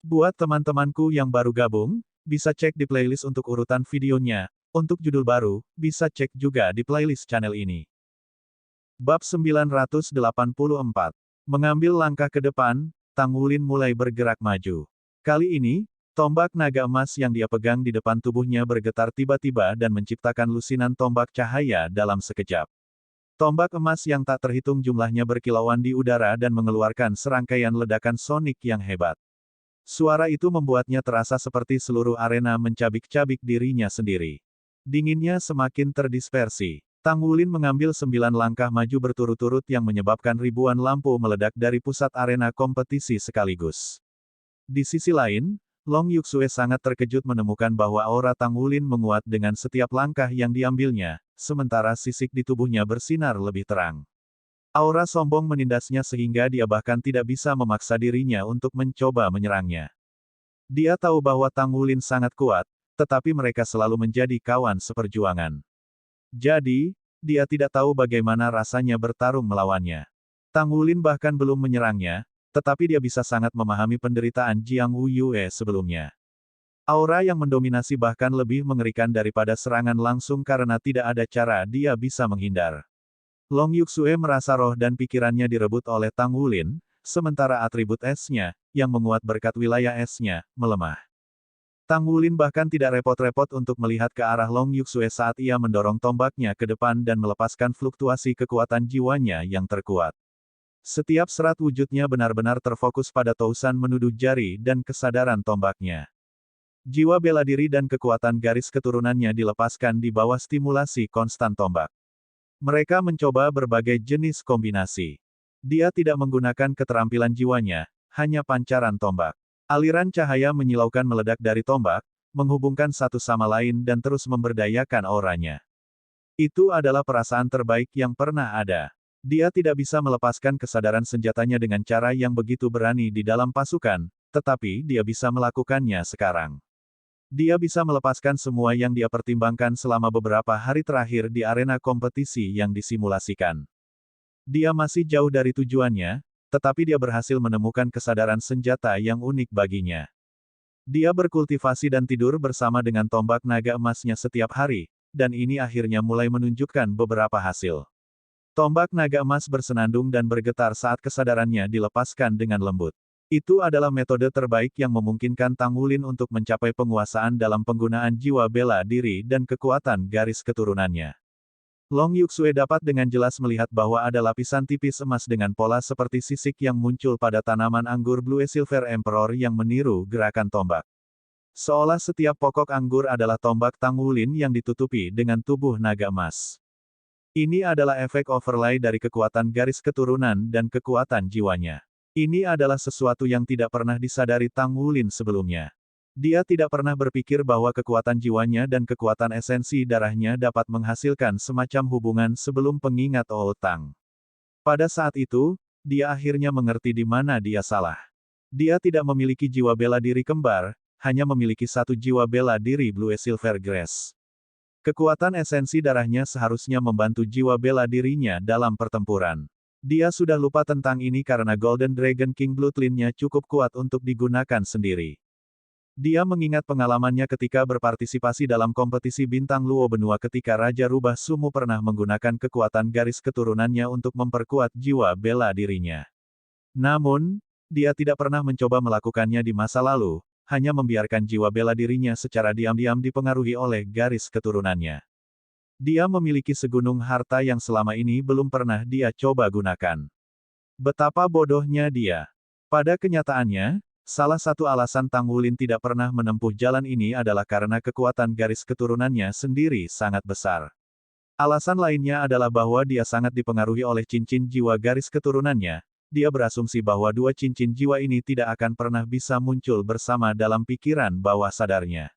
Buat teman-temanku yang baru gabung, bisa cek di playlist untuk urutan videonya. Untuk judul baru, bisa cek juga di playlist channel ini. Bab 984. Mengambil langkah ke depan, Tang Wulin mulai bergerak maju. Kali ini, tombak naga emas yang dia pegang di depan tubuhnya bergetar tiba-tiba dan menciptakan lusinan tombak cahaya dalam sekejap. Tombak emas yang tak terhitung jumlahnya berkilauan di udara dan mengeluarkan serangkaian ledakan sonik yang hebat. Suara itu membuatnya terasa seperti seluruh arena mencabik-cabik dirinya sendiri. Dinginnya semakin terdispersi. Tang Wulin mengambil 9 langkah maju berturut-turut yang menyebabkan ribuan lampu meledak dari pusat arena kompetisi sekaligus. Di sisi lain, Long Yuxue sangat terkejut menemukan bahwa aura Tang Wulin menguat dengan setiap langkah yang diambilnya, sementara sisik di tubuhnya bersinar lebih terang. Aura sombong menindasnya sehingga dia bahkan tidak bisa memaksa dirinya untuk mencoba menyerangnya. Dia tahu bahwa Tang Wulin sangat kuat, tetapi mereka selalu menjadi kawan seperjuangan. Jadi, dia tidak tahu bagaimana rasanya bertarung melawannya. Tang Wulin bahkan belum menyerangnya, tetapi dia bisa sangat memahami penderitaan Jiang Wuyue sebelumnya. Aura yang mendominasi bahkan lebih mengerikan daripada serangan langsung karena tidak ada cara dia bisa menghindar. Long Yuxue merasa roh dan pikirannya direbut oleh Tang Wulin, sementara atribut esnya, yang menguat berkat wilayah esnya, melemah. Tang Wulin bahkan tidak repot-repot untuk melihat ke arah Long Yuxue saat ia mendorong tombaknya ke depan dan melepaskan fluktuasi kekuatan jiwanya yang terkuat. Setiap serat wujudnya benar-benar terfokus pada tousan menuduh jari dan kesadaran tombaknya. Jiwa bela diri dan kekuatan garis keturunannya dilepaskan di bawah stimulasi konstan tombak. Mereka mencoba berbagai jenis kombinasi. Dia tidak menggunakan keterampilan jiwanya, hanya pancaran tombak. Aliran cahaya menyilaukan meledak dari tombak, menghubungkan satu sama lain dan terus memberdayakan auranya. Itu adalah perasaan terbaik yang pernah ada. Dia tidak bisa melepaskan kesadaran senjatanya dengan cara yang begitu berani di dalam pasukan, tetapi dia bisa melakukannya sekarang. Dia bisa melepaskan semua yang dia pertimbangkan selama beberapa hari terakhir di arena kompetisi yang disimulasikan. Dia masih jauh dari tujuannya, tetapi dia berhasil menemukan kesadaran senjata yang unik baginya. Dia berkultivasi dan tidur bersama dengan tombak naga emasnya setiap hari, dan ini akhirnya mulai menunjukkan beberapa hasil. Tombak naga emas bersenandung dan bergetar saat kesadarannya dilepaskan dengan lembut. Itu adalah metode terbaik yang memungkinkan Tang Wulin untuk mencapai penguasaan dalam penggunaan jiwa bela diri dan kekuatan garis keturunannya. Long Yuxue dapat dengan jelas melihat bahwa ada lapisan tipis emas dengan pola seperti sisik yang muncul pada tanaman anggur Blue Silver Emperor yang meniru gerakan tombak. Seolah setiap pokok anggur adalah tombak Tang Wulin yang ditutupi dengan tubuh naga emas. Ini adalah efek overlay dari kekuatan garis keturunan dan kekuatan jiwanya. Ini adalah sesuatu yang tidak pernah disadari Tang Wulin sebelumnya. Dia tidak pernah berpikir bahwa kekuatan jiwanya dan kekuatan esensi darahnya dapat menghasilkan semacam hubungan sebelum pengingat Old Tang. Pada saat itu, dia akhirnya mengerti di mana dia salah. Dia tidak memiliki jiwa bela diri kembar, hanya memiliki satu jiwa bela diri Blue Silver Grass. Kekuatan esensi darahnya seharusnya membantu jiwa bela dirinya dalam pertempuran. Dia sudah lupa tentang ini karena Golden Dragon King Bloodline-nya cukup kuat untuk digunakan sendiri. Dia mengingat pengalamannya ketika berpartisipasi dalam kompetisi bintang Luo benua ketika Raja Rubah Sumu pernah menggunakan kekuatan garis keturunannya untuk memperkuat jiwa bela dirinya. Namun, dia tidak pernah mencoba melakukannya di masa lalu, hanya membiarkan jiwa bela dirinya secara diam-diam dipengaruhi oleh garis keturunannya. Dia memiliki segunung harta yang selama ini belum pernah dia coba gunakan. Betapa bodohnya dia. Pada kenyataannya, salah satu alasan Tang Wulin tidak pernah menempuh jalan ini adalah karena kekuatan garis keturunannya sendiri sangat besar. Alasan lainnya adalah bahwa dia sangat dipengaruhi oleh cincin jiwa garis keturunannya. Dia berasumsi bahwa dua cincin jiwa ini tidak akan pernah bisa muncul bersama dalam pikiran bawah sadarnya.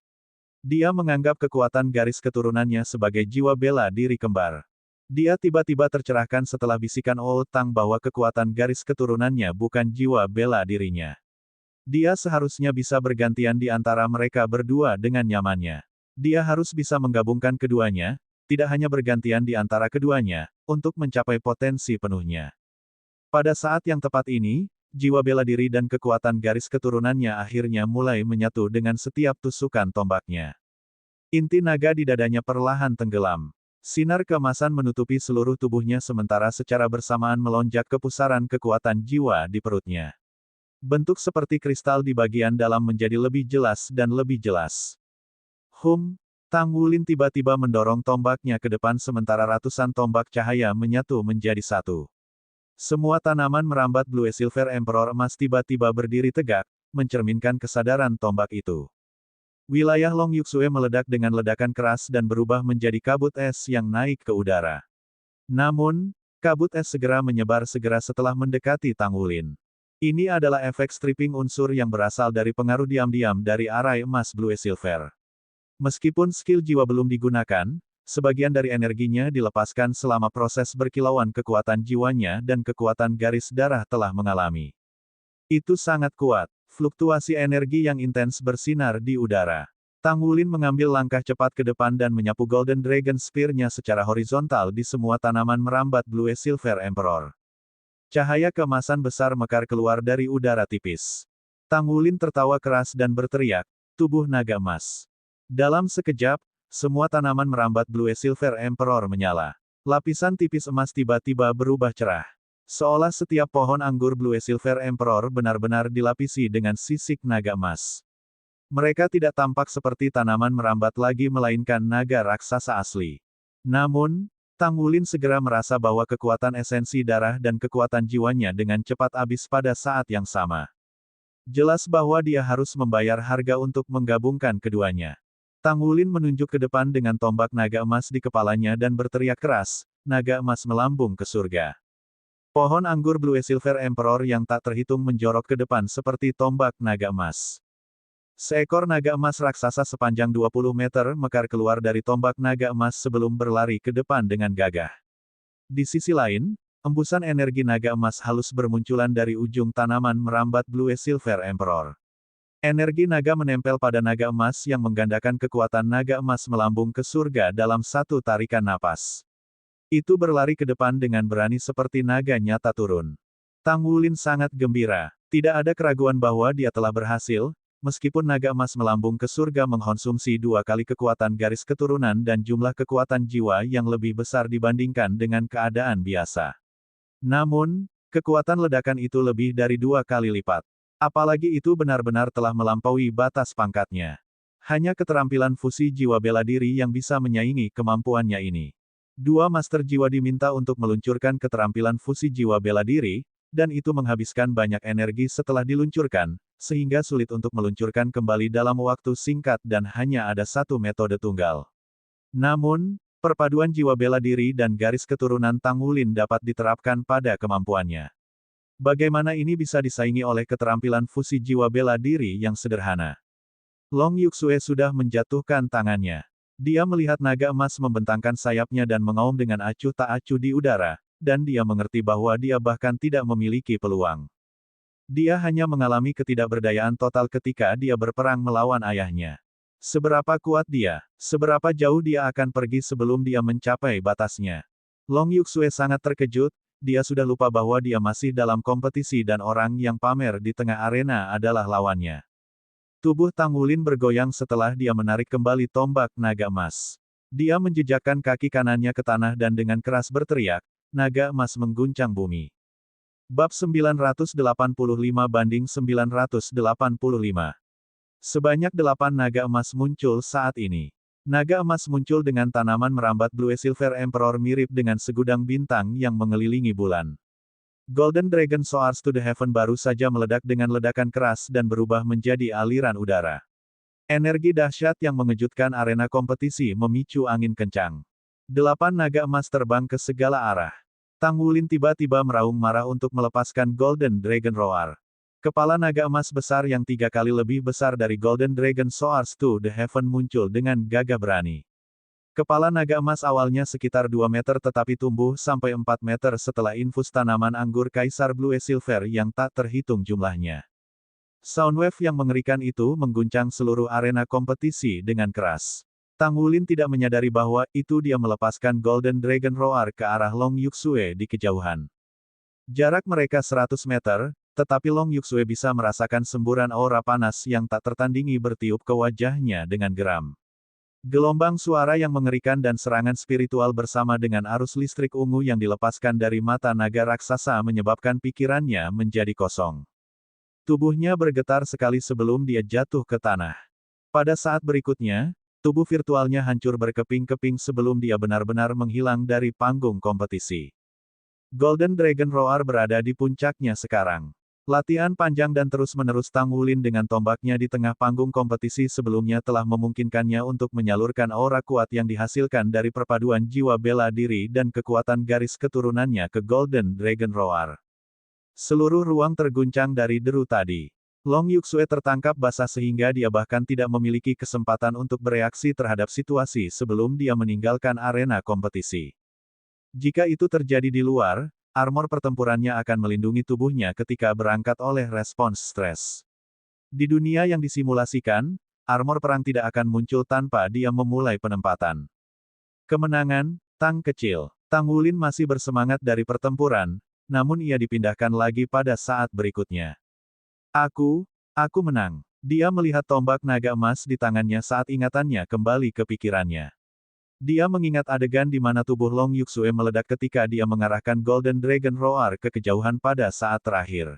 Dia menganggap kekuatan garis keturunannya sebagai jiwa bela diri kembar. Dia tiba-tiba tercerahkan setelah bisikan Old Tang bahwa kekuatan garis keturunannya bukan jiwa bela dirinya. Dia seharusnya bisa bergantian di antara mereka berdua dengan nyamannya. Dia harus bisa menggabungkan keduanya, tidak hanya bergantian di antara keduanya, untuk mencapai potensi penuhnya. Pada saat yang tepat ini, jiwa bela diri dan kekuatan garis keturunannya akhirnya mulai menyatu dengan setiap tusukan tombaknya. Inti naga di dadanya perlahan tenggelam. Sinar keemasan menutupi seluruh tubuhnya sementara secara bersamaan melonjak ke pusaran kekuatan jiwa di perutnya. Bentuk seperti kristal di bagian dalam menjadi lebih jelas dan lebih jelas. Tang Wulin tiba-tiba mendorong tombaknya ke depan sementara ratusan tombak cahaya menyatu menjadi satu. Semua tanaman merambat Blue Silver Emperor emas tiba-tiba berdiri tegak, mencerminkan kesadaran tombak itu. Wilayah Long Yuksue meledak dengan ledakan keras dan berubah menjadi kabut es yang naik ke udara. Namun, kabut es segera menyebar setelah mendekati Tang Wulin. Ini adalah efek stripping unsur yang berasal dari pengaruh diam-diam dari arai emas Blue Silver. Meskipun skill jiwa belum digunakan, sebagian dari energinya dilepaskan selama proses berkilauan kekuatan jiwanya dan kekuatan garis darah telah mengalami. Itu sangat kuat, fluktuasi energi yang intens bersinar di udara. Tang Wulin mengambil langkah cepat ke depan dan menyapu Golden Dragon Spear-nya secara horizontal di semua tanaman merambat Blue Silver Emperor. Cahaya keemasan besar mekar keluar dari udara tipis. Tang Wulin tertawa keras dan berteriak, "Tubuh naga emas." Dalam sekejap, semua tanaman merambat Blue Silver Emperor menyala. Lapisan tipis emas tiba-tiba berubah cerah. Seolah setiap pohon anggur Blue Silver Emperor benar-benar dilapisi dengan sisik naga emas. Mereka tidak tampak seperti tanaman merambat lagi melainkan naga raksasa asli. Namun, Tang Wulin segera merasa bahwa kekuatan esensi darah dan kekuatan jiwanya dengan cepat habis pada saat yang sama. Jelas bahwa dia harus membayar harga untuk menggabungkan keduanya. Tang Wulin menunjuk ke depan dengan tombak naga emas di kepalanya dan berteriak keras, naga emas melambung ke surga. Pohon anggur Blue Silver Emperor yang tak terhitung menjorok ke depan seperti tombak naga emas. Seekor naga emas raksasa sepanjang 20 meter mekar keluar dari tombak naga emas sebelum berlari ke depan dengan gagah. Di sisi lain, embusan energi naga emas halus bermunculan dari ujung tanaman merambat Blue Silver Emperor. Energi naga menempel pada naga emas yang menggandakan kekuatan naga emas melambung ke surga dalam satu tarikan napas. Itu berlari ke depan dengan berani seperti naga nyata turun. Tang Wulin sangat gembira. Tidak ada keraguan bahwa dia telah berhasil, meskipun naga emas melambung ke surga mengkonsumsi 2 kali kekuatan garis keturunan dan jumlah kekuatan jiwa yang lebih besar dibandingkan dengan keadaan biasa. Namun, kekuatan ledakan itu lebih dari 2 kali lipat. Apalagi itu benar-benar telah melampaui batas pangkatnya. Hanya keterampilan fusi jiwa bela diri yang bisa menyaingi kemampuannya ini. 2 master jiwa diminta untuk meluncurkan keterampilan fusi jiwa bela diri, dan itu menghabiskan banyak energi setelah diluncurkan, sehingga sulit untuk meluncurkan kembali dalam waktu singkat dan hanya ada satu metode tunggal. Namun, perpaduan jiwa bela diri dan garis keturunan Tang Wulin dapat diterapkan pada kemampuannya. Bagaimana ini bisa disaingi oleh keterampilan fusi jiwa bela diri yang sederhana? Long Yuksue sudah menjatuhkan tangannya. Dia melihat naga emas membentangkan sayapnya dan mengaum dengan acuh tak acuh di udara, dan dia mengerti bahwa dia bahkan tidak memiliki peluang. Dia hanya mengalami ketidakberdayaan total ketika dia berperang melawan ayahnya. Seberapa kuat dia, seberapa jauh dia akan pergi sebelum dia mencapai batasnya. Long Yuksue sangat terkejut. Dia sudah lupa bahwa dia masih dalam kompetisi dan orang yang pamer di tengah arena adalah lawannya. Tubuh Tang Wulin bergoyang setelah dia menarik kembali tombak naga emas. Dia menjejakkan kaki kanannya ke tanah dan dengan keras berteriak, naga emas mengguncang bumi. Bab 985 banding 985. Sebanyak 8 naga emas muncul saat ini. Naga emas muncul dengan tanaman merambat Blue Silver Emperor mirip dengan segudang bintang yang mengelilingi bulan. Golden Dragon Soars to the Heaven baru saja meledak dengan ledakan keras dan berubah menjadi aliran udara. Energi dahsyat yang mengejutkan arena kompetisi memicu angin kencang. 8 naga emas terbang ke segala arah. Tang Wulin tiba-tiba meraung marah untuk melepaskan Golden Dragon Roar. Kepala naga emas besar yang 3 kali lebih besar dari Golden Dragon Soars to the Heaven muncul dengan gagah berani. Kepala naga emas awalnya sekitar 2 meter tetapi tumbuh sampai 4 meter setelah infus tanaman anggur Kaisar Blue Silver yang tak terhitung jumlahnya. Soundwave yang mengerikan itu mengguncang seluruh arena kompetisi dengan keras. Tang Wulin tidak menyadari bahwa itu dia melepaskan Golden Dragon Roar ke arah Long Yuksue di kejauhan. Jarak mereka 100 meter, Tetapi Long Yuxue bisa merasakan semburan aura panas yang tak tertandingi bertiup ke wajahnya dengan geram. Gelombang suara yang mengerikan dan serangan spiritual bersama dengan arus listrik ungu yang dilepaskan dari mata naga raksasa menyebabkan pikirannya menjadi kosong. Tubuhnya bergetar sekali sebelum dia jatuh ke tanah. Pada saat berikutnya, tubuh virtualnya hancur berkeping-keping sebelum dia benar-benar menghilang dari panggung kompetisi. Golden Dragon Roar berada di puncaknya sekarang. Latihan panjang dan terus-menerus Tang Wulin dengan tombaknya di tengah panggung kompetisi sebelumnya telah memungkinkannya untuk menyalurkan aura kuat yang dihasilkan dari perpaduan jiwa bela diri dan kekuatan garis keturunannya ke Golden Dragon Roar. Seluruh ruang terguncang dari deru tadi. Long Yuxue tertangkap basah sehingga dia bahkan tidak memiliki kesempatan untuk bereaksi terhadap situasi sebelum dia meninggalkan arena kompetisi. Jika itu terjadi di luar, armor pertempurannya akan melindungi tubuhnya ketika berangkat oleh respons stres. Di dunia yang disimulasikan, armor perang tidak akan muncul tanpa dia memulai penempatan. Kemenangan, Tang kecil. Tang Wulin masih bersemangat dari pertempuran, namun ia dipindahkan lagi pada saat berikutnya. Aku menang. Dia melihat tombak naga emas di tangannya saat ingatannya kembali ke pikirannya. Dia mengingat adegan di mana tubuh Long Yuxue meledak ketika dia mengarahkan Golden Dragon Roar ke kejauhan pada saat terakhir.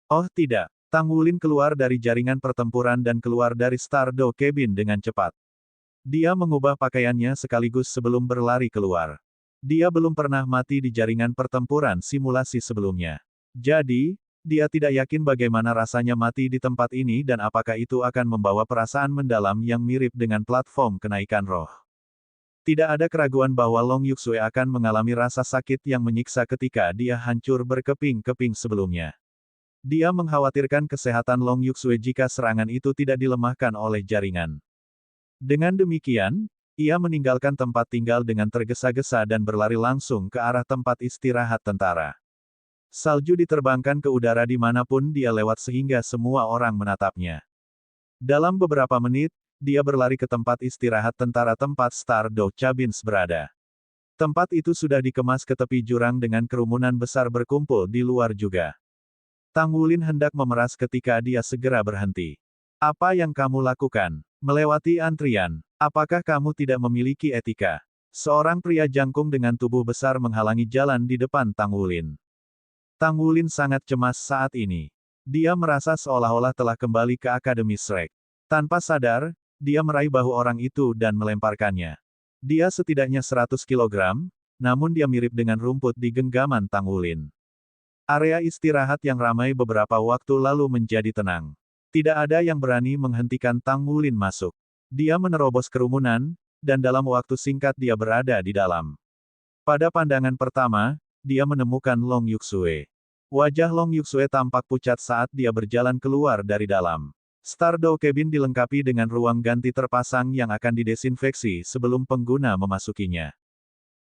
Oh tidak, Tang Wulin keluar dari jaringan pertempuran dan keluar dari Stardow Cabin dengan cepat. Dia mengubah pakaiannya sekaligus sebelum berlari keluar. Dia belum pernah mati di jaringan pertempuran simulasi sebelumnya. Jadi, dia tidak yakin bagaimana rasanya mati di tempat ini dan apakah itu akan membawa perasaan mendalam yang mirip dengan platform kenaikan roh. Tidak ada keraguan bahwa Long Yuxue akan mengalami rasa sakit yang menyiksa ketika dia hancur berkeping-keping sebelumnya. Dia mengkhawatirkan kesehatan Long Yuxue jika serangan itu tidak dilemahkan oleh jaringan. Dengan demikian, ia meninggalkan tempat tinggal dengan tergesa-gesa dan berlari langsung ke arah tempat istirahat tentara. Salju diterbangkan ke udara dimanapun dia lewat sehingga semua orang menatapnya. Dalam beberapa menit, dia berlari ke tempat istirahat tentara tempat Stardow Cabins berada. Tempat itu sudah dikemas ke tepi jurang dengan kerumunan besar berkumpul di luar juga. Tang Wulin hendak memeras ketika dia segera berhenti. Apa yang kamu lakukan? Melewati antrian. Apakah kamu tidak memiliki etika? Seorang pria jangkung dengan tubuh besar menghalangi jalan di depan Tang Wulin. Tang Wulin sangat cemas saat ini. Dia merasa seolah-olah telah kembali ke Akademi Shrek. Tanpa sadar, dia meraih bahu orang itu dan melemparkannya. Dia setidaknya 100 kg, namun dia mirip dengan rumput di genggaman Tang Wulin. Area istirahat yang ramai beberapa waktu lalu menjadi tenang. Tidak ada yang berani menghentikan Tang Wulin masuk. Dia menerobos kerumunan, dan dalam waktu singkat dia berada di dalam. Pada pandangan pertama, dia menemukan Long Yuxue. Wajah Long Yuxue tampak pucat saat dia berjalan keluar dari dalam. Stardow Cabin dilengkapi dengan ruang ganti terpasang yang akan didesinfeksi sebelum pengguna memasukinya.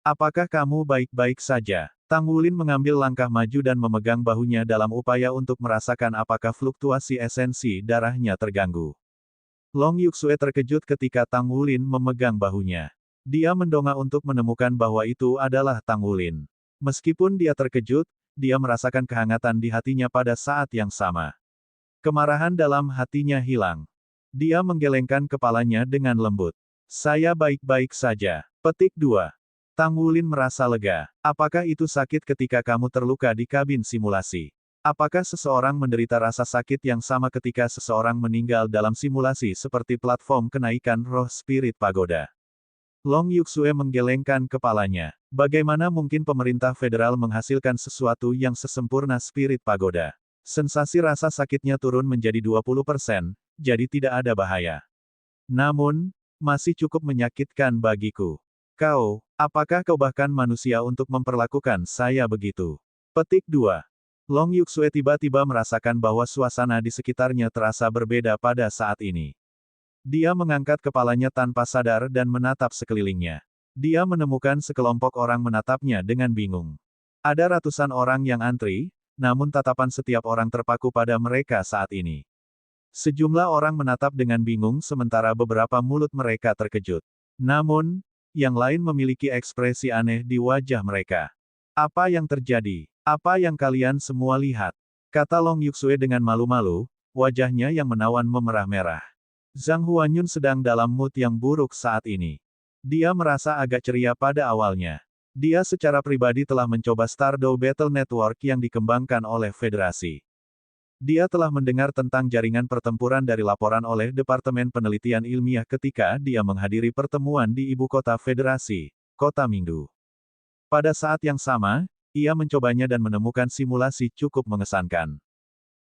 Apakah kamu baik-baik saja? Tang Wulin mengambil langkah maju dan memegang bahunya dalam upaya untuk merasakan apakah fluktuasi esensi darahnya terganggu. Long Yuxue terkejut ketika Tang Wulin memegang bahunya. Dia mendongak untuk menemukan bahwa itu adalah Tang Wulin. Meskipun dia terkejut, dia merasakan kehangatan di hatinya pada saat yang sama. Kemarahan dalam hatinya hilang. Dia menggelengkan kepalanya dengan lembut. Saya baik-baik saja. Petik 2. Tang Wulin merasa lega. Apakah itu sakit ketika kamu terluka di kabin simulasi? Apakah seseorang menderita rasa sakit yang sama ketika seseorang meninggal dalam simulasi seperti platform kenaikan roh Spirit Pagoda? Long Yuxue menggelengkan kepalanya. Bagaimana mungkin pemerintah federal menghasilkan sesuatu yang sesempurna Spirit Pagoda? Sensasi rasa sakitnya turun menjadi 20%, jadi tidak ada bahaya. Namun, masih cukup menyakitkan bagiku. Apakah kau bahkan manusia untuk memperlakukan saya begitu? Petik 2. Long Yuxue tiba-tiba merasakan bahwa suasana di sekitarnya terasa berbeda pada saat ini. Dia mengangkat kepalanya tanpa sadar dan menatap sekelilingnya. Dia menemukan sekelompok orang menatapnya dengan bingung. Ada ratusan orang yang antri, namun tatapan setiap orang terpaku pada mereka saat ini. Sejumlah orang menatap dengan bingung sementara beberapa mulut mereka terkejut. Namun, yang lain memiliki ekspresi aneh di wajah mereka. Apa yang terjadi? Apa yang kalian semua lihat? kata Long Yuxue dengan malu-malu, wajahnya yang menawan memerah-merah. Zhang Huanyun sedang dalam mood yang buruk saat ini. Dia merasa agak ceria pada awalnya. Dia secara pribadi telah mencoba Stardow Battle Network yang dikembangkan oleh Federasi. Dia telah mendengar tentang jaringan pertempuran dari laporan oleh Departemen Penelitian Ilmiah ketika dia menghadiri pertemuan di ibu kota Federasi, Kota Mingdu. Pada saat yang sama, ia mencobanya dan menemukan simulasi cukup mengesankan.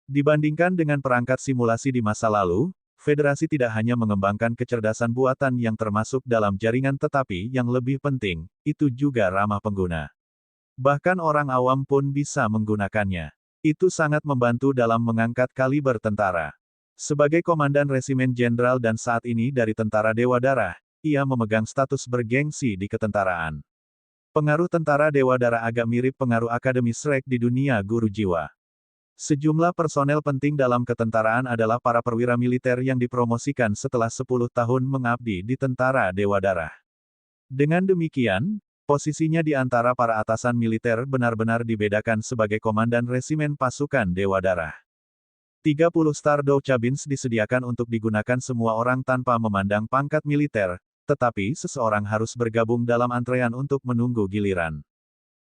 Dibandingkan dengan perangkat simulasi di masa lalu, Federasi tidak hanya mengembangkan kecerdasan buatan yang termasuk dalam jaringan tetapi yang lebih penting, itu juga ramah pengguna. Bahkan orang awam pun bisa menggunakannya. Itu sangat membantu dalam mengangkat kaliber tentara. Sebagai Komandan Resimen Jenderal dan saat ini dari Tentara Dewa Darah, ia memegang status bergengsi di ketentaraan. Pengaruh Tentara Dewa Darah agak mirip pengaruh Akademi Shrek di dunia guru jiwa. Sejumlah personel penting dalam ketentaraan adalah para perwira militer yang dipromosikan setelah 10 tahun mengabdi di Tentara Dewa Darah. Dengan demikian, posisinya di antara para atasan militer benar-benar dibedakan sebagai Komandan Resimen Pasukan Dewa Darah. 30 Stardow Cabins disediakan untuk digunakan semua orang tanpa memandang pangkat militer, tetapi seseorang harus bergabung dalam antrean untuk menunggu giliran.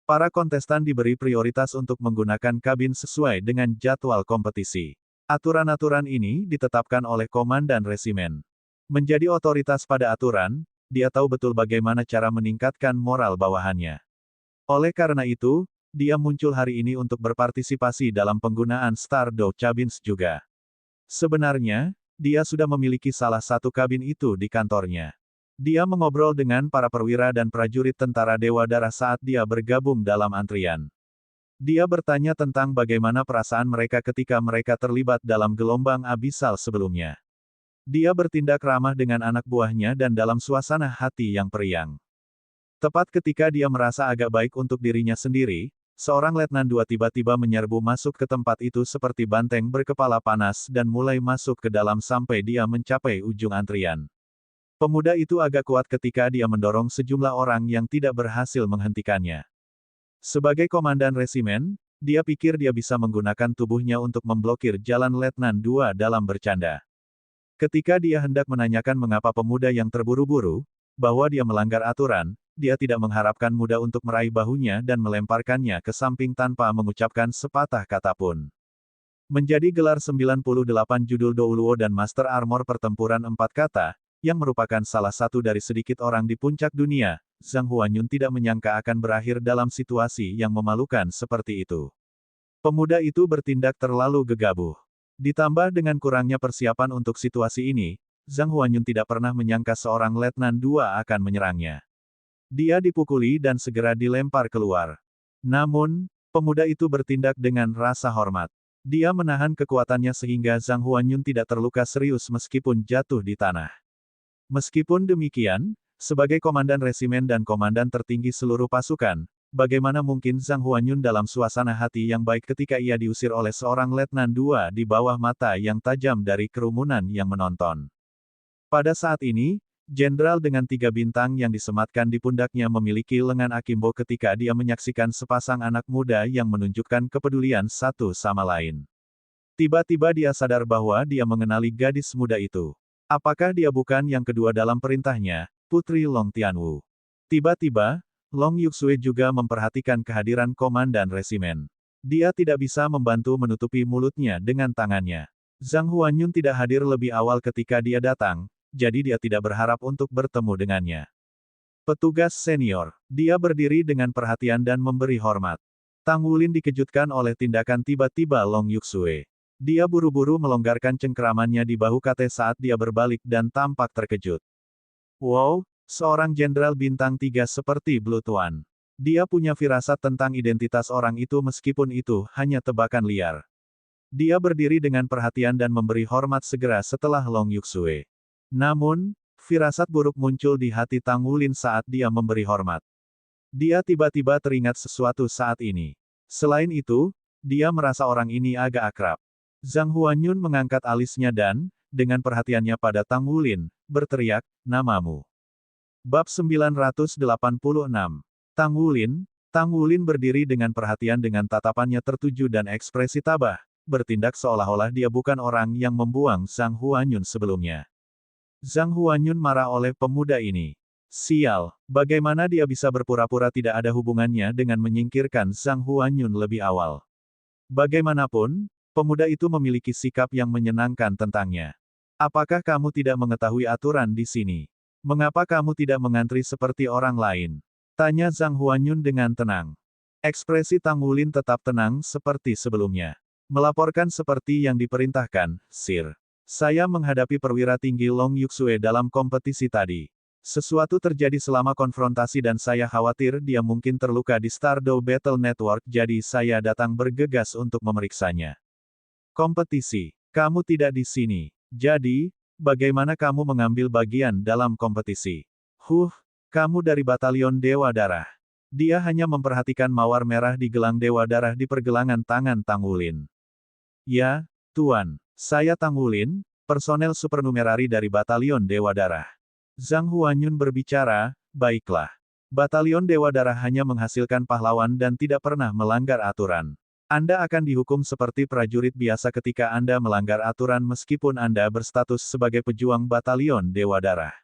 Para kontestan diberi prioritas untuk menggunakan kabin sesuai dengan jadwal kompetisi. Aturan-aturan ini ditetapkan oleh Komandan Resimen. Menjadi otoritas pada aturan, dia tahu betul bagaimana cara meningkatkan moral bawahannya. Oleh karena itu, dia muncul hari ini untuk berpartisipasi dalam penggunaan Stardow Cabins juga. Sebenarnya, dia sudah memiliki salah satu kabin itu di kantornya. Dia mengobrol dengan para perwira dan prajurit Tentara Dewa Darah saat dia bergabung dalam antrian. Dia bertanya tentang bagaimana perasaan mereka ketika mereka terlibat dalam gelombang abisal sebelumnya. Dia bertindak ramah dengan anak buahnya dan dalam suasana hati yang periang. Tepat ketika dia merasa agak baik untuk dirinya sendiri, seorang Letnan II tiba-tiba menyerbu masuk ke tempat itu seperti banteng berkepala panas dan mulai masuk ke dalam sampai dia mencapai ujung antrian. Pemuda itu agak kuat ketika dia mendorong sejumlah orang yang tidak berhasil menghentikannya. Sebagai Komandan Resimen, dia pikir dia bisa menggunakan tubuhnya untuk memblokir jalan Letnan II dalam bercanda. Ketika dia hendak menanyakan mengapa pemuda yang terburu-buru, bahwa dia melanggar aturan, dia tidak mengharapkan muda untuk meraih bahunya dan melemparkannya ke samping tanpa mengucapkan sepatah kata pun. Menjadi gelar 98 judul Douluo dan Master Armor Pertempuran 4 kata, yang merupakan salah satu dari sedikit orang di puncak dunia, Zhang Huanyun tidak menyangka akan berakhir dalam situasi yang memalukan seperti itu. Pemuda itu bertindak terlalu gegabah. Ditambah dengan kurangnya persiapan untuk situasi ini, Zhang Huanyun tidak pernah menyangka seorang Letnan II akan menyerangnya. Dia dipukuli dan segera dilempar keluar. Namun, pemuda itu bertindak dengan rasa hormat. Dia menahan kekuatannya sehingga Zhang Huanyun tidak terluka serius meskipun jatuh di tanah. Meskipun demikian, sebagai Komandan Resimen dan Komandan tertinggi seluruh pasukan, bagaimana mungkin Zhang Huanyun dalam suasana hati yang baik ketika ia diusir oleh seorang Letnan II di bawah mata yang tajam dari kerumunan yang menonton. Pada saat ini, Jenderal dengan 3 bintang yang disematkan di pundaknya memiliki lengan akimbo ketika dia menyaksikan sepasang anak muda yang menunjukkan kepedulian satu sama lain. Tiba-tiba dia sadar bahwa dia mengenali gadis muda itu. Apakah dia bukan yang kedua dalam perintahnya, Putri Long Tianwu? Tiba-tiba, Long Yuxue juga memperhatikan kehadiran Komandan Resimen. Dia tidak bisa membantu menutupi mulutnya dengan tangannya. Zhang Huanyun tidak hadir lebih awal ketika dia datang, jadi dia tidak berharap untuk bertemu dengannya. Petugas senior. Dia berdiri dengan perhatian dan memberi hormat. Tang Wulin dikejutkan oleh tindakan tiba-tiba Long Yuxue. Dia buru-buru melonggarkan cengkeramannya di bahu Kate saat dia berbalik dan tampak terkejut. Wow, seorang jenderal bintang 3 seperti Blue Tuan. Dia punya firasat tentang identitas orang itu meskipun itu hanya tebakan liar. Dia berdiri dengan perhatian dan memberi hormat segera setelah Long Yuxue. Namun, firasat buruk muncul di hati Tang Wulin saat dia memberi hormat. Dia tiba-tiba teringat sesuatu saat ini. Selain itu, dia merasa orang ini agak akrab. Zhang Huanyun mengangkat alisnya dan, dengan perhatiannya pada Tang Wulin, berteriak, "Namamu." Bab 986. Tang Wulin berdiri dengan perhatian dengan tatapannya tertuju dan ekspresi tabah, bertindak seolah-olah dia bukan orang yang membuang Zhang Huanyun sebelumnya. Zhang Huanyun marah oleh pemuda ini. Sial, bagaimana dia bisa berpura-pura tidak ada hubungannya dengan menyingkirkan Zhang Huanyun lebih awal. Bagaimanapun, pemuda itu memiliki sikap yang menyenangkan tentangnya. Apakah kamu tidak mengetahui aturan di sini? Mengapa kamu tidak mengantri seperti orang lain? Tanya Zhang Huanyun dengan tenang. Ekspresi Tang Wulin tetap tenang seperti sebelumnya. Melaporkan seperti yang diperintahkan, Sir. Saya menghadapi perwira tinggi Long Yuxue dalam kompetisi tadi. Sesuatu terjadi selama konfrontasi dan saya khawatir dia mungkin terluka di Stardew Battle Network jadi saya datang bergegas untuk memeriksanya. Kompetisi. Kamu tidak di sini. Jadi, bagaimana kamu mengambil bagian dalam kompetisi? Kamu dari Batalion Dewa Darah. Dia hanya memperhatikan mawar merah di gelang Dewa Darah di pergelangan tangan Tang Wulin. Ya, Tuan. Saya Tang Wulin, personel supernumerari dari Batalion Dewa Darah. Zhang Huanyun berbicara, baiklah. Batalion Dewa Darah hanya menghasilkan pahlawan dan tidak pernah melanggar aturan. Anda akan dihukum seperti prajurit biasa ketika Anda melanggar aturan meskipun Anda berstatus sebagai pejuang Batalion Dewa Darah.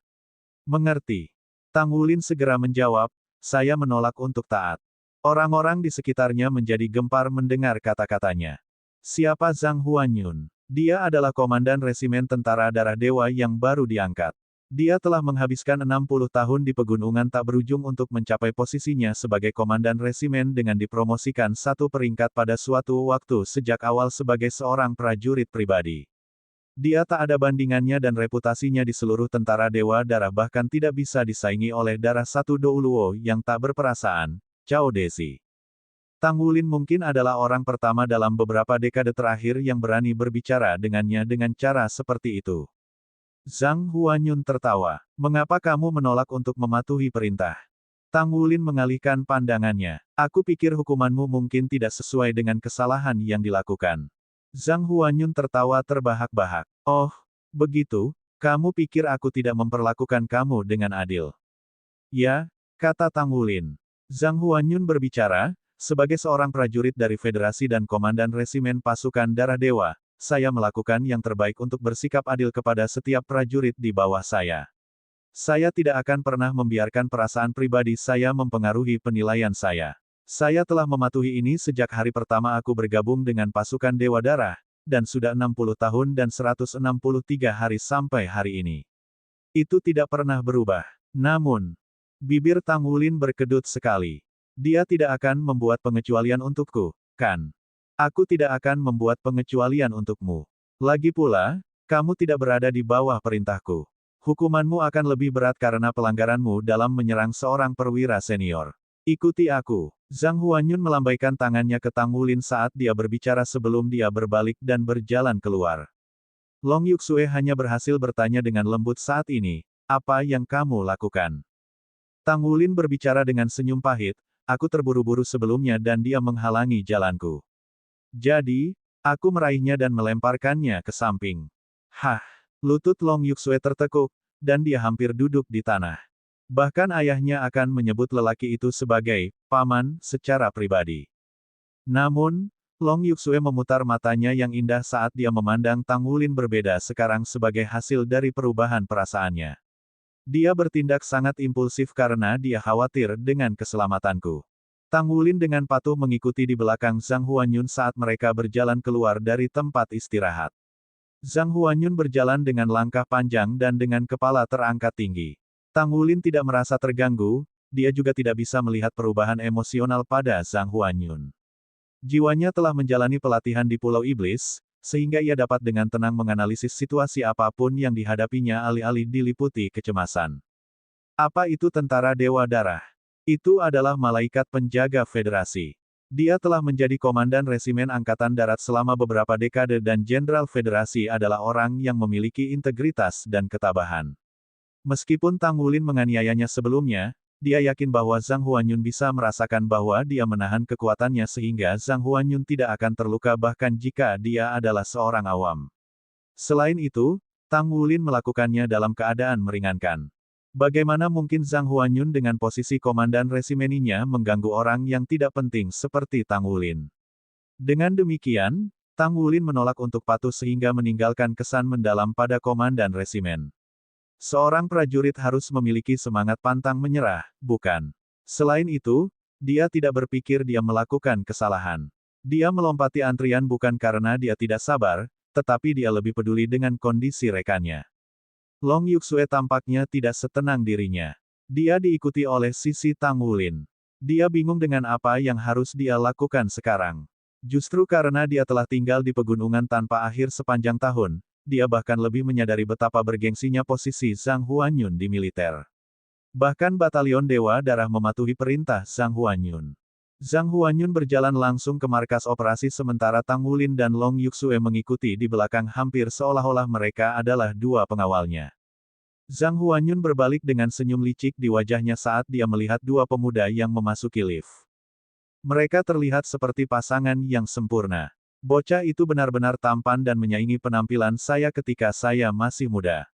Mengerti. Tang Wulin segera menjawab, saya menolak untuk taat. Orang-orang di sekitarnya menjadi gempar mendengar kata-katanya. Siapa Zhang Huanyun? Dia adalah komandan resimen tentara darah dewa yang baru diangkat. Dia telah menghabiskan 60 tahun di pegunungan tak berujung untuk mencapai posisinya sebagai komandan resimen dengan dipromosikan satu peringkat pada suatu waktu sejak awal sebagai seorang prajurit pribadi. Dia tak ada bandingannya dan reputasinya di seluruh tentara Dewa Darah bahkan tidak bisa disaingi oleh darah satu Douluo yang tak berperasaan, Cao Desi. Tang Wulin mungkin adalah orang pertama dalam beberapa dekade terakhir yang berani berbicara dengannya dengan cara seperti itu. Zhang Huanyun tertawa. Mengapa kamu menolak untuk mematuhi perintah? Tang Wulin mengalihkan pandangannya. Aku pikir hukumanmu mungkin tidak sesuai dengan kesalahan yang dilakukan. Zhang Huanyun tertawa terbahak-bahak. Oh, begitu, kamu pikir aku tidak memperlakukan kamu dengan adil? Ya, kata Tang Wulin. Zhang Huanyun berbicara, sebagai seorang prajurit dari Federasi dan Komandan Resimen Pasukan Darah Dewa, saya melakukan yang terbaik untuk bersikap adil kepada setiap prajurit di bawah saya. Saya tidak akan pernah membiarkan perasaan pribadi saya mempengaruhi penilaian saya. Saya telah mematuhi ini sejak hari pertama aku bergabung dengan pasukan Dewa Darah, dan sudah 60 tahun dan 163 hari sampai hari ini. Itu tidak pernah berubah. Namun, bibir Tang Wulin berkedut sekali. Dia tidak akan membuat pengecualian untukku, kan? Aku tidak akan membuat pengecualian untukmu. Lagi pula, kamu tidak berada di bawah perintahku. Hukumanmu akan lebih berat karena pelanggaranmu dalam menyerang seorang perwira senior. Ikuti aku. Zhang Huanyun melambaikan tangannya ke Tang Wulin saat dia berbicara sebelum dia berbalik dan berjalan keluar. Long Yuxue hanya berhasil bertanya dengan lembut saat ini, apa yang kamu lakukan? Tang Wulin berbicara dengan senyum pahit, aku terburu-buru sebelumnya dan dia menghalangi jalanku. Jadi, aku meraihnya dan melemparkannya ke samping. Hah! Lutut Long Yuxue tertekuk, dan dia hampir duduk di tanah. Bahkan ayahnya akan menyebut lelaki itu sebagai paman secara pribadi. Namun, Long Yuxue memutar matanya yang indah saat dia memandang Tang Wulin berbeda sekarang sebagai hasil dari perubahan perasaannya. Dia bertindak sangat impulsif karena dia khawatir dengan keselamatanku. Tang Wulin dengan patuh mengikuti di belakang Zhang Huanyun saat mereka berjalan keluar dari tempat istirahat. Zhang Huanyun berjalan dengan langkah panjang dan dengan kepala terangkat tinggi. Tang Wulin tidak merasa terganggu, dia juga tidak bisa melihat perubahan emosional pada Zhang Huanyun. Jiwanya telah menjalani pelatihan di Pulau Iblis, sehingga ia dapat dengan tenang menganalisis situasi apapun yang dihadapinya alih-alih diliputi kecemasan. Apa itu tentara Dewa Darah? Itu adalah malaikat penjaga federasi. Dia telah menjadi komandan resimen Angkatan Darat selama beberapa dekade dan Jenderal Federasi adalah orang yang memiliki integritas dan ketabahan. Meskipun Tang Wulin menganiayanya sebelumnya, dia yakin bahwa Zhang Huanyun bisa merasakan bahwa dia menahan kekuatannya sehingga Zhang Huanyun tidak akan terluka bahkan jika dia adalah seorang awam. Selain itu, Tang Wulin melakukannya dalam keadaan meringankan. Bagaimana mungkin Zhang Huanyun dengan posisi komandan resimeninya mengganggu orang yang tidak penting seperti Tang Wulin? Dengan demikian, Tang Wulin menolak untuk patuh sehingga meninggalkan kesan mendalam pada komandan resimen. Seorang prajurit harus memiliki semangat pantang menyerah, bukan? Selain itu, dia tidak berpikir dia melakukan kesalahan. Dia melompati antrian bukan karena dia tidak sabar, tetapi dia lebih peduli dengan kondisi rekannya. Long Yuxue tampaknya tidak setenang dirinya. Dia diikuti oleh sisi Tang Wulin. Dia bingung dengan apa yang harus dia lakukan sekarang. Justru karena dia telah tinggal di pegunungan tanpa akhir sepanjang tahun, dia bahkan lebih menyadari betapa bergengsinya posisi Zhang Huanyun di militer. Bahkan batalion Dewa Darah mematuhi perintah Zhang Huanyun. Zhang Huanyun berjalan langsung ke markas operasi sementara Tang Wulin dan Long Yuxue mengikuti di belakang hampir seolah-olah mereka adalah dua pengawalnya. Zhang Huanyun berbalik dengan senyum licik di wajahnya saat dia melihat dua pemuda yang memasuki lift. Mereka terlihat seperti pasangan yang sempurna. Bocah itu benar-benar tampan dan menyaingi penampilan saya ketika saya masih muda.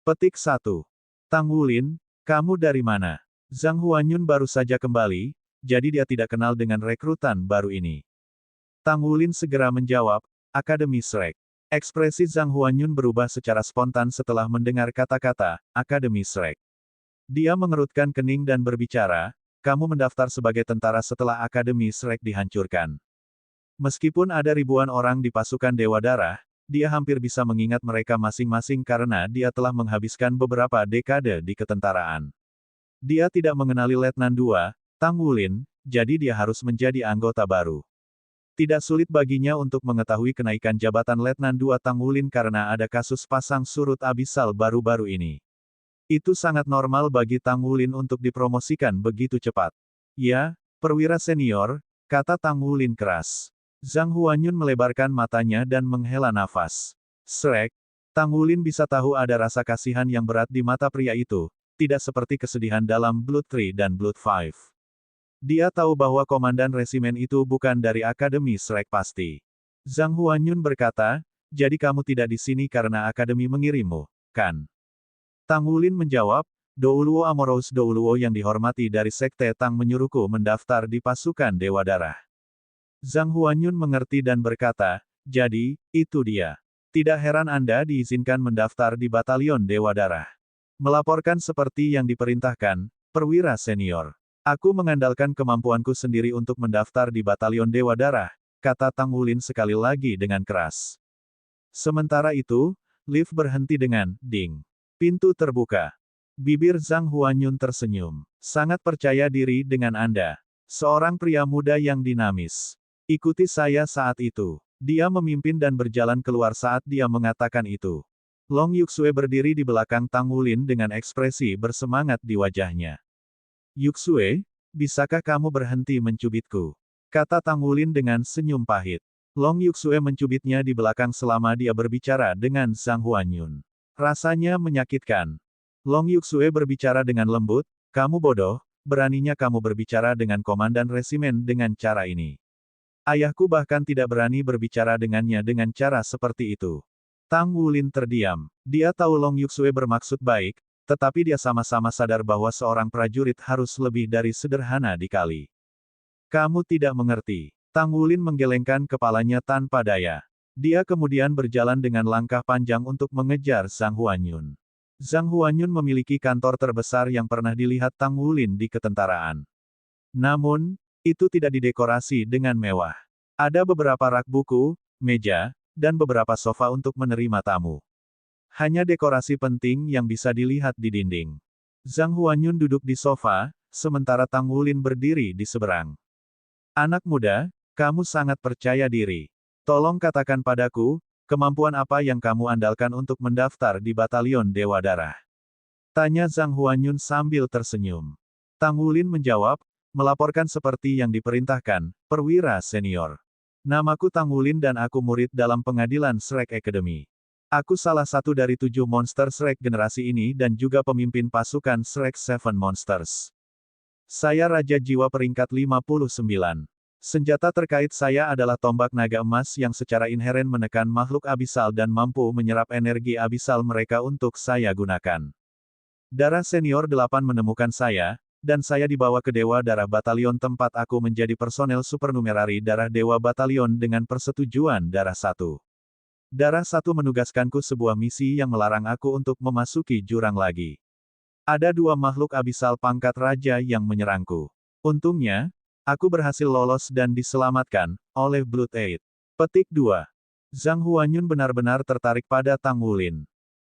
Petik 1. Tang Wulin, kamu dari mana? Zhang Huanyun baru saja kembali, jadi dia tidak kenal dengan rekrutan baru ini. Tang Wulin segera menjawab, Akademi Shrek. Ekspresi Zhang Huanyun berubah secara spontan setelah mendengar kata-kata, Akademi Shrek. Dia mengerutkan kening dan berbicara, kamu mendaftar sebagai tentara setelah Akademi Shrek dihancurkan. Meskipun ada ribuan orang di pasukan Dewa Darah, dia hampir bisa mengingat mereka masing-masing karena dia telah menghabiskan beberapa dekade di ketentaraan. Dia tidak mengenali Letnan II, Tang Wulin, jadi dia harus menjadi anggota baru. Tidak sulit baginya untuk mengetahui kenaikan jabatan Letnan II Tang Wulin karena ada kasus pasang surut abisal baru-baru ini. Itu sangat normal bagi Tang Wulin untuk dipromosikan begitu cepat. Ya, perwira senior, kata Tang Wulin keras. Zhang Huanyun melebarkan matanya dan menghela nafas. Shrek, Tang Wulin bisa tahu ada rasa kasihan yang berat di mata pria itu, tidak seperti kesedihan dalam Blood 3 dan Blood 5. Dia tahu bahwa komandan resimen itu bukan dari Akademi Shrek pasti. Zhang Huanyun berkata, jadi kamu tidak di sini karena Akademi mengirimmu, kan? Tang Wulin menjawab, Douluo Amorous Douluo yang dihormati dari Sekte Tang menyuruhku mendaftar di pasukan Dewa Darah. Zhang Huanyun mengerti dan berkata, jadi, itu dia. Tidak heran Anda diizinkan mendaftar di batalion Dewa Darah. Melaporkan seperti yang diperintahkan, perwira senior. Aku mengandalkan kemampuanku sendiri untuk mendaftar di batalion Dewa Darah, kata Tang Wulin sekali lagi dengan keras. Sementara itu, lift berhenti dengan, ding. Pintu terbuka. Bibir Zhang Huanyun tersenyum. Sangat percaya diri dengan Anda. Seorang pria muda yang dinamis. Ikuti saya saat itu. Dia memimpin dan berjalan keluar saat dia mengatakan itu. Long Yuxue berdiri di belakang Tang Wulin dengan ekspresi bersemangat di wajahnya. Yuxue, bisakah kamu berhenti mencubitku? Kata Tang Wulin dengan senyum pahit. Long Yuxue mencubitnya di belakang selama dia berbicara dengan Zhang Huanyun. Rasanya menyakitkan. Long Yuxue berbicara dengan lembut, kamu bodoh, beraninya kamu berbicara dengan komandan resimen dengan cara ini. Ayahku bahkan tidak berani berbicara dengannya dengan cara seperti itu. Tang Wulin terdiam. Dia tahu Long Yuxue bermaksud baik, tetapi dia sama-sama sadar bahwa seorang prajurit harus lebih dari sederhana dikali. Kamu tidak mengerti. Tang Wulin menggelengkan kepalanya tanpa daya. Dia kemudian berjalan dengan langkah panjang untuk mengejar Zhang Huanyun. Zhang Huanyun memiliki kantor terbesar yang pernah dilihat Tang Wulin di ketentaraan. Namun, itu tidak didekorasi dengan mewah. Ada beberapa rak buku, meja, dan beberapa sofa untuk menerima tamu. Hanya dekorasi penting yang bisa dilihat di dinding. Zhang Huanyun duduk di sofa, sementara Tang Wulin berdiri di seberang. Anak muda, kamu sangat percaya diri. Tolong katakan padaku, kemampuan apa yang kamu andalkan untuk mendaftar di batalion Dewa Darah? Tanya Zhang Huanyun sambil tersenyum. Tang Wulin menjawab, melaporkan seperti yang diperintahkan, perwira senior. Namaku Tang Wulin dan aku murid dalam pengadilan Shrek Academy. Aku salah satu dari 7 monster Shrek generasi ini dan juga pemimpin pasukan Shrek 7 Monsters. Saya Raja Jiwa peringkat 59. Senjata terkait saya adalah tombak naga emas yang secara inheren menekan makhluk abisal dan mampu menyerap energi abisal mereka untuk saya gunakan. Darah senior 8 menemukan saya, dan saya dibawa ke Dewa Darah Batalion tempat aku menjadi personel supernumerari Darah Dewa Batalion dengan persetujuan Darah 1. Darah 1 menugaskanku sebuah misi yang melarang aku untuk memasuki jurang lagi. Ada 2 makhluk abisal pangkat raja yang menyerangku. Untungnya, aku berhasil lolos dan diselamatkan oleh Blood Eight. Petik 2. Zhang Huanyun benar-benar tertarik pada Tang Wulin.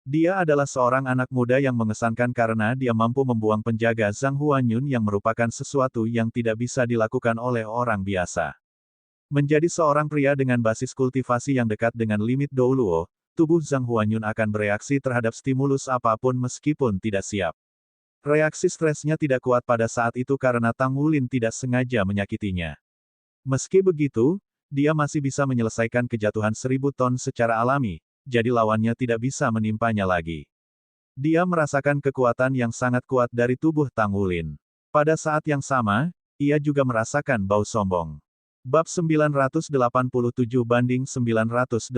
Dia adalah seorang anak muda yang mengesankan karena dia mampu membuang penjaga Zhang Huanyun yang merupakan sesuatu yang tidak bisa dilakukan oleh orang biasa. Menjadi seorang pria dengan basis kultivasi yang dekat dengan limit Douluo, tubuh Zhang Huanyun akan bereaksi terhadap stimulus apapun meskipun tidak siap. Reaksi stresnya tidak kuat pada saat itu karena Tang Wulin tidak sengaja menyakitinya. Meski begitu, dia masih bisa menyelesaikan kejatuhan 1000 ton secara alami, jadi lawannya tidak bisa menimpanya lagi. Dia merasakan kekuatan yang sangat kuat dari tubuh Tang Wulin. Pada saat yang sama, ia juga merasakan bau sombong. Bab 987 banding 987.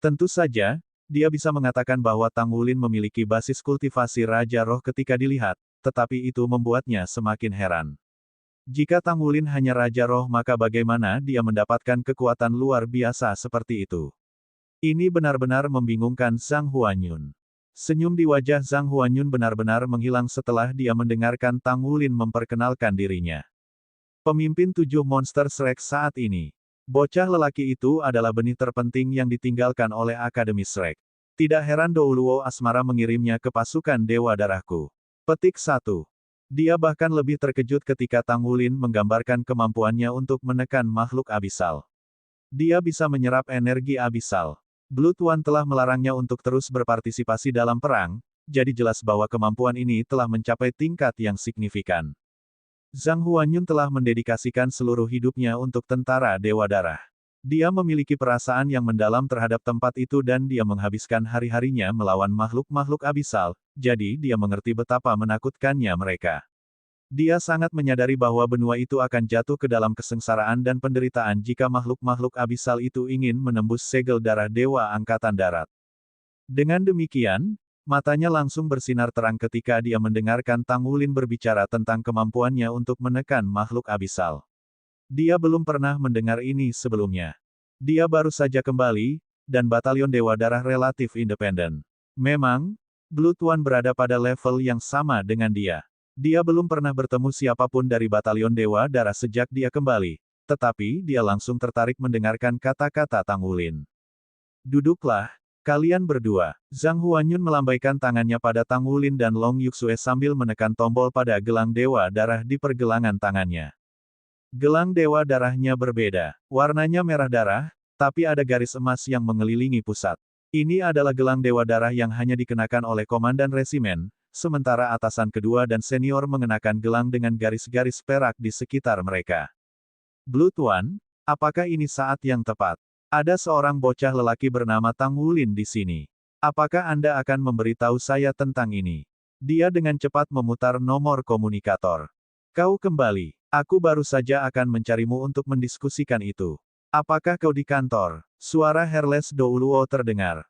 Tentu saja, dia bisa mengatakan bahwa Tang Wulin memiliki basis kultivasi Raja Roh ketika dilihat, tetapi itu membuatnya semakin heran. Jika Tang Wulin hanya Raja Roh maka bagaimana dia mendapatkan kekuatan luar biasa seperti itu? Ini benar-benar membingungkan Zhang Huanyun. Senyum di wajah Zhang Huanyun benar-benar menghilang setelah dia mendengarkan Tang Wulin memperkenalkan dirinya. Pemimpin 7 monster Shrek saat ini. Bocah lelaki itu adalah benih terpenting yang ditinggalkan oleh Akademi Shrek. Tidak heran Douluo Asmara mengirimnya ke pasukan Dewa Darahku. Petik 1. Dia bahkan lebih terkejut ketika Tang Wulin menggambarkan kemampuannya untuk menekan makhluk abisal. Dia bisa menyerap energi abisal. Blood One telah melarangnya untuk terus berpartisipasi dalam perang, jadi jelas bahwa kemampuan ini telah mencapai tingkat yang signifikan. Zhang Huanyun telah mendedikasikan seluruh hidupnya untuk tentara Dewa Darah. Dia memiliki perasaan yang mendalam terhadap tempat itu dan dia menghabiskan hari-harinya melawan makhluk-makhluk abisal, jadi dia mengerti betapa menakutkannya mereka. Dia sangat menyadari bahwa benua itu akan jatuh ke dalam kesengsaraan dan penderitaan jika makhluk-makhluk abisal itu ingin menembus segel darah Dewa Angkatan Darat. Dengan demikian, matanya langsung bersinar terang ketika dia mendengarkan Tang Wulin berbicara tentang kemampuannya untuk menekan makhluk abisal. Dia belum pernah mendengar ini sebelumnya. Dia baru saja kembali, dan Batalion Dewa Darah relatif independen. Memang, Blood One berada pada level yang sama dengan dia. Dia belum pernah bertemu siapapun dari Batalion Dewa Darah sejak dia kembali, tetapi dia langsung tertarik mendengarkan kata-kata Tang Wulin. Duduklah, kalian berdua. Zhang Huanyun melambaikan tangannya pada Tang Wulin dan Long Yuxue sambil menekan tombol pada gelang Dewa Darah di pergelangan tangannya. Gelang Dewa Darahnya berbeda. Warnanya merah darah, tapi ada garis emas yang mengelilingi pusat. Ini adalah gelang Dewa Darah yang hanya dikenakan oleh Komandan Resimen, sementara atasan kedua dan senior mengenakan gelang dengan garis-garis perak di sekitar mereka. Blood One, apakah ini saat yang tepat? Ada seorang bocah lelaki bernama Tang Wulin di sini. Apakah Anda akan memberitahu saya tentang ini? Dia dengan cepat memutar nomor komunikator. Kau kembali. Aku baru saja akan mencarimu untuk mendiskusikan itu. Apakah kau di kantor? Suara Herles Douluo terdengar.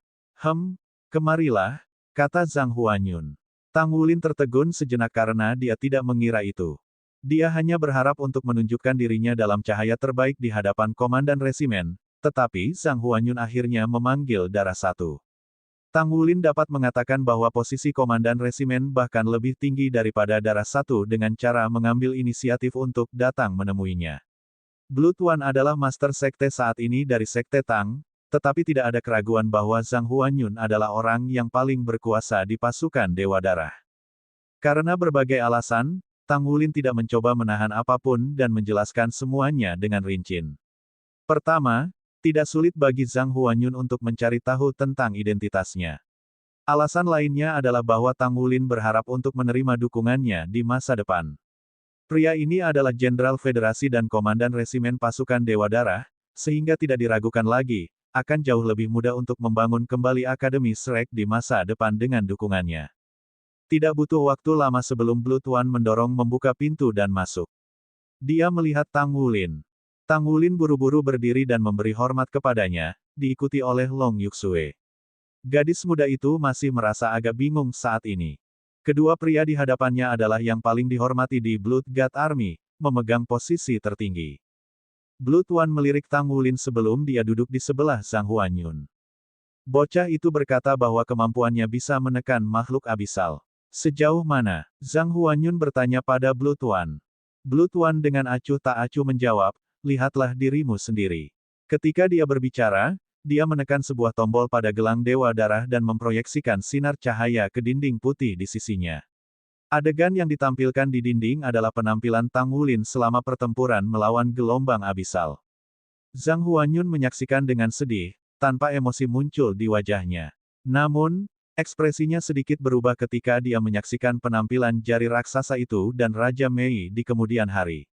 Kemarilah, kata Zhang Huanyun. Tang Wulin tertegun sejenak karena dia tidak mengira itu. Dia hanya berharap untuk menunjukkan dirinya dalam cahaya terbaik di hadapan Komandan Resimen, tetapi Zhang Huanyun akhirnya memanggil Darah 1. Tang Wulin dapat mengatakan bahwa posisi Komandan Resimen bahkan lebih tinggi daripada Darah 1 dengan cara mengambil inisiatif untuk datang menemuinya. Blood One adalah Master Sekte saat ini dari Sekte Tang, tetapi tidak ada keraguan bahwa Zhang Huanyun adalah orang yang paling berkuasa di pasukan Dewa Darah. Karena berbagai alasan, Tang Wulin tidak mencoba menahan apapun dan menjelaskan semuanya dengan rinci. Pertama, tidak sulit bagi Zhang Huanyun untuk mencari tahu tentang identitasnya. Alasan lainnya adalah bahwa Tang Wulin berharap untuk menerima dukungannya di masa depan. Pria ini adalah Jenderal Federasi dan Komandan Resimen Pasukan Dewa Darah, sehingga tidak diragukan lagi, akan jauh lebih mudah untuk membangun kembali Akademi Shrek di masa depan dengan dukungannya. Tidak butuh waktu lama sebelum Blood One mendorong membuka pintu dan masuk. Dia melihat Tang Wulin. Tang Wulin buru-buru berdiri dan memberi hormat kepadanya, diikuti oleh Long Yuxue. Gadis muda itu masih merasa agak bingung saat ini. Kedua pria di hadapannya adalah yang paling dihormati di Blood God Army, memegang posisi tertinggi. Blood One melirik Tang Wulin sebelum dia duduk di sebelah Zhang Huanyun. Bocah itu berkata bahwa kemampuannya bisa menekan makhluk abisal. Sejauh mana? Zhang Huanyun bertanya pada Blood One. Blood One dengan acuh tak acuh menjawab, lihatlah dirimu sendiri. Ketika dia berbicara, dia menekan sebuah tombol pada gelang Dewa Darah dan memproyeksikan sinar cahaya ke dinding putih di sisinya. Adegan yang ditampilkan di dinding adalah penampilan Tang Wulin selama pertempuran melawan gelombang abisal. Zhang Huanyun menyaksikan dengan sedih, tanpa emosi muncul di wajahnya. Namun, ekspresinya sedikit berubah ketika dia menyaksikan penampilan jari raksasa itu dan Raja Mei di kemudian hari.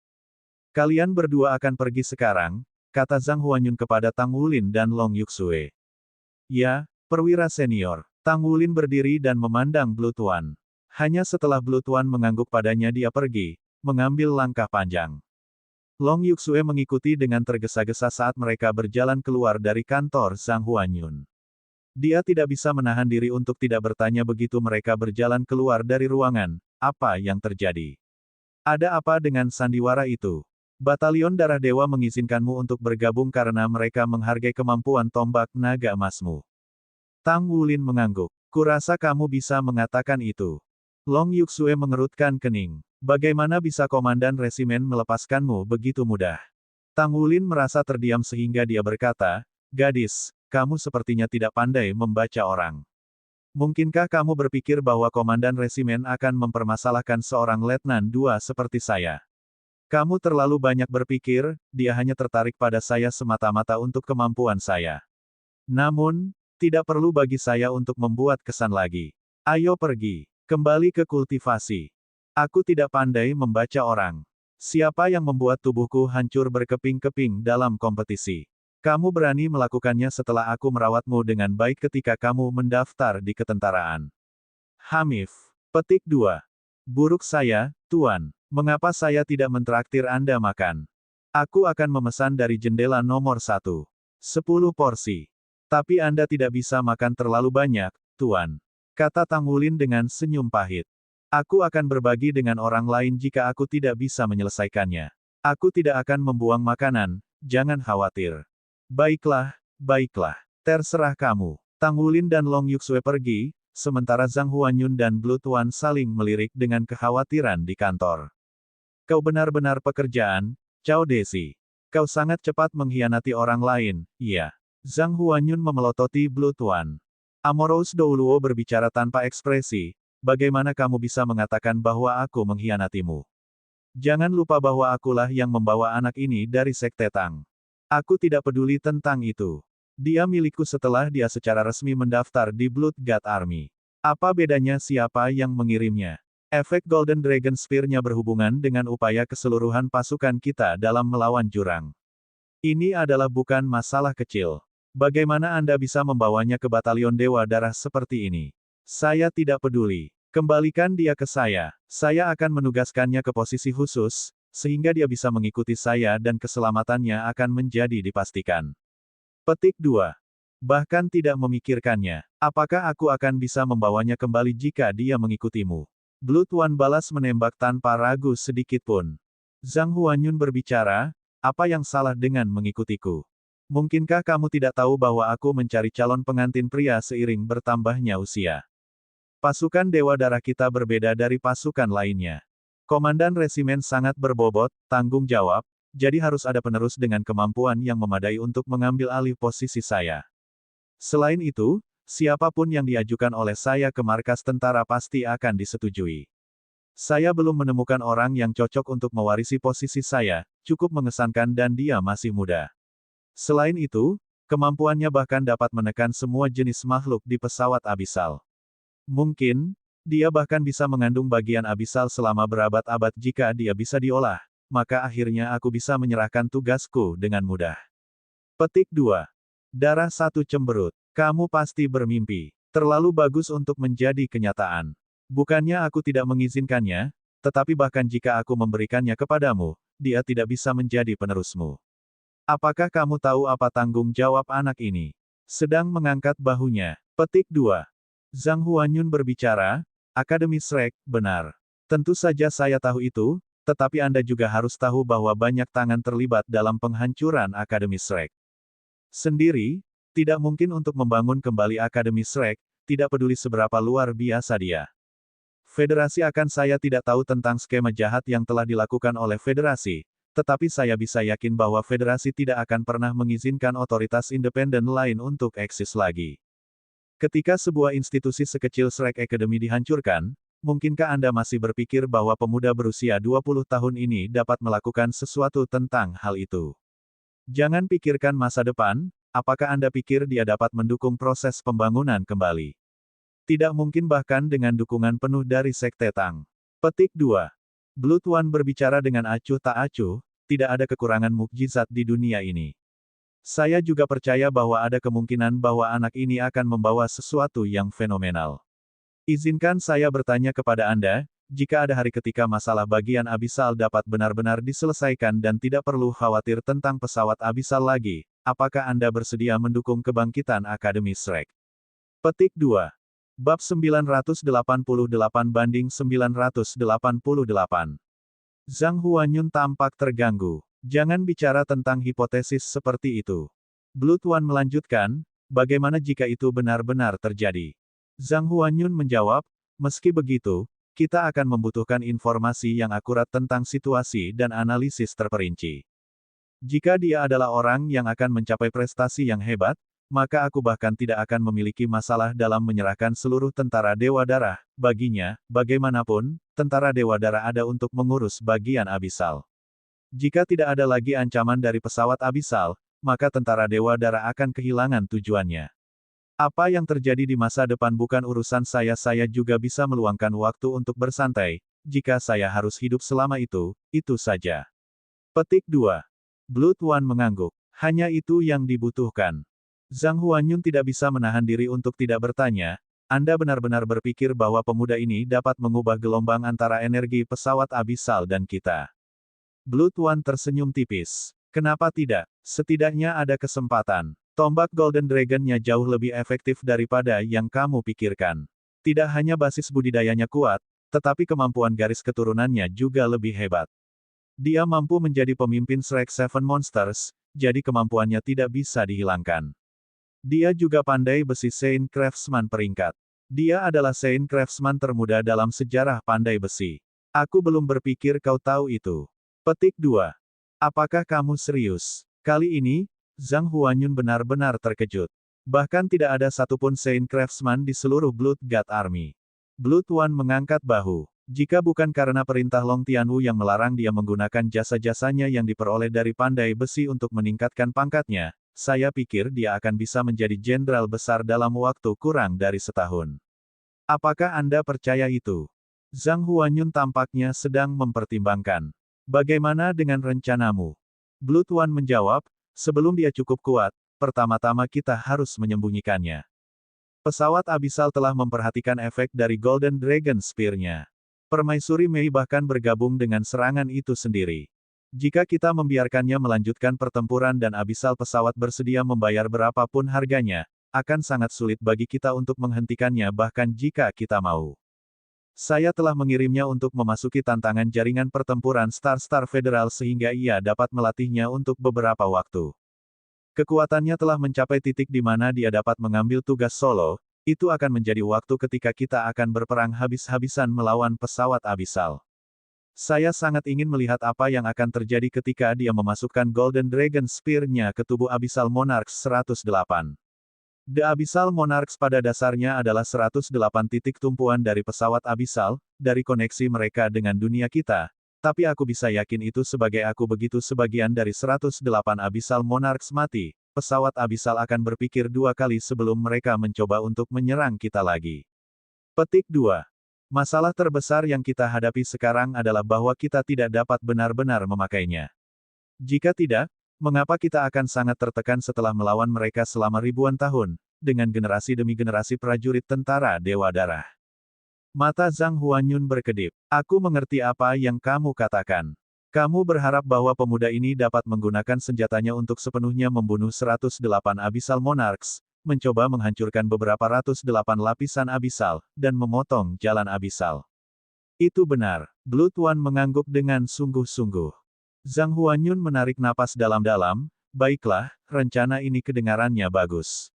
Kalian berdua akan pergi sekarang, kata Zhang Huanyun kepada Tang Wulin dan Long Yuxue. Ya, perwira senior. Tang Wulin berdiri dan memandang Blood One. Hanya setelah Blood One mengangguk padanya dia pergi, mengambil langkah panjang. Long Yuxue mengikuti dengan tergesa-gesa saat mereka berjalan keluar dari kantor Zhang Huanyun. Dia tidak bisa menahan diri untuk tidak bertanya begitu mereka berjalan keluar dari ruangan, apa yang terjadi? Ada apa dengan sandiwara itu? Batalion Darah Dewa mengizinkanmu untuk bergabung karena mereka menghargai kemampuan tombak naga emasmu. Tang Wulin mengangguk. Kurasa kamu bisa mengatakan itu. Long Yuxue mengerutkan kening. Bagaimana bisa komandan resimen melepaskanmu begitu mudah? Tang Wulin merasa terdiam sehingga dia berkata, gadis, kamu sepertinya tidak pandai membaca orang. Mungkinkah kamu berpikir bahwa komandan resimen akan mempermasalahkan seorang letnan dua seperti saya? Kamu terlalu banyak berpikir, dia hanya tertarik pada saya semata-mata untuk kemampuan saya. Namun, tidak perlu bagi saya untuk membuat kesan lagi. Ayo pergi, kembali ke kultivasi. Aku tidak pandai membaca orang. Siapa yang membuat tubuhku hancur berkeping-keping dalam kompetisi? Kamu berani melakukannya setelah aku merawatmu dengan baik ketika kamu mendaftar di ketentaraan. Hamif. Petik 2. Buruk saya, Tuan. Mengapa saya tidak mentraktir Anda makan? Aku akan memesan dari jendela nomor 1. 10 porsi. Tapi Anda tidak bisa makan terlalu banyak, Tuan. Kata Tang Wulin dengan senyum pahit. Aku akan berbagi dengan orang lain jika aku tidak bisa menyelesaikannya. Aku tidak akan membuang makanan, jangan khawatir. Baiklah, baiklah. Terserah kamu. Tang Wulin dan Long Yuxue pergi, sementara Zhang Huanyun dan Blood One saling melirik dengan kekhawatiran di kantor. Kau benar-benar pekerjaan, Cao Desi. Kau sangat cepat mengkhianati orang lain, iya. Zhang Huanyun memelototi Blood One. Amorous Douluo berbicara tanpa ekspresi, bagaimana kamu bisa mengatakan bahwa aku mengkhianatimu? Jangan lupa bahwa akulah yang membawa anak ini dari Sekte Tang. Aku tidak peduli tentang itu. Dia milikku setelah dia secara resmi mendaftar di Blood God Army. Apa bedanya siapa yang mengirimnya? Efek Golden Dragon Spear-nya berhubungan dengan upaya keseluruhan pasukan kita dalam melawan jurang. Ini adalah bukan masalah kecil. Bagaimana Anda bisa membawanya ke batalion Dewa Darah seperti ini? Saya tidak peduli. Kembalikan dia ke saya. Saya akan menugaskannya ke posisi khusus, sehingga dia bisa mengikuti saya dan keselamatannya akan menjadi dipastikan. Petik 2. Bahkan tidak memikirkannya. Apakah aku akan bisa membawanya kembali jika dia mengikutimu? Blood One balas menembak tanpa ragu sedikit pun. Zhang Huanyun berbicara, apa yang salah dengan mengikutiku? Mungkinkah kamu tidak tahu bahwa aku mencari calon pengantin pria seiring bertambahnya usia? Pasukan Dewa Darah kita berbeda dari pasukan lainnya. Komandan resimen sangat berbobot, tanggung jawab, jadi harus ada penerus dengan kemampuan yang memadai untuk mengambil alih posisi saya. Selain itu, siapapun yang diajukan oleh saya ke markas tentara pasti akan disetujui. Saya belum menemukan orang yang cocok untuk mewarisi posisi saya, cukup mengesankan dan dia masih muda. Selain itu, kemampuannya bahkan dapat menekan semua jenis makhluk di pesawat abisal. Mungkin, dia bahkan bisa mengandung bagian abisal selama berabad-abad jika dia bisa diolah, maka akhirnya aku bisa menyerahkan tugasku dengan mudah. Petik 2. Darah satu cemberut. Kamu pasti bermimpi. Terlalu bagus untuk menjadi kenyataan. Bukannya aku tidak mengizinkannya, tetapi bahkan jika aku memberikannya kepadamu, dia tidak bisa menjadi penerusmu. Apakah kamu tahu apa tanggung jawab anak ini? Sedang mengangkat bahunya. Petik 2. Zhang Huanyun berbicara, Akademi Shrek, benar. Tentu saja saya tahu itu, tetapi Anda juga harus tahu bahwa banyak tangan terlibat dalam penghancuran Akademi Shrek. Sendiri, tidak mungkin untuk membangun kembali Akademi Shrek, tidak peduli seberapa luar biasa dia. Federasi saya tidak tahu tentang skema jahat yang telah dilakukan oleh Federasi, tetapi saya bisa yakin bahwa Federasi tidak akan pernah mengizinkan otoritas independen lain untuk eksis lagi. Ketika sebuah institusi sekecil Shrek Academy dihancurkan, mungkinkah Anda masih berpikir bahwa pemuda berusia 20 tahun ini dapat melakukan sesuatu tentang hal itu? Jangan pikirkan masa depan, apakah Anda pikir dia dapat mendukung proses pembangunan kembali? Tidak mungkin bahkan dengan dukungan penuh dari Sekte Tang. Petik 2. Blood One berbicara dengan acuh tak acuh, tidak ada kekurangan mukjizat di dunia ini. Saya juga percaya bahwa ada kemungkinan bahwa anak ini akan membawa sesuatu yang fenomenal. Izinkan saya bertanya kepada Anda, jika ada hari ketika masalah bagian Abyssal dapat benar-benar diselesaikan dan tidak perlu khawatir tentang pesawat Abyssal lagi, apakah Anda bersedia mendukung kebangkitan Akademi Shrek? Petik 2. Bab 988 banding 988. Zhang Huanyun tampak terganggu. Jangan bicara tentang hipotesis seperti itu. Blood One melanjutkan, bagaimana jika itu benar-benar terjadi? Zhang Huanyun menjawab, meski begitu, kita akan membutuhkan informasi yang akurat tentang situasi dan analisis terperinci. Jika dia adalah orang yang akan mencapai prestasi yang hebat, maka aku bahkan tidak akan memiliki masalah dalam menyerahkan seluruh tentara Dewa Darah. Baginya, bagaimanapun, tentara Dewa Darah ada untuk mengurus bagian Abyssal. Jika tidak ada lagi ancaman dari pesawat Abyssal, maka tentara Dewa Darah akan kehilangan tujuannya. Apa yang terjadi di masa depan bukan urusan saya juga bisa meluangkan waktu untuk bersantai, jika saya harus hidup selama itu saja. Petik 2. Blood One mengangguk. Hanya itu yang dibutuhkan. Zhang Huanyun tidak bisa menahan diri untuk tidak bertanya, Anda benar-benar berpikir bahwa pemuda ini dapat mengubah gelombang antara energi pesawat Abyssal dan kita? Blood One tersenyum tipis. Kenapa tidak? Setidaknya ada kesempatan. Tombak Golden Dragon-nya jauh lebih efektif daripada yang kamu pikirkan. Tidak hanya basis budidayanya kuat, tetapi kemampuan garis keturunannya juga lebih hebat. Dia mampu menjadi pemimpin Shrek Seven Monsters, jadi kemampuannya tidak bisa dihilangkan. Dia juga pandai besi Saint Craftsman peringkat. Dia adalah Saint Craftsman termuda dalam sejarah pandai besi. Aku belum berpikir kau tahu itu. Petik 2. Apakah kamu serius? Kali ini, Zhang Huanyun benar-benar terkejut. Bahkan tidak ada satupun Saint Craftsman di seluruh Blood God Army. Blood One mengangkat bahu. Jika bukan karena perintah Long Tianwu yang melarang dia menggunakan jasa-jasanya yang diperoleh dari pandai besi untuk meningkatkan pangkatnya, saya pikir dia akan bisa menjadi jenderal besar dalam waktu kurang dari setahun. Apakah Anda percaya itu? Zhang Huanyun tampaknya sedang mempertimbangkan. Bagaimana dengan rencanamu? Blood One menjawab, sebelum dia cukup kuat, pertama-tama kita harus menyembunyikannya. Pesawat Abyssal telah memperhatikan efek dari Golden Dragon Spear-nya. Permaisuri Mei bahkan bergabung dengan serangan itu sendiri. Jika kita membiarkannya melanjutkan pertempuran dan Abyssal pesawat bersedia membayar berapapun harganya, akan sangat sulit bagi kita untuk menghentikannya bahkan jika kita mau. Saya telah mengirimnya untuk memasuki tantangan jaringan pertempuran Star Federal sehingga ia dapat melatihnya untuk beberapa waktu. Kekuatannya telah mencapai titik di mana dia dapat mengambil tugas solo, itu akan menjadi waktu ketika kita akan berperang habis-habisan melawan pesawat Abyssal. Saya sangat ingin melihat apa yang akan terjadi ketika dia memasukkan Golden Dragon Spear-nya ke tubuh Abyssal Monarchs 108. The Abyssal Monarchs pada dasarnya adalah 108 titik tumpuan dari pesawat Abyssal, dari koneksi mereka dengan dunia kita, tapi aku bisa yakin itu sebagai aku begitu sebagian dari 108 Abyssal Monarchs mati, pesawat Abyssal akan berpikir dua kali sebelum mereka mencoba untuk menyerang kita lagi. Petik 2. Masalah terbesar yang kita hadapi sekarang adalah bahwa kita tidak dapat benar-benar memakainya. Jika tidak, mengapa kita akan sangat tertekan setelah melawan mereka selama ribuan tahun, dengan generasi demi generasi prajurit tentara Dewa Darah? Mata Zhang Huanyun berkedip. Aku mengerti apa yang kamu katakan. Kamu berharap bahwa pemuda ini dapat menggunakan senjatanya untuk sepenuhnya membunuh 108 Abyssal Monarchs, mencoba menghancurkan beberapa ratus 8 lapisan abisal, dan memotong jalan abisal. Itu benar, Blood One mengangguk dengan sungguh-sungguh. Zhang Huanyun menarik napas dalam-dalam, baiklah, rencana ini kedengarannya bagus.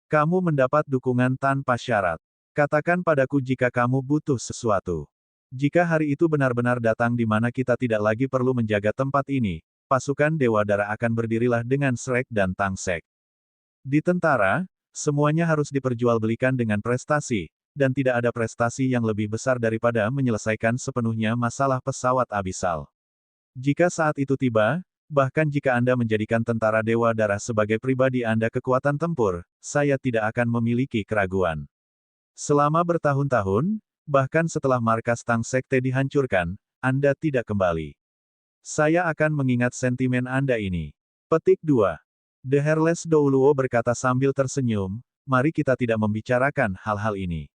Kamu mendapat dukungan tanpa syarat. Katakan padaku jika kamu butuh sesuatu. Jika hari itu benar-benar datang di mana kita tidak lagi perlu menjaga tempat ini, pasukan Dewa Dara akan berdirilah dengan Shrek dan Tangsek. Di tentara, semuanya harus diperjualbelikan dengan prestasi, dan tidak ada prestasi yang lebih besar daripada menyelesaikan sepenuhnya masalah pesawat abisal. Jika saat itu tiba, bahkan jika Anda menjadikan tentara Dewa Darah sebagai pribadi Anda kekuatan tempur, saya tidak akan memiliki keraguan. Selama bertahun-tahun, bahkan setelah markas Tang Sekte dihancurkan, Anda tidak kembali. Saya akan mengingat sentimen Anda ini. Petik 2. The Hairless Douluo berkata sambil tersenyum, mari kita tidak membicarakan hal-hal ini.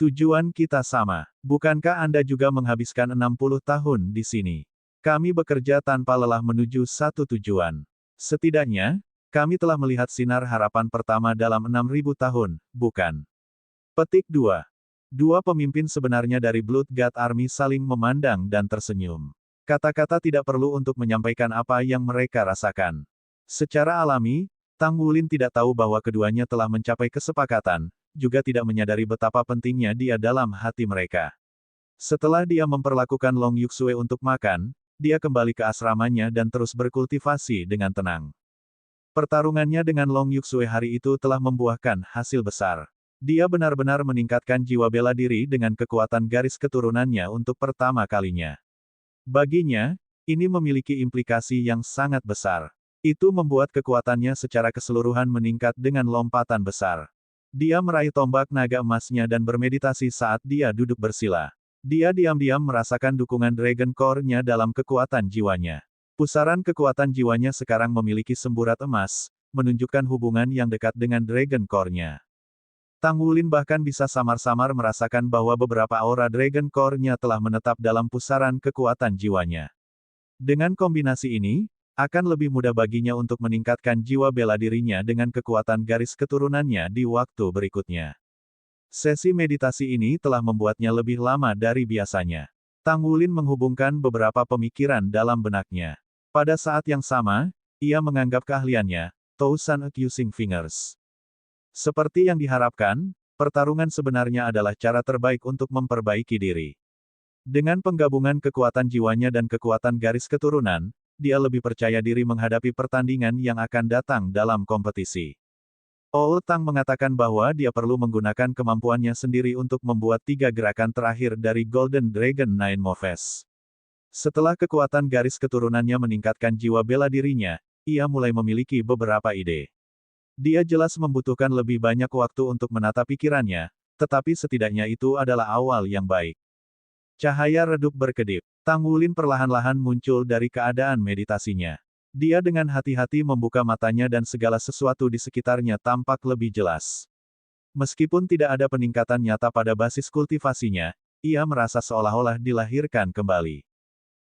Tujuan kita sama. Bukankah Anda juga menghabiskan 60 tahun di sini? Kami bekerja tanpa lelah menuju satu tujuan. Setidaknya, kami telah melihat sinar harapan pertama dalam 6.000 tahun, bukan? Petik 2. Dua pemimpin sebenarnya dari Blood God Army saling memandang dan tersenyum. Kata-kata tidak perlu untuk menyampaikan apa yang mereka rasakan. Secara alami, Tang Wulin tidak tahu bahwa keduanya telah mencapai kesepakatan, juga tidak menyadari betapa pentingnya dia dalam hati mereka. Setelah dia memperlakukan Long Yuxue untuk makan, dia kembali ke asramanya dan terus berkultivasi dengan tenang. Pertarungannya dengan Long Yuxue hari itu telah membuahkan hasil besar. Dia benar-benar meningkatkan jiwa bela diri dengan kekuatan garis keturunannya untuk pertama kalinya. Baginya, ini memiliki implikasi yang sangat besar. Itu membuat kekuatannya secara keseluruhan meningkat dengan lompatan besar. Dia meraih tombak naga emasnya dan bermeditasi saat dia duduk bersila. Dia diam-diam merasakan dukungan Dragon Core-nya dalam kekuatan jiwanya. Pusaran kekuatan jiwanya sekarang memiliki semburat emas, menunjukkan hubungan yang dekat dengan Dragon Core-nya. Tang Wulin bahkan bisa samar-samar merasakan bahwa beberapa aura Dragon Core-nya telah menetap dalam pusaran kekuatan jiwanya. Dengan kombinasi ini, akan lebih mudah baginya untuk meningkatkan jiwa bela dirinya dengan kekuatan garis keturunannya di waktu berikutnya. Sesi meditasi ini telah membuatnya lebih lama dari biasanya. Tang Wulin menghubungkan beberapa pemikiran dalam benaknya. Pada saat yang sama, ia menganggap keahliannya, Thousand Accusing Fingers. Seperti yang diharapkan, pertarungan sebenarnya adalah cara terbaik untuk memperbaiki diri. Dengan penggabungan kekuatan jiwanya dan kekuatan garis keturunan, dia lebih percaya diri menghadapi pertandingan yang akan datang dalam kompetisi. Old Tang mengatakan bahwa dia perlu menggunakan kemampuannya sendiri untuk membuat 3 gerakan terakhir dari Golden Dragon Nine Moves. Setelah kekuatan garis keturunannya meningkatkan jiwa bela dirinya, ia mulai memiliki beberapa ide. Dia jelas membutuhkan lebih banyak waktu untuk menata pikirannya, tetapi setidaknya itu adalah awal yang baik. Cahaya redup berkedip. Tang Wulin perlahan-lahan muncul dari keadaan meditasinya. Dia dengan hati-hati membuka matanya dan segala sesuatu di sekitarnya tampak lebih jelas. Meskipun tidak ada peningkatan nyata pada basis kultivasinya, ia merasa seolah-olah dilahirkan kembali.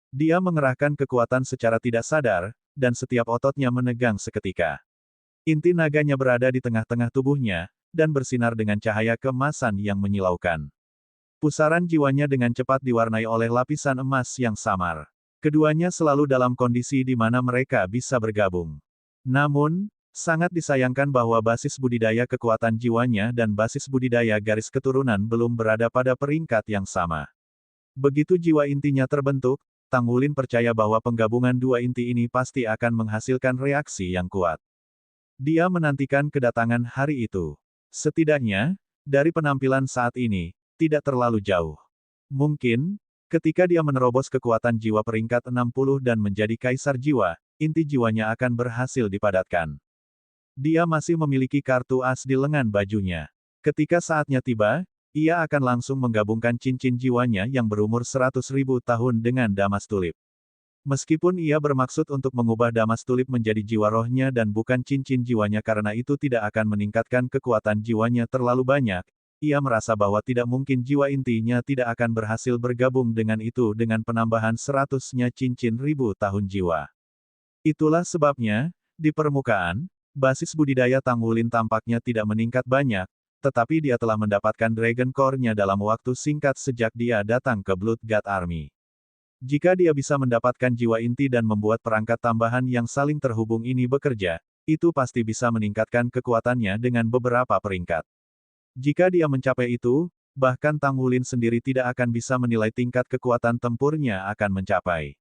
Dia mengerahkan kekuatan secara tidak sadar, dan setiap ototnya menegang seketika. Inti naganya berada di tengah-tengah tubuhnya, dan bersinar dengan cahaya keemasan yang menyilaukan. Pusaran jiwanya dengan cepat diwarnai oleh lapisan emas yang samar. Keduanya selalu dalam kondisi di mana mereka bisa bergabung. Namun, sangat disayangkan bahwa basis budidaya kekuatan jiwanya dan basis budidaya garis keturunan belum berada pada peringkat yang sama. Begitu jiwa intinya terbentuk, Tang Wulin percaya bahwa penggabungan dua inti ini pasti akan menghasilkan reaksi yang kuat. Dia menantikan kedatangan hari itu. Setidaknya, dari penampilan saat ini, tidak terlalu jauh. Mungkin, ketika dia menerobos kekuatan jiwa peringkat 60 dan menjadi kaisar jiwa, inti jiwanya akan berhasil dipadatkan. Dia masih memiliki kartu as di lengan bajunya. Ketika saatnya tiba, ia akan langsung menggabungkan cincin jiwanya yang berumur 100.000 tahun dengan Damas Tulip. Meskipun ia bermaksud untuk mengubah Damas Tulip menjadi jiwa rohnya dan bukan cincin jiwanya karena itu tidak akan meningkatkan kekuatan jiwanya terlalu banyak, ia merasa bahwa tidak mungkin jiwa intinya tidak akan berhasil bergabung dengan itu dengan penambahan 100-nya cincin 1000 tahun jiwa. Itulah sebabnya, di permukaan, basis budidaya Tangwulin tampaknya tidak meningkat banyak, tetapi dia telah mendapatkan Dragon Core-nya dalam waktu singkat sejak dia datang ke Blood God Army. Jika dia bisa mendapatkan jiwa inti dan membuat perangkat tambahan yang saling terhubung ini bekerja, itu pasti bisa meningkatkan kekuatannya dengan beberapa peringkat. Jika dia mencapai itu, bahkan Tangwulin sendiri tidak akan bisa menilai tingkat kekuatan tempurnya akan mencapai.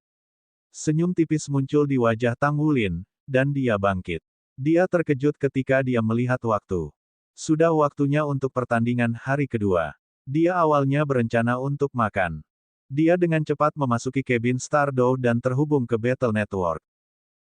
Senyum tipis muncul di wajah Tangwulin, dan dia bangkit. Dia terkejut ketika dia melihat waktu. Sudah waktunya untuk pertandingan hari kedua. Dia awalnya berencana untuk makan. Dia dengan cepat memasuki kabin Stardow dan terhubung ke Battle Network.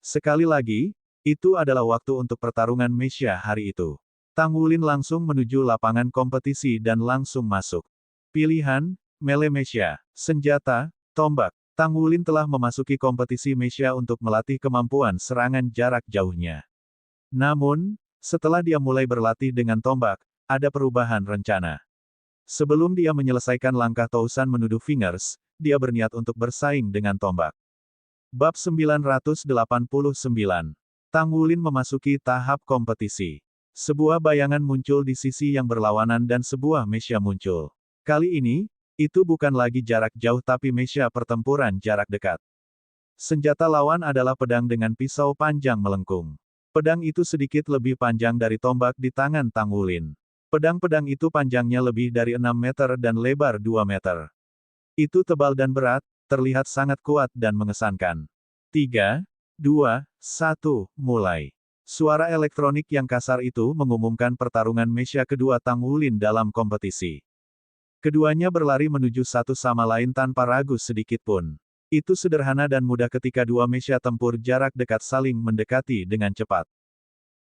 Sekali lagi, itu adalah waktu untuk pertarungan Mesha hari itu. Tangwulin langsung menuju lapangan kompetisi dan langsung masuk. Pilihan, melee Mesha, senjata, tombak. Tangwulin telah memasuki kompetisi Mesha untuk melatih kemampuan serangan jarak jauhnya. Namun, setelah dia mulai berlatih dengan tombak, ada perubahan rencana. Sebelum dia menyelesaikan langkah Tousan menuduh Fingers, dia berniat untuk bersaing dengan tombak. Bab 989. Tangwulin memasuki tahap kompetisi. Sebuah bayangan muncul di sisi yang berlawanan dan sebuah Mesha muncul. Kali ini, itu bukan lagi jarak jauh tapi Mesha pertempuran jarak dekat. Senjata lawan adalah pedang dengan pisau panjang melengkung. Pedang itu sedikit lebih panjang dari tombak di tangan Tangwulin. Pedang-pedang itu panjangnya lebih dari 6 meter dan lebar 2 meter. Itu tebal dan berat, terlihat sangat kuat dan mengesankan. 3, 2, 1, mulai. Suara elektronik yang kasar itu mengumumkan pertarungan Mesha kedua Tangwulin dalam kompetisi. Keduanya berlari menuju satu sama lain tanpa ragu sedikit pun. Itu sederhana dan mudah ketika dua Mesha tempur jarak dekat saling mendekati dengan cepat.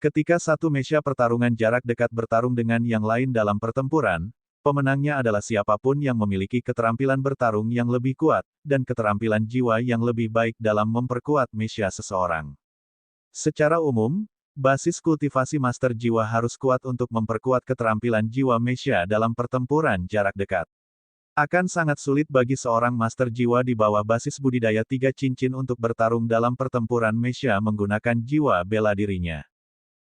Ketika satu Mesha pertarungan jarak dekat bertarung dengan yang lain dalam pertempuran, pemenangnya adalah siapapun yang memiliki keterampilan bertarung yang lebih kuat, dan keterampilan jiwa yang lebih baik dalam memperkuat Mesha seseorang. Secara umum, basis kultivasi Master Jiwa harus kuat untuk memperkuat keterampilan jiwa Mesha dalam pertempuran jarak dekat. Akan sangat sulit bagi seorang Master Jiwa di bawah basis budidaya 3 cincin untuk bertarung dalam pertempuran Mesha menggunakan jiwa bela dirinya.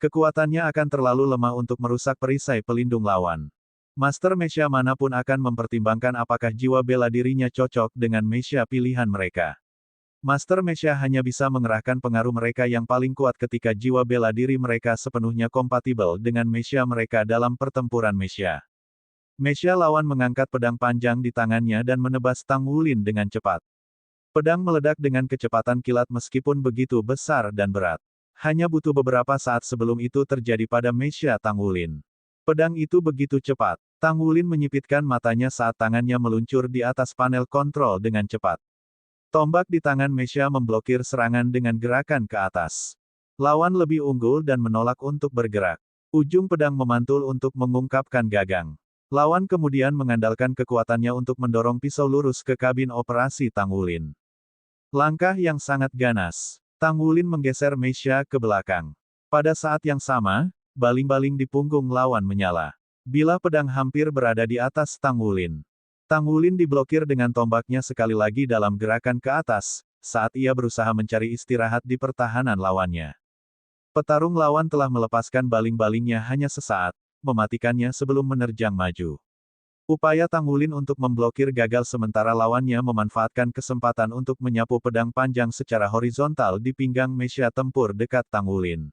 Kekuatannya akan terlalu lemah untuk merusak perisai pelindung lawan. Master Mesha manapun akan mempertimbangkan apakah jiwa bela dirinya cocok dengan Mesha pilihan mereka. Master Mesha hanya bisa mengerahkan pengaruh mereka yang paling kuat ketika jiwa bela diri mereka sepenuhnya kompatibel dengan Mesha mereka dalam pertempuran Mesha. Mesha lawan mengangkat pedang panjang di tangannya dan menebas Tangwulin dengan cepat. Pedang meledak dengan kecepatan kilat meskipun begitu besar dan berat. Hanya butuh beberapa saat sebelum itu terjadi pada Mesha Tangwulin. Pedang itu begitu cepat. Tangwulin menyipitkan matanya saat tangannya meluncur di atas panel kontrol dengan cepat. Tombak di tangan Mesha memblokir serangan dengan gerakan ke atas. Lawan lebih unggul dan menolak untuk bergerak. Ujung pedang memantul untuk mengungkapkan gagang. Lawan kemudian mengandalkan kekuatannya untuk mendorong pisau lurus ke kabin operasi Tangwulin. Langkah yang sangat ganas. Tangwulin menggeser Mesha ke belakang. Pada saat yang sama, baling-baling di punggung lawan menyala. Bilah pedang hampir berada di atas Tangwulin. Tangwulin diblokir dengan tombaknya sekali lagi dalam gerakan ke atas, saat ia berusaha mencari istirahat di pertahanan lawannya. Petarung lawan telah melepaskan baling-balingnya hanya sesaat, mematikannya sebelum menerjang maju. Upaya Tangwulin untuk memblokir gagal sementara lawannya memanfaatkan kesempatan untuk menyapu pedang panjang secara horizontal di pinggang Mesha tempur dekat Tangwulin.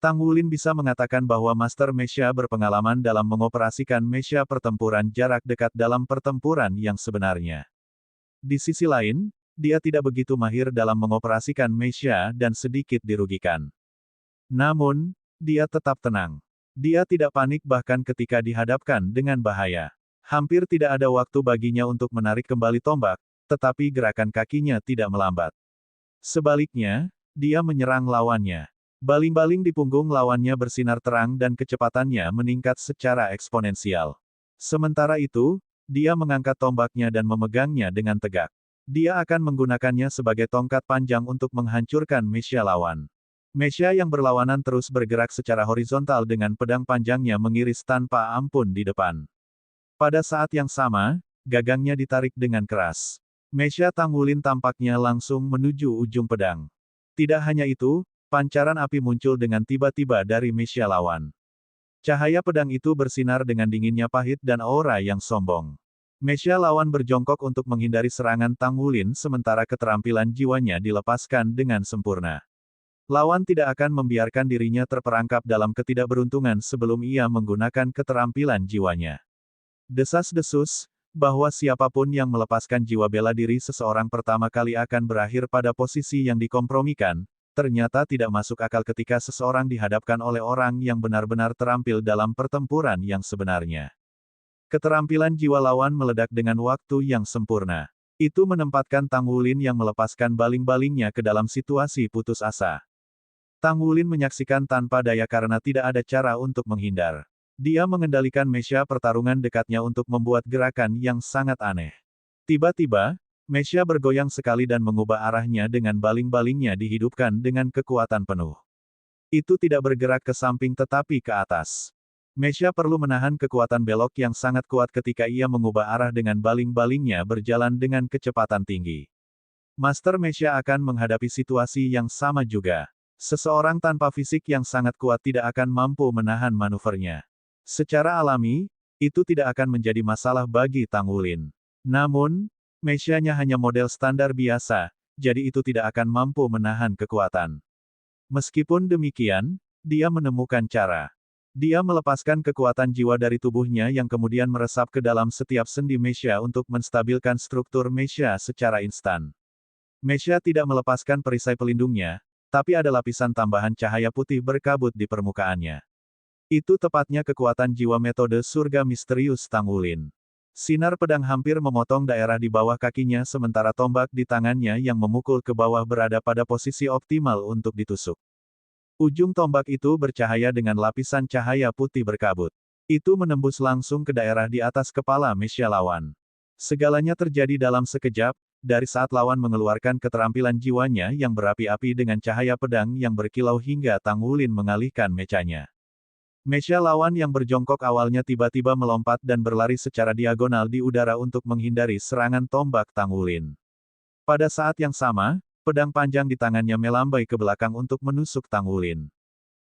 Tangwulin bisa mengatakan bahwa Master Mesha berpengalaman dalam mengoperasikan Mesha pertempuran jarak dekat dalam pertempuran yang sebenarnya. Di sisi lain, dia tidak begitu mahir dalam mengoperasikan Mesha dan sedikit dirugikan. Namun, dia tetap tenang. Dia tidak panik bahkan ketika dihadapkan dengan bahaya. Hampir tidak ada waktu baginya untuk menarik kembali tombak, tetapi gerakan kakinya tidak melambat. Sebaliknya, dia menyerang lawannya. Baling-baling di punggung lawannya bersinar terang dan kecepatannya meningkat secara eksponensial. Sementara itu, dia mengangkat tombaknya dan memegangnya dengan tegak. Dia akan menggunakannya sebagai tongkat panjang untuk menghancurkan Mesha lawan. Mesha yang berlawanan terus bergerak secara horizontal dengan pedang panjangnya mengiris tanpa ampun di depan. Pada saat yang sama, gagangnya ditarik dengan keras. Mesha Tangwulin tampaknya langsung menuju ujung pedang. Tidak hanya itu, pancaran api muncul dengan tiba-tiba dari Mesya lawan. Cahaya pedang itu bersinar dengan dinginnya pahit dan aura yang sombong. Mesya lawan berjongkok untuk menghindari serangan Tang Wulin sementara keterampilan jiwanya dilepaskan dengan sempurna. Lawan tidak akan membiarkan dirinya terperangkap dalam ketidakberuntungan sebelum ia menggunakan keterampilan jiwanya. Desas-desus, bahwa siapapun yang melepaskan jiwa bela diri seseorang pertama kali akan berakhir pada posisi yang dikompromikan, ternyata tidak masuk akal ketika seseorang dihadapkan oleh orang yang benar-benar terampil dalam pertempuran yang sebenarnya. Keterampilan jiwa lawan meledak dengan waktu yang sempurna. Itu menempatkan Tang Wulin yang melepaskan baling-balingnya ke dalam situasi putus asa. Tang Wulin menyaksikan tanpa daya karena tidak ada cara untuk menghindar. Dia mengendalikan Mesya pertarungan dekatnya untuk membuat gerakan yang sangat aneh. Tiba-tiba, Mesya bergoyang sekali dan mengubah arahnya dengan baling-balingnya dihidupkan dengan kekuatan penuh. Itu tidak bergerak ke samping tetapi ke atas. Mesya perlu menahan kekuatan belok yang sangat kuat ketika ia mengubah arah dengan baling-balingnya berjalan dengan kecepatan tinggi. Master Mesya akan menghadapi situasi yang sama juga. Seseorang tanpa fisik yang sangat kuat tidak akan mampu menahan manuvernya. Secara alami, itu tidak akan menjadi masalah bagi Tang Wulin. Namun, Mesyanya hanya model standar biasa, jadi itu tidak akan mampu menahan kekuatan. Meskipun demikian, dia menemukan cara. Dia melepaskan kekuatan jiwa dari tubuhnya yang kemudian meresap ke dalam setiap sendi Mesya untuk menstabilkan struktur Mesya secara instan. Mesya tidak melepaskan perisai pelindungnya, tapi ada lapisan tambahan cahaya putih berkabut di permukaannya. Itu tepatnya kekuatan jiwa metode surga misterius Tang Wulin. Sinar pedang hampir memotong daerah di bawah kakinya sementara tombak di tangannya yang memukul ke bawah berada pada posisi optimal untuk ditusuk. Ujung tombak itu bercahaya dengan lapisan cahaya putih berkabut. Itu menembus langsung ke daerah di atas kepala Mesya lawan. Segalanya terjadi dalam sekejap, dari saat lawan mengeluarkan keterampilan jiwanya yang berapi-api dengan cahaya pedang yang berkilau hingga Tang Wulin mengalihkan mecanya. Mesya lawan yang berjongkok awalnya tiba-tiba melompat dan berlari secara diagonal di udara untuk menghindari serangan tombak Tang Wulin. Pada saat yang sama, pedang panjang di tangannya melambai ke belakang untuk menusuk Tang Wulin.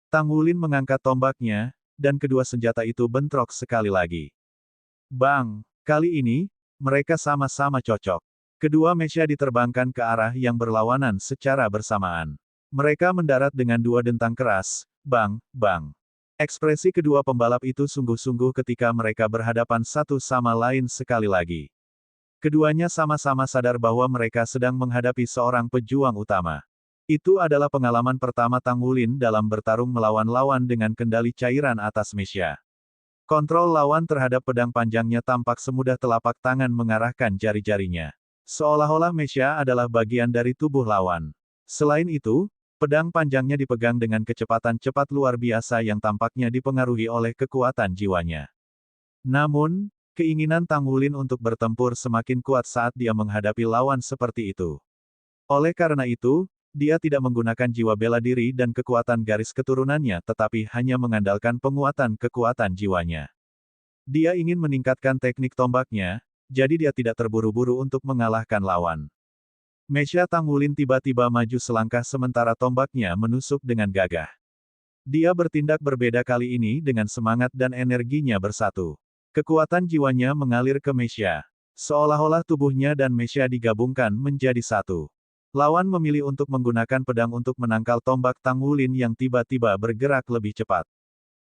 Tang Wulin mengangkat tombaknya, dan kedua senjata itu bentrok sekali lagi. Bang! Kali ini, mereka sama-sama cocok. Kedua Mesya diterbangkan ke arah yang berlawanan secara bersamaan. Mereka mendarat dengan dua dentang keras, bang, bang. Ekspresi kedua pembalap itu sungguh-sungguh ketika mereka berhadapan satu sama lain sekali lagi. Keduanya sama-sama sadar bahwa mereka sedang menghadapi seorang pejuang utama. Itu adalah pengalaman pertama Tang Wulin dalam bertarung melawan lawan dengan kendali cairan atas Mesya. Kontrol lawan terhadap pedang panjangnya tampak semudah telapak tangan mengarahkan jari-jarinya. Seolah-olah Mesya adalah bagian dari tubuh lawan. Selain itu, pedang panjangnya dipegang dengan kecepatan cepat luar biasa yang tampaknya dipengaruhi oleh kekuatan jiwanya. Namun, keinginan Tang Wulin untuk bertempur semakin kuat saat dia menghadapi lawan seperti itu. Oleh karena itu, dia tidak menggunakan jiwa bela diri dan kekuatan garis keturunannya tetapi hanya mengandalkan penguatan kekuatan jiwanya. Dia ingin meningkatkan teknik tombaknya, jadi dia tidak terburu-buru untuk mengalahkan lawan. Mesya Tang Wulin tiba-tiba maju selangkah sementara tombaknya menusuk dengan gagah. Dia bertindak berbeda kali ini dengan semangat dan energinya bersatu. Kekuatan jiwanya mengalir ke Mesya. Seolah-olah tubuhnya dan Mesya digabungkan menjadi satu. Lawan memilih untuk menggunakan pedang untuk menangkal tombak Tang Wulin yang tiba-tiba bergerak lebih cepat.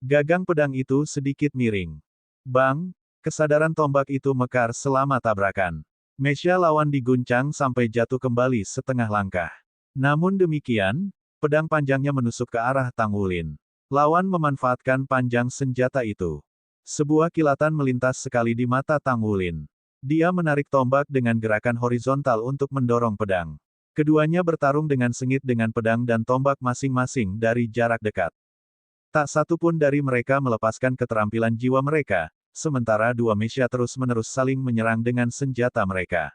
Gagang pedang itu sedikit miring. Bang! Kesadaran tombak itu mekar selama tabrakan. Mesya lawan diguncang sampai jatuh kembali setengah langkah. Namun demikian, pedang panjangnya menusuk ke arah Tang Wulin. Lawan memanfaatkan panjang senjata itu. Sebuah kilatan melintas sekali di mata Tang Wulin. Dia menarik tombak dengan gerakan horizontal untuk mendorong pedang. Keduanya bertarung dengan sengit dengan pedang dan tombak masing-masing dari jarak dekat. Tak satu pun dari mereka melepaskan keterampilan jiwa mereka, sementara dua Mesya terus-menerus saling menyerang dengan senjata mereka.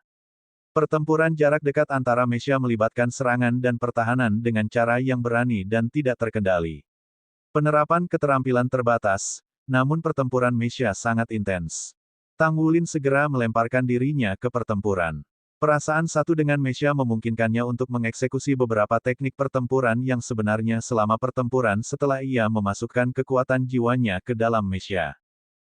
Pertempuran jarak dekat antara Mesya melibatkan serangan dan pertahanan dengan cara yang berani dan tidak terkendali. Penerapan keterampilan terbatas, namun pertempuran Mesya sangat intens. Tang Wulin segera melemparkan dirinya ke pertempuran. Perasaan satu dengan Mesya memungkinkannya untuk mengeksekusi beberapa teknik pertempuran yang sebenarnya selama pertempuran setelah ia memasukkan kekuatan jiwanya ke dalam Mesya.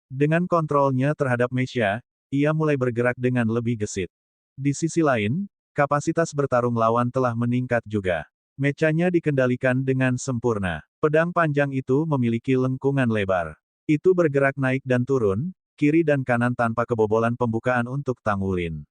Dengan kontrolnya terhadap Mesya, ia mulai bergerak dengan lebih gesit. Di sisi lain, kapasitas bertarung lawan telah meningkat juga. Mechanya dikendalikan dengan sempurna. Pedang panjang itu memiliki lengkungan lebar. Itu bergerak naik dan turun, kiri dan kanan tanpa kebobolan pembukaan untuk Tang Wulin.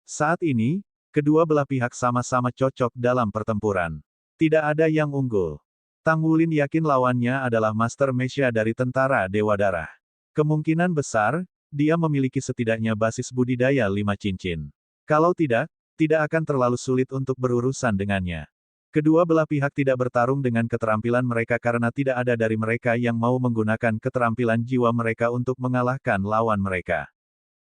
Saat ini, kedua belah pihak sama-sama cocok dalam pertempuran. Tidak ada yang unggul. Tang Wulin yakin lawannya adalah Master Mesya dari Tentara Dewa Darah. Kemungkinan besar, dia memiliki setidaknya basis budidaya 5 cincin. Kalau tidak, tidak akan terlalu sulit untuk berurusan dengannya. Kedua belah pihak tidak bertarung dengan keterampilan mereka karena tidak ada dari mereka yang mau menggunakan keterampilan jiwa mereka untuk mengalahkan lawan mereka.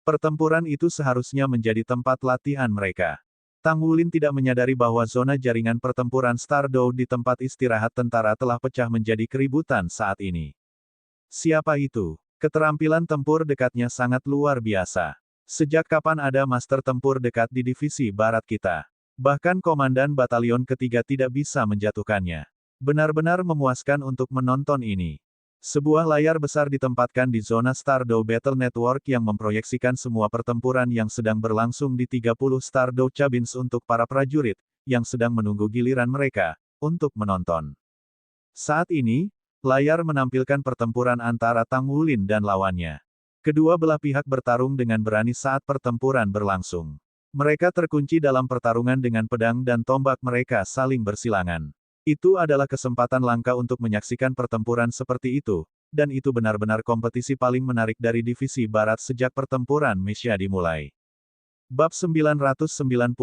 Pertempuran itu seharusnya menjadi tempat latihan mereka. Tang Wulin tidak menyadari bahwa zona jaringan pertempuran Stardow di tempat istirahat tentara telah pecah menjadi keributan saat ini. Siapa itu? Keterampilan tempur dekatnya sangat luar biasa. Sejak kapan ada master tempur dekat di divisi barat kita? Bahkan komandan batalion ketiga tidak bisa menjatuhkannya. Benar-benar memuaskan untuk menonton ini. Sebuah layar besar ditempatkan di zona Stardow Battle Network yang memproyeksikan semua pertempuran yang sedang berlangsung di 30 Stardow Cabins untuk para prajurit, yang sedang menunggu giliran mereka, untuk menonton. Saat ini, layar menampilkan pertempuran antara Tang Wulin dan lawannya. Kedua belah pihak bertarung dengan berani saat pertempuran berlangsung. Mereka terkunci dalam pertarungan dengan pedang dan tombak mereka saling bersilangan. Itu adalah kesempatan langka untuk menyaksikan pertempuran seperti itu, dan itu benar-benar kompetisi paling menarik dari divisi barat sejak pertempuran Mesya dimulai. Bab 990-990.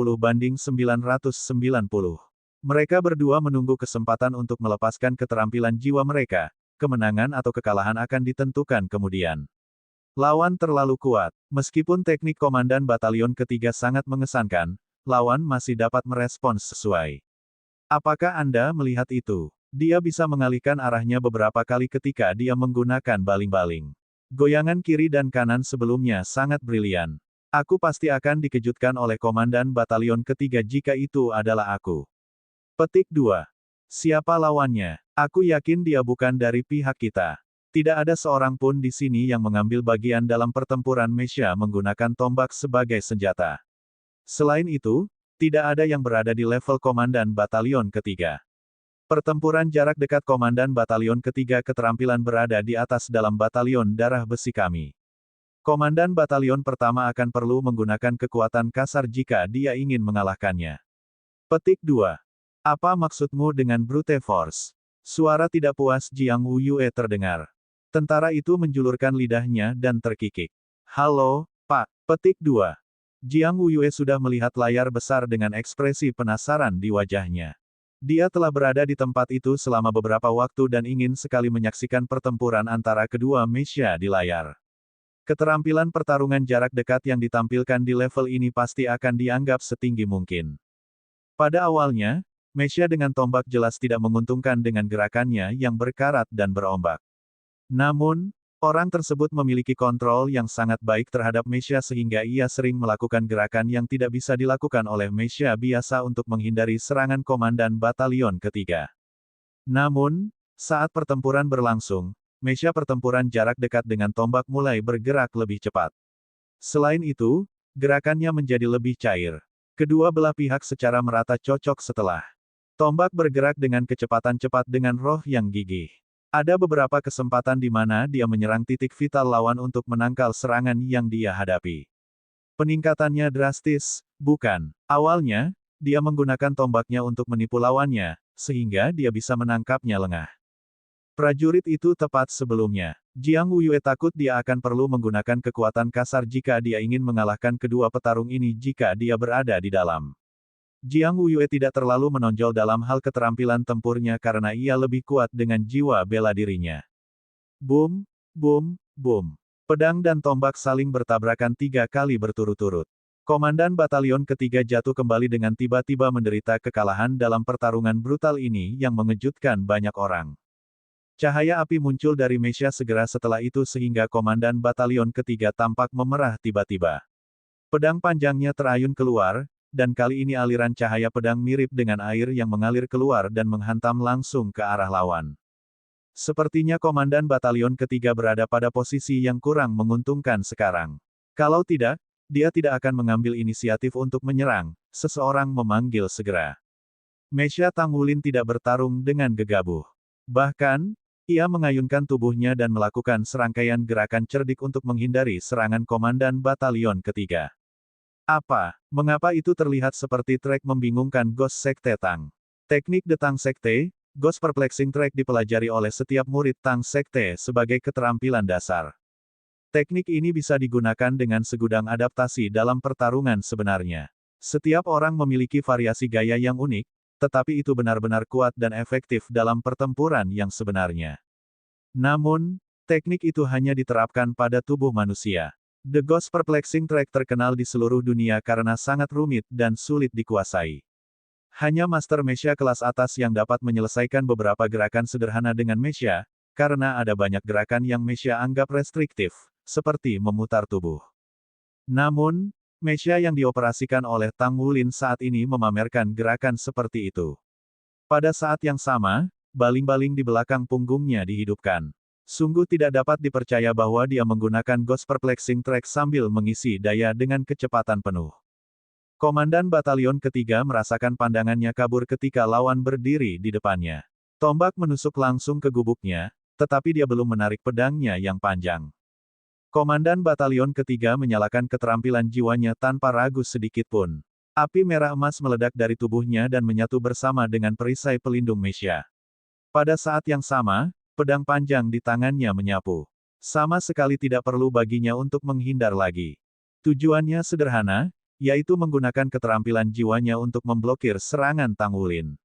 Mereka berdua menunggu kesempatan untuk melepaskan keterampilan jiwa mereka, kemenangan atau kekalahan akan ditentukan kemudian. Lawan terlalu kuat, meskipun teknik komandan batalion ketiga sangat mengesankan, lawan masih dapat merespons sesuai. Apakah Anda melihat itu? Dia bisa mengalihkan arahnya beberapa kali ketika dia menggunakan baling-baling. Goyangan kiri dan kanan sebelumnya sangat brilian. Aku pasti akan dikejutkan oleh komandan batalion ketiga jika itu adalah aku. Petik 2. Siapa lawannya? Aku yakin dia bukan dari pihak kita. Tidak ada seorang pun di sini yang mengambil bagian dalam pertempuran Mesya menggunakan tombak sebagai senjata. Selain itu, tidak ada yang berada di level komandan batalion ketiga. Pertempuran jarak dekat komandan batalion ketiga keterampilan berada di atas dalam batalion darah besi kami. Komandan batalion pertama akan perlu menggunakan kekuatan kasar jika dia ingin mengalahkannya. Petik 2. Apa maksudmu dengan brute force? Suara tidak puas Jiang Wuyue terdengar. Tentara itu menjulurkan lidahnya dan terkikik. Halo, Pak. Petik 2. Jiang Wuyue sudah melihat layar besar dengan ekspresi penasaran di wajahnya. Dia telah berada di tempat itu selama beberapa waktu dan ingin sekali menyaksikan pertempuran antara kedua Mesya di layar. Keterampilan pertarungan jarak dekat yang ditampilkan di level ini pasti akan dianggap setinggi mungkin. Pada awalnya, Mesya dengan tombak jelas tidak menguntungkan dengan gerakannya yang berkarat dan berombak. Namun, orang tersebut memiliki kontrol yang sangat baik terhadap Mesya sehingga ia sering melakukan gerakan yang tidak bisa dilakukan oleh Mesya biasa untuk menghindari serangan komandan batalion ketiga. Namun, saat pertempuran berlangsung, Mesya pertempuran jarak dekat dengan tombak mulai bergerak lebih cepat. Selain itu, gerakannya menjadi lebih cair. Kedua belah pihak secara merata cocok setelah tombak bergerak dengan kecepatan cepat dengan roh yang gigih. Ada beberapa kesempatan di mana dia menyerang titik vital lawan untuk menangkal serangan yang dia hadapi. Peningkatannya drastis, bukan? Awalnya, dia menggunakan tombaknya untuk menipu lawannya, sehingga dia bisa menangkapnya lengah. Prajurit itu tepat sebelumnya. Jiang Wuyue takut dia akan perlu menggunakan kekuatan kasar jika dia ingin mengalahkan kedua petarung ini jika dia berada di dalam. Jiang Wuyue tidak terlalu menonjol dalam hal keterampilan tempurnya karena ia lebih kuat dengan jiwa bela dirinya. Boom, boom, boom. Pedang dan tombak saling bertabrakan 3 kali berturut-turut. Komandan batalion ketiga jatuh kembali dengan tiba-tiba menderita kekalahan dalam pertarungan brutal ini yang mengejutkan banyak orang. Cahaya api muncul dari Mesya segera setelah itu sehingga komandan batalion ketiga tampak memerah tiba-tiba. Pedang panjangnya terayun keluar, dan kali ini aliran cahaya pedang mirip dengan air yang mengalir keluar dan menghantam langsung ke arah lawan. Sepertinya komandan batalion ketiga berada pada posisi yang kurang menguntungkan sekarang. Kalau tidak, dia tidak akan mengambil inisiatif untuk menyerang, seseorang memanggil segera. Mesya Tang Wulin tidak bertarung dengan gegabah. Bahkan, ia mengayunkan tubuhnya dan melakukan serangkaian gerakan cerdik untuk menghindari serangan komandan batalion ketiga. Apa? Mengapa itu terlihat seperti trik membingungkan Ghost Sekte Tang? Teknik The Tang Sekte, Ghost Perplexing Track dipelajari oleh setiap murid Tang Sekte sebagai keterampilan dasar. Teknik ini bisa digunakan dengan segudang adaptasi dalam pertarungan sebenarnya. Setiap orang memiliki variasi gaya yang unik, tetapi itu benar-benar kuat dan efektif dalam pertempuran yang sebenarnya. Namun, teknik itu hanya diterapkan pada tubuh manusia. The Ghost Perplexing Track terkenal di seluruh dunia karena sangat rumit dan sulit dikuasai. Hanya Master Mesya kelas atas yang dapat menyelesaikan beberapa gerakan sederhana dengan Mesya, karena ada banyak gerakan yang Mesya anggap restriktif, seperti memutar tubuh. Namun, Mesya yang dioperasikan oleh Tang Wulin saat ini memamerkan gerakan seperti itu. Pada saat yang sama, baling-baling di belakang punggungnya dihidupkan. Sungguh tidak dapat dipercaya bahwa dia menggunakan Ghost Perplexing Track sambil mengisi daya dengan kecepatan penuh. Komandan batalion ketiga merasakan pandangannya kabur ketika lawan berdiri di depannya. Tombak menusuk langsung ke gubuknya, tetapi dia belum menarik pedangnya yang panjang. Komandan batalion ketiga menyalakan keterampilan jiwanya tanpa ragu sedikit pun. Api merah emas meledak dari tubuhnya dan menyatu bersama dengan perisai pelindung Mesya. Pada saat yang sama, pedang panjang di tangannya menyapu. Sama sekali tidak perlu baginya untuk menghindar lagi. Tujuannya sederhana, yaitu menggunakan keterampilan jiwanya untuk memblokir serangan Tang Wulin.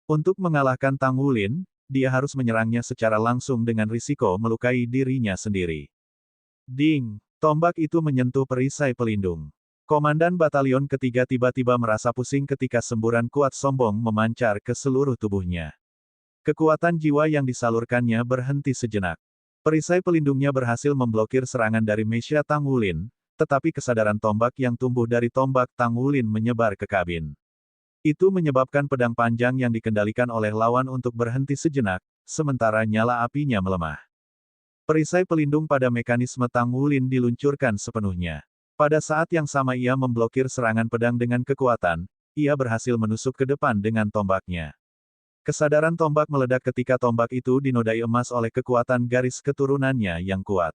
Untuk mengalahkan Tang Wulin, dia harus menyerangnya secara langsung dengan risiko melukai dirinya sendiri. Ding! Tombak itu menyentuh perisai pelindung. Komandan batalion ketiga tiba-tiba merasa pusing ketika semburan kuat sombong memancar ke seluruh tubuhnya. Kekuatan jiwa yang disalurkannya berhenti sejenak. Perisai pelindungnya berhasil memblokir serangan dari Mesya Tang Wulin, tetapi kesadaran tombak yang tumbuh dari tombak Tang Wulin menyebar ke kabin. Itu menyebabkan pedang panjang yang dikendalikan oleh lawan untuk berhenti sejenak, sementara nyala apinya melemah. Perisai pelindung pada mekanisme Tang Wulin diluncurkan sepenuhnya. Pada saat yang sama ia memblokir serangan pedang dengan kekuatan, ia berhasil menusuk ke depan dengan tombaknya. Kesadaran tombak meledak ketika tombak itu dinodai emas oleh kekuatan garis keturunannya yang kuat.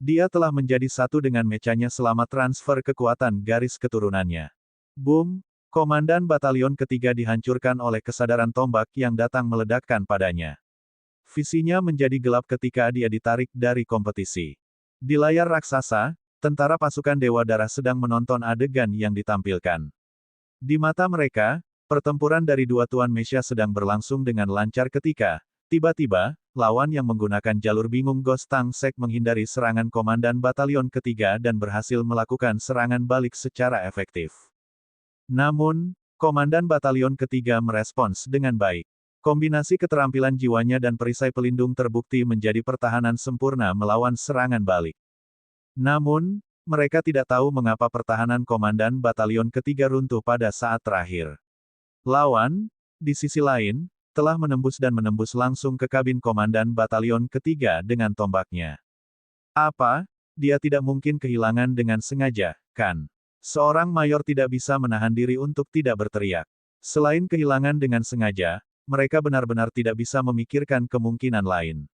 Dia telah menjadi satu dengan mechanya selama transfer kekuatan garis keturunannya. Boom! Komandan batalion ketiga dihancurkan oleh kesadaran tombak yang datang meledakkan padanya. Visinya menjadi gelap ketika dia ditarik dari kompetisi. Di layar raksasa, tentara pasukan Dewa Darah sedang menonton adegan yang ditampilkan. Di mata mereka, pertempuran dari dua Tuan Mesya sedang berlangsung dengan lancar ketika, tiba-tiba, lawan yang menggunakan jalur bingung Ghost Tang Sek menghindari serangan komandan batalion ketiga dan berhasil melakukan serangan balik secara efektif. Namun, komandan batalion ketiga merespons dengan baik. Kombinasi keterampilan jiwanya dan perisai pelindung terbukti menjadi pertahanan sempurna melawan serangan balik. Namun, mereka tidak tahu mengapa pertahanan komandan batalion ketiga runtuh pada saat terakhir. Lawan, di sisi lain, telah menembus langsung ke kabin komandan batalion ketiga dengan tombaknya. Apa? Dia tidak mungkin kehilangan dengan sengaja, kan? Seorang mayor tidak bisa menahan diri untuk tidak berteriak. Selain kehilangan dengan sengaja, mereka benar-benar tidak bisa memikirkan kemungkinan lain.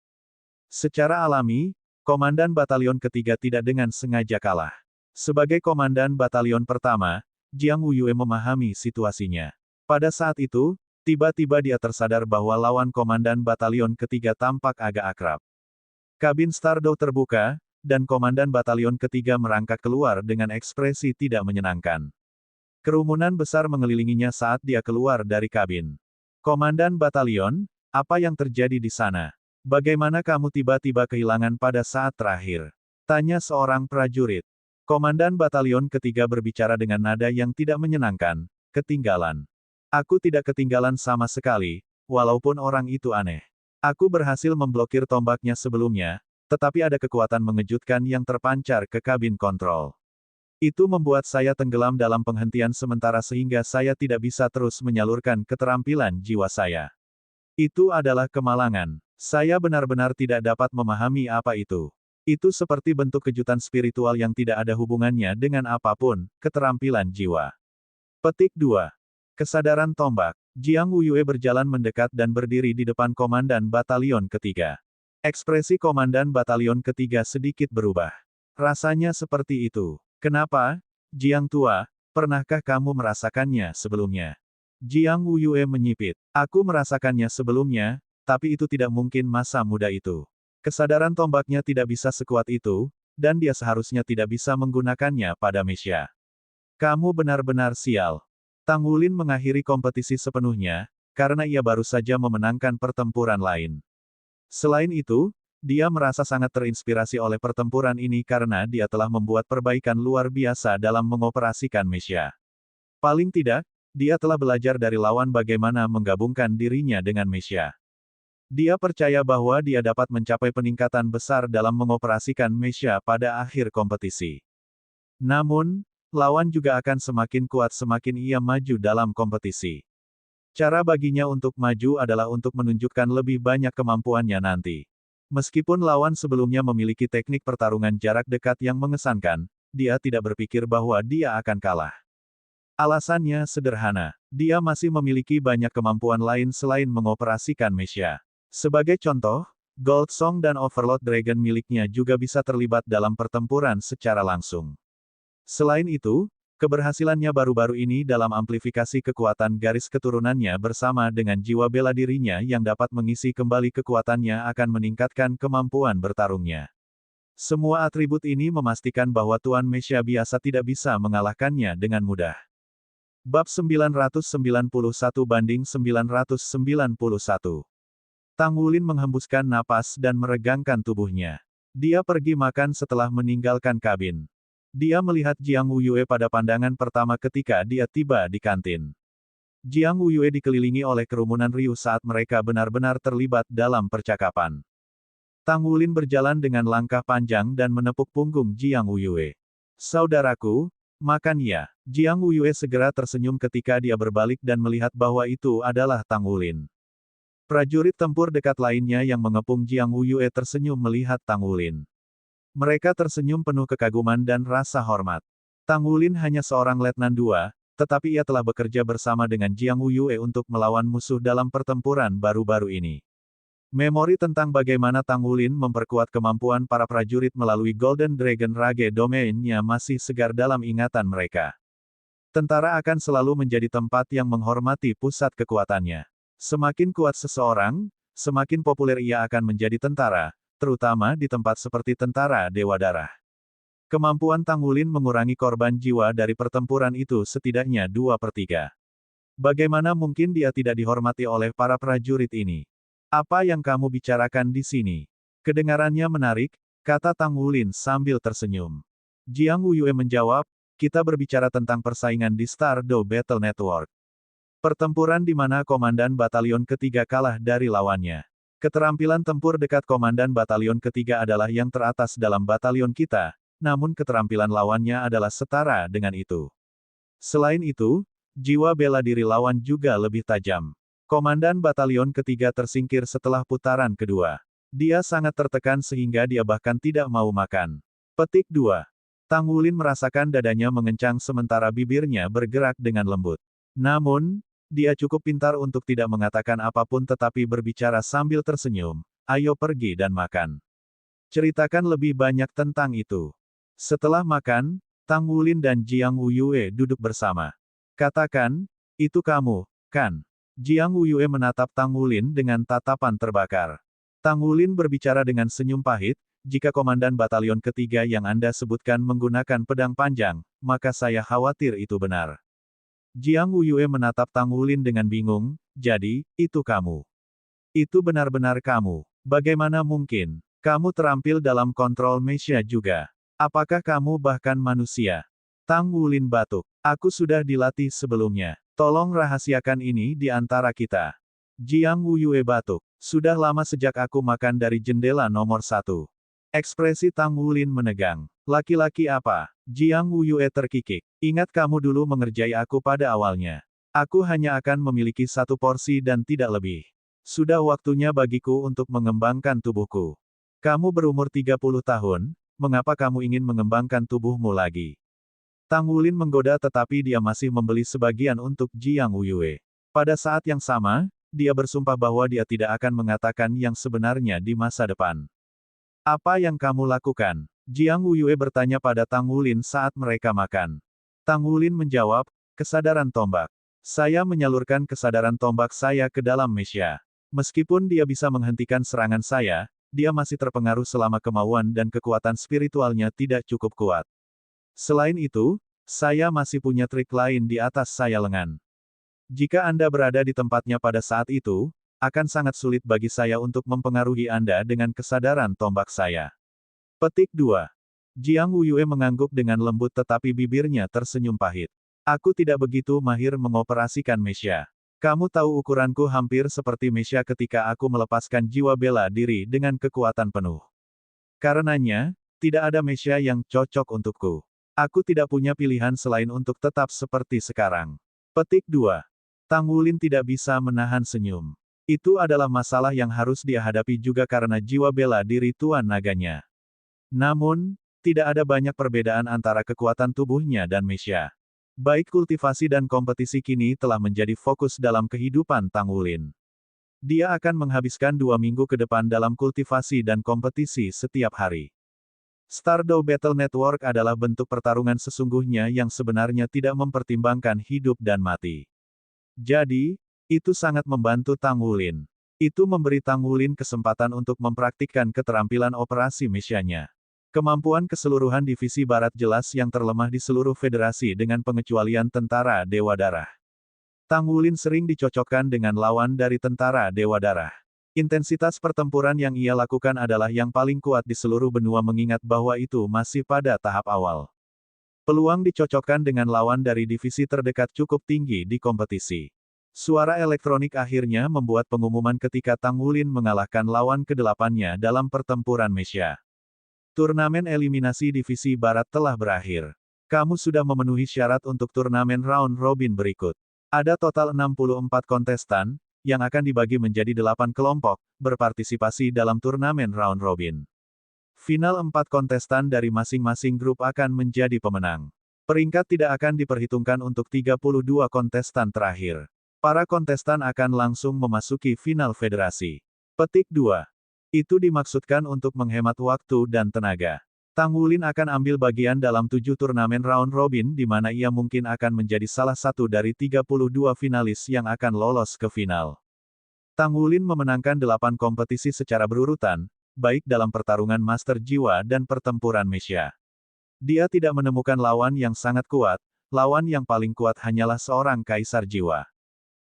Secara alami, komandan batalion ketiga tidak dengan sengaja kalah. Sebagai komandan batalion pertama, Jiang Wuyue memahami situasinya. Pada saat itu, tiba-tiba dia tersadar bahwa lawan komandan batalion ketiga tampak agak akrab. Kabin Stardow terbuka, dan komandan batalion ketiga merangkak keluar dengan ekspresi tidak menyenangkan. Kerumunan besar mengelilinginya saat dia keluar dari kabin. Komandan batalion, apa yang terjadi di sana? Bagaimana kamu tiba-tiba kehilangan pada saat terakhir? Tanya seorang prajurit. Komandan batalion ketiga berbicara dengan nada yang tidak menyenangkan, ketinggalan. Aku tidak ketinggalan sama sekali, walaupun orang itu aneh. Aku berhasil memblokir tombaknya sebelumnya, tetapi ada kekuatan mengejutkan yang terpancar ke kabin kontrol. Itu membuat saya tenggelam dalam penghentian sementara sehingga saya tidak bisa terus menyalurkan keterampilan jiwa saya. Itu adalah kemalangan. Saya benar-benar tidak dapat memahami apa itu. Itu seperti bentuk kejutan spiritual yang tidak ada hubungannya dengan apapun, keterampilan jiwa. Petik 2. Kesadaran tombak. Jiang Wuyue berjalan mendekat dan berdiri di depan Komandan Batalion Ketiga. Ekspresi Komandan Batalion Ketiga sedikit berubah. Rasanya seperti itu. Kenapa? Jiang tua, pernahkah kamu merasakannya sebelumnya? Jiang Wuyue menyipit. Aku merasakannya sebelumnya, tapi itu tidak mungkin masa muda itu. Kesadaran tombaknya tidak bisa sekuat itu, dan dia seharusnya tidak bisa menggunakannya pada Mesya. Kamu benar-benar sial. Tang Wulin mengakhiri kompetisi sepenuhnya, karena ia baru saja memenangkan pertempuran lain. Selain itu, dia merasa sangat terinspirasi oleh pertempuran ini karena dia telah membuat perbaikan luar biasa dalam mengoperasikan Mesya. Paling tidak, dia telah belajar dari lawan bagaimana menggabungkan dirinya dengan Mesya. Dia percaya bahwa dia dapat mencapai peningkatan besar dalam mengoperasikan Mesya pada akhir kompetisi. Namun, lawan juga akan semakin kuat semakin ia maju dalam kompetisi. Cara baginya untuk maju adalah untuk menunjukkan lebih banyak kemampuannya nanti. Meskipun lawan sebelumnya memiliki teknik pertarungan jarak dekat yang mengesankan, dia tidak berpikir bahwa dia akan kalah. Alasannya sederhana, dia masih memiliki banyak kemampuan lain selain mengoperasikan Mesya. Sebagai contoh, Gold Song dan Overlord Dragon miliknya juga bisa terlibat dalam pertempuran secara langsung. Selain itu, keberhasilannya baru-baru ini dalam amplifikasi kekuatan garis keturunannya bersama dengan jiwa bela dirinya yang dapat mengisi kembali kekuatannya akan meningkatkan kemampuan bertarungnya. Semua atribut ini memastikan bahwa Tuan Mesya biasa tidak bisa mengalahkannya dengan mudah. Bab 991 banding 991. Tang Wulin menghembuskan napas dan meregangkan tubuhnya. Dia pergi makan setelah meninggalkan kabin. Dia melihat Jiang Wuyue pada pandangan pertama ketika dia tiba di kantin. Jiang Wuyue dikelilingi oleh kerumunan riuh saat mereka benar-benar terlibat dalam percakapan. Tang Wulin berjalan dengan langkah panjang dan menepuk punggung Jiang Wuyue. Saudaraku, makan ya. Jiang Wuyue segera tersenyum ketika dia berbalik dan melihat bahwa itu adalah Tang Wulin. Prajurit tempur dekat lainnya yang mengepung Jiang Wuyue tersenyum melihat Tang Wulin. Mereka tersenyum penuh kekaguman dan rasa hormat. Tang Wulin hanya seorang letnan 2, tetapi ia telah bekerja bersama dengan Jiang Wuyue untuk melawan musuh dalam pertempuran baru-baru ini. Memori tentang bagaimana Tang Wulin memperkuat kemampuan para prajurit melalui Golden Dragon Rage Domain-nya masih segar dalam ingatan mereka. Tentara akan selalu menjadi tempat yang menghormati pusat kekuatannya. Semakin kuat seseorang, semakin populer ia akan menjadi tentara, terutama di tempat seperti tentara Dewa Darah. Kemampuan Tang Wulin mengurangi korban jiwa dari pertempuran itu setidaknya 2/3. Bagaimana mungkin dia tidak dihormati oleh para prajurit ini? Apa yang kamu bicarakan di sini? Kedengarannya menarik, kata Tang Wulin sambil tersenyum. Jiang Wuyue menjawab, kita berbicara tentang persaingan di Stardew Battle Network. Pertempuran di mana Komandan Batalion Ketiga kalah dari lawannya. Keterampilan tempur dekat Komandan Batalion Ketiga adalah yang teratas dalam batalion kita, namun keterampilan lawannya adalah setara dengan itu. Selain itu, jiwa bela diri lawan juga lebih tajam. Komandan Batalion Ketiga tersingkir setelah putaran kedua. Dia sangat tertekan sehingga dia bahkan tidak mau makan. Petik 2. Tang Wulin merasakan dadanya mengencang sementara bibirnya bergerak dengan lembut. Namun, dia cukup pintar untuk tidak mengatakan apapun tetapi berbicara sambil tersenyum, ayo pergi dan makan. Ceritakan lebih banyak tentang itu. Setelah makan, Tang Wulin dan Jiang Wuyue duduk bersama. Katakan, itu kamu, kan? Jiang Wuyue menatap Tang Wulin dengan tatapan terbakar. Tang Wulin berbicara dengan senyum pahit, jika Komandan Batalion Ketiga yang Anda sebutkan menggunakan pedang panjang, maka saya khawatir itu benar. Jiang Wuyue menatap Tang Wulin dengan bingung, jadi, itu kamu. Itu benar-benar kamu. Bagaimana mungkin? Kamu terampil dalam kontrol Mesya juga. Apakah kamu bahkan manusia? Tang Wulin batuk. Aku sudah dilatih sebelumnya. Tolong rahasiakan ini di antara kita. Jiang Wuyue batuk. Sudah lama sejak aku makan dari jendela nomor 1. Ekspresi Tang Wulin menegang. Laki-laki apa? Jiang Wuyue terkikik. Ingat kamu dulu mengerjai aku pada awalnya. Aku hanya akan memiliki satu porsi dan tidak lebih. Sudah waktunya bagiku untuk mengembangkan tubuhku. Kamu berumur 30 tahun, mengapa kamu ingin mengembangkan tubuhmu lagi? Tang Wulin menggoda tetapi dia masih membeli sebagian untuk Jiang Wuyue. Pada saat yang sama, dia bersumpah bahwa dia tidak akan mengatakan yang sebenarnya di masa depan. Apa yang kamu lakukan? Jiang Wuyue bertanya pada Tang Wulin saat mereka makan. Tang Wulin menjawab, kesadaran tombak. Saya menyalurkan kesadaran tombak saya ke dalam Mesya. Meskipun dia bisa menghentikan serangan saya, dia masih terpengaruh selama kemauan dan kekuatan spiritualnya tidak cukup kuat. Selain itu, saya masih punya trik lain di atas saya lengan. Jika Anda berada di tempatnya pada saat itu, akan sangat sulit bagi saya untuk mempengaruhi Anda dengan kesadaran tombak saya. Petik 2. Jiang Wuyue mengangguk dengan lembut tetapi bibirnya tersenyum pahit. Aku tidak begitu mahir mengoperasikan Mesya. Kamu tahu ukuranku hampir seperti Mesya ketika aku melepaskan jiwa bela diri dengan kekuatan penuh. Karenanya, tidak ada Mesya yang cocok untukku. Aku tidak punya pilihan selain untuk tetap seperti sekarang. Petik 2. Tang Wulin tidak bisa menahan senyum. Itu adalah masalah yang harus dia hadapi juga karena jiwa bela diri Tuan Naganya. Namun, tidak ada banyak perbedaan antara kekuatan tubuhnya dan Mesya. Baik kultivasi dan kompetisi kini telah menjadi fokus dalam kehidupan Tang Wulin. Dia akan menghabiskan 2 minggu ke depan dalam kultivasi dan kompetisi setiap hari. Stardew Battle Network adalah bentuk pertarungan sesungguhnya yang sebenarnya tidak mempertimbangkan hidup dan mati. Jadi, itu sangat membantu Tang Wulin. Itu memberi Tang Wulin kesempatan untuk mempraktikkan keterampilan operasi Mesyanya. Kemampuan keseluruhan divisi barat jelas yang terlemah di seluruh federasi dengan pengecualian tentara Dewa Darah. Tang Wulin sering dicocokkan dengan lawan dari tentara Dewa Darah. Intensitas pertempuran yang ia lakukan adalah yang paling kuat di seluruh benua mengingat bahwa itu masih pada tahap awal. Peluang dicocokkan dengan lawan dari divisi terdekat cukup tinggi di kompetisi. Suara elektronik akhirnya membuat pengumuman ketika Tang Wulin mengalahkan lawan ke-8-nya dalam pertempuran Mesya. Turnamen eliminasi divisi barat telah berakhir. Kamu sudah memenuhi syarat untuk turnamen round robin berikut. Ada total 64 kontestan, yang akan dibagi menjadi 8 kelompok, berpartisipasi dalam turnamen round robin. Final 4 kontestan dari masing-masing grup akan menjadi pemenang. Peringkat tidak akan diperhitungkan untuk 32 kontestan terakhir. Para kontestan akan langsung memasuki final federasi. Petik 2. Itu dimaksudkan untuk menghemat waktu dan tenaga. Tang Wulin akan ambil bagian dalam 7 turnamen round robin di mana ia mungkin akan menjadi salah satu dari 32 finalis yang akan lolos ke final. Tang Wulin memenangkan 8 kompetisi secara berurutan, baik dalam pertarungan Master Jiwa dan pertempuran Mesya. Dia tidak menemukan lawan yang sangat kuat, lawan yang paling kuat hanyalah seorang Kaisar Jiwa.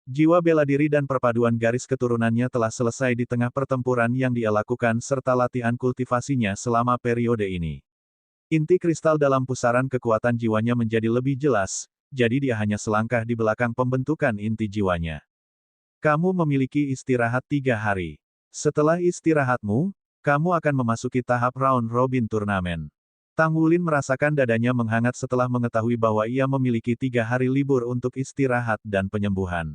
Jiwa bela diri dan perpaduan garis keturunannya telah selesai di tengah pertempuran yang dia lakukan serta latihan kultivasinya selama periode ini. Inti kristal dalam pusaran kekuatan jiwanya menjadi lebih jelas, jadi dia hanya selangkah di belakang pembentukan inti jiwanya. Kamu memiliki istirahat 3 hari. Setelah istirahatmu, kamu akan memasuki tahap round robin turnamen. Tang Wulin merasakan dadanya menghangat setelah mengetahui bahwa ia memiliki 3 hari libur untuk istirahat dan penyembuhan.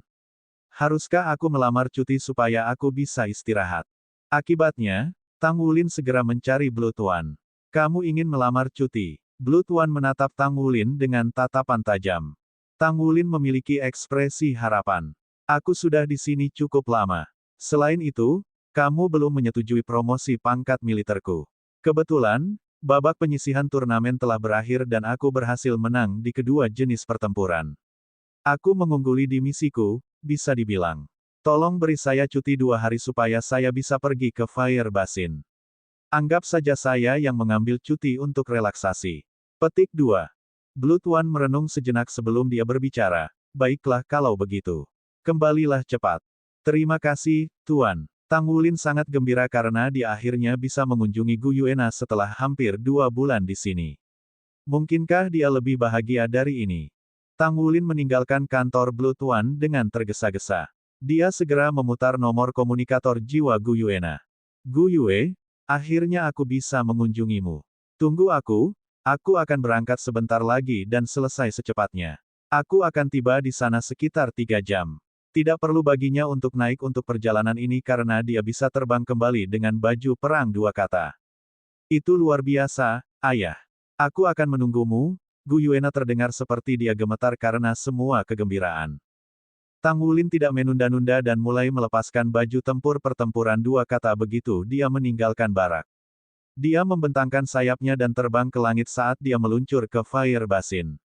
Haruskah aku melamar cuti supaya aku bisa istirahat? Akibatnya, Tang Wulin segera mencari Blue Tuan. Kamu ingin melamar cuti? Blue Tuan menatap Tang Wulin dengan tatapan tajam. Tang Wulin memiliki ekspresi harapan. Aku sudah di sini cukup lama. Selain itu, kamu belum menyetujui promosi pangkat militerku. Kebetulan, babak penyisihan turnamen telah berakhir dan aku berhasil menang di kedua jenis pertempuran. Aku mengungguli di misiku, bisa dibilang. Tolong beri saya cuti 2 hari supaya saya bisa pergi ke Fire Basin. Anggap saja saya yang mengambil cuti untuk relaksasi. Petik 2. Blue Tuan merenung sejenak sebelum dia berbicara. Baiklah kalau begitu. Kembalilah cepat. Terima kasih, Tuan. Tang Wulin sangat gembira karena dia akhirnya bisa mengunjungi Gu Yuena setelah hampir 2 bulan di sini. Mungkinkah dia lebih bahagia dari ini? Tang Wulin meninggalkan kantor Blue Tuan dengan tergesa-gesa. Dia segera memutar nomor komunikator jiwa Gu Yuena. Gu Yue, Akhirnya aku bisa mengunjungimu. Tunggu aku akan berangkat sebentar lagi dan selesai secepatnya. Aku akan tiba di sana sekitar 3 jam. Tidak perlu baginya untuk naik untuk perjalanan ini karena dia bisa terbang kembali dengan baju perang 2 kata. Itu luar biasa, ayah. Aku akan menunggumu. Gu Yuena terdengar seperti dia gemetar karena semua kegembiraan. Tang Wulin tidak menunda-nunda dan mulai melepaskan baju tempur pertempuran 2 kata begitu dia meninggalkan barak. Dia membentangkan sayapnya dan terbang ke langit saat dia meluncur ke Fire Basin.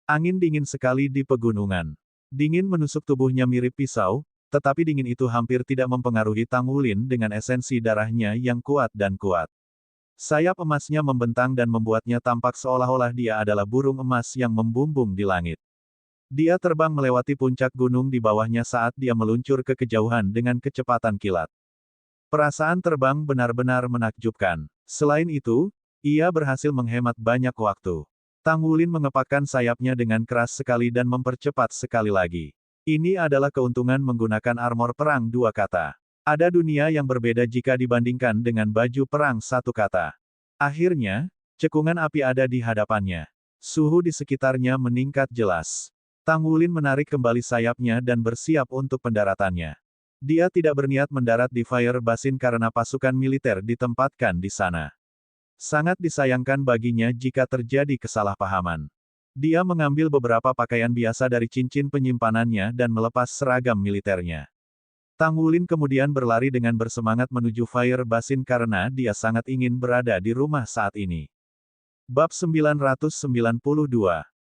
Angin dingin sekali di pegunungan. Dingin menusuk tubuhnya mirip pisau, tetapi dingin itu hampir tidak mempengaruhi Tang Wulin dengan esensi darahnya yang kuat dan kuat. Sayap emasnya membentang dan membuatnya tampak seolah-olah dia adalah burung emas yang membumbung di langit. Dia terbang melewati puncak gunung di bawahnya saat dia meluncur ke kejauhan dengan kecepatan kilat. Perasaan terbang benar-benar menakjubkan. Selain itu, ia berhasil menghemat banyak waktu. Tang Wulin mengepakkan sayapnya dengan keras sekali dan mempercepat sekali lagi. Ini adalah keuntungan menggunakan armor perang 2 kata. Ada dunia yang berbeda jika dibandingkan dengan baju perang 1 kata. Akhirnya, cekungan api ada di hadapannya. Suhu di sekitarnya meningkat jelas. Tang Wulin menarik kembali sayapnya dan bersiap untuk pendaratannya. Dia tidak berniat mendarat di Fire Basin karena pasukan militer ditempatkan di sana. Sangat disayangkan baginya jika terjadi kesalahpahaman. Dia mengambil beberapa pakaian biasa dari cincin penyimpanannya dan melepas seragam militernya. Tang Wulin kemudian berlari dengan bersemangat menuju Fire Basin karena dia sangat ingin berada di rumah saat ini. Bab 992.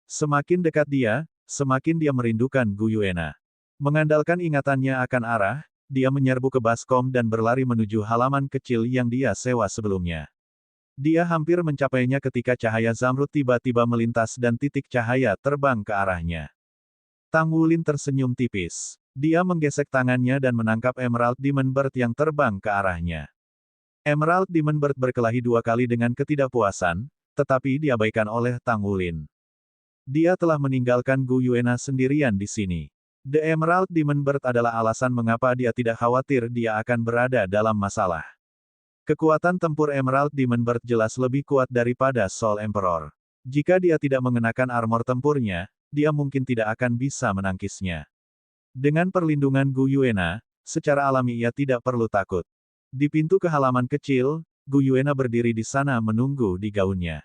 Semakin dekat dia, semakin dia merindukan Gu Yuena. Mengandalkan ingatannya akan arah, dia menyerbu ke baskom dan berlari menuju halaman kecil yang dia sewa sebelumnya. Dia hampir mencapainya ketika cahaya zamrud tiba-tiba melintas dan titik cahaya terbang ke arahnya. Tang Wulin tersenyum tipis. Dia menggesek tangannya dan menangkap Emerald Demon Bird yang terbang ke arahnya. Emerald Demon Bird berkelahi 2 kali dengan ketidakpuasan, tetapi diabaikan oleh Tang Wulin. Dia telah meninggalkan Gu Yuena sendirian di sini. The Emerald Demon Bird adalah alasan mengapa dia tidak khawatir dia akan berada dalam masalah. Kekuatan tempur Emerald Demon Bird jelas lebih kuat daripada Soul Emperor. Jika dia tidak mengenakan armor tempurnya, dia mungkin tidak akan bisa menangkisnya. Dengan perlindungan Gu Yuena, secara alami ia tidak perlu takut. Di pintu ke halaman kecil, Gu Yuena berdiri di sana menunggu di gaunnya.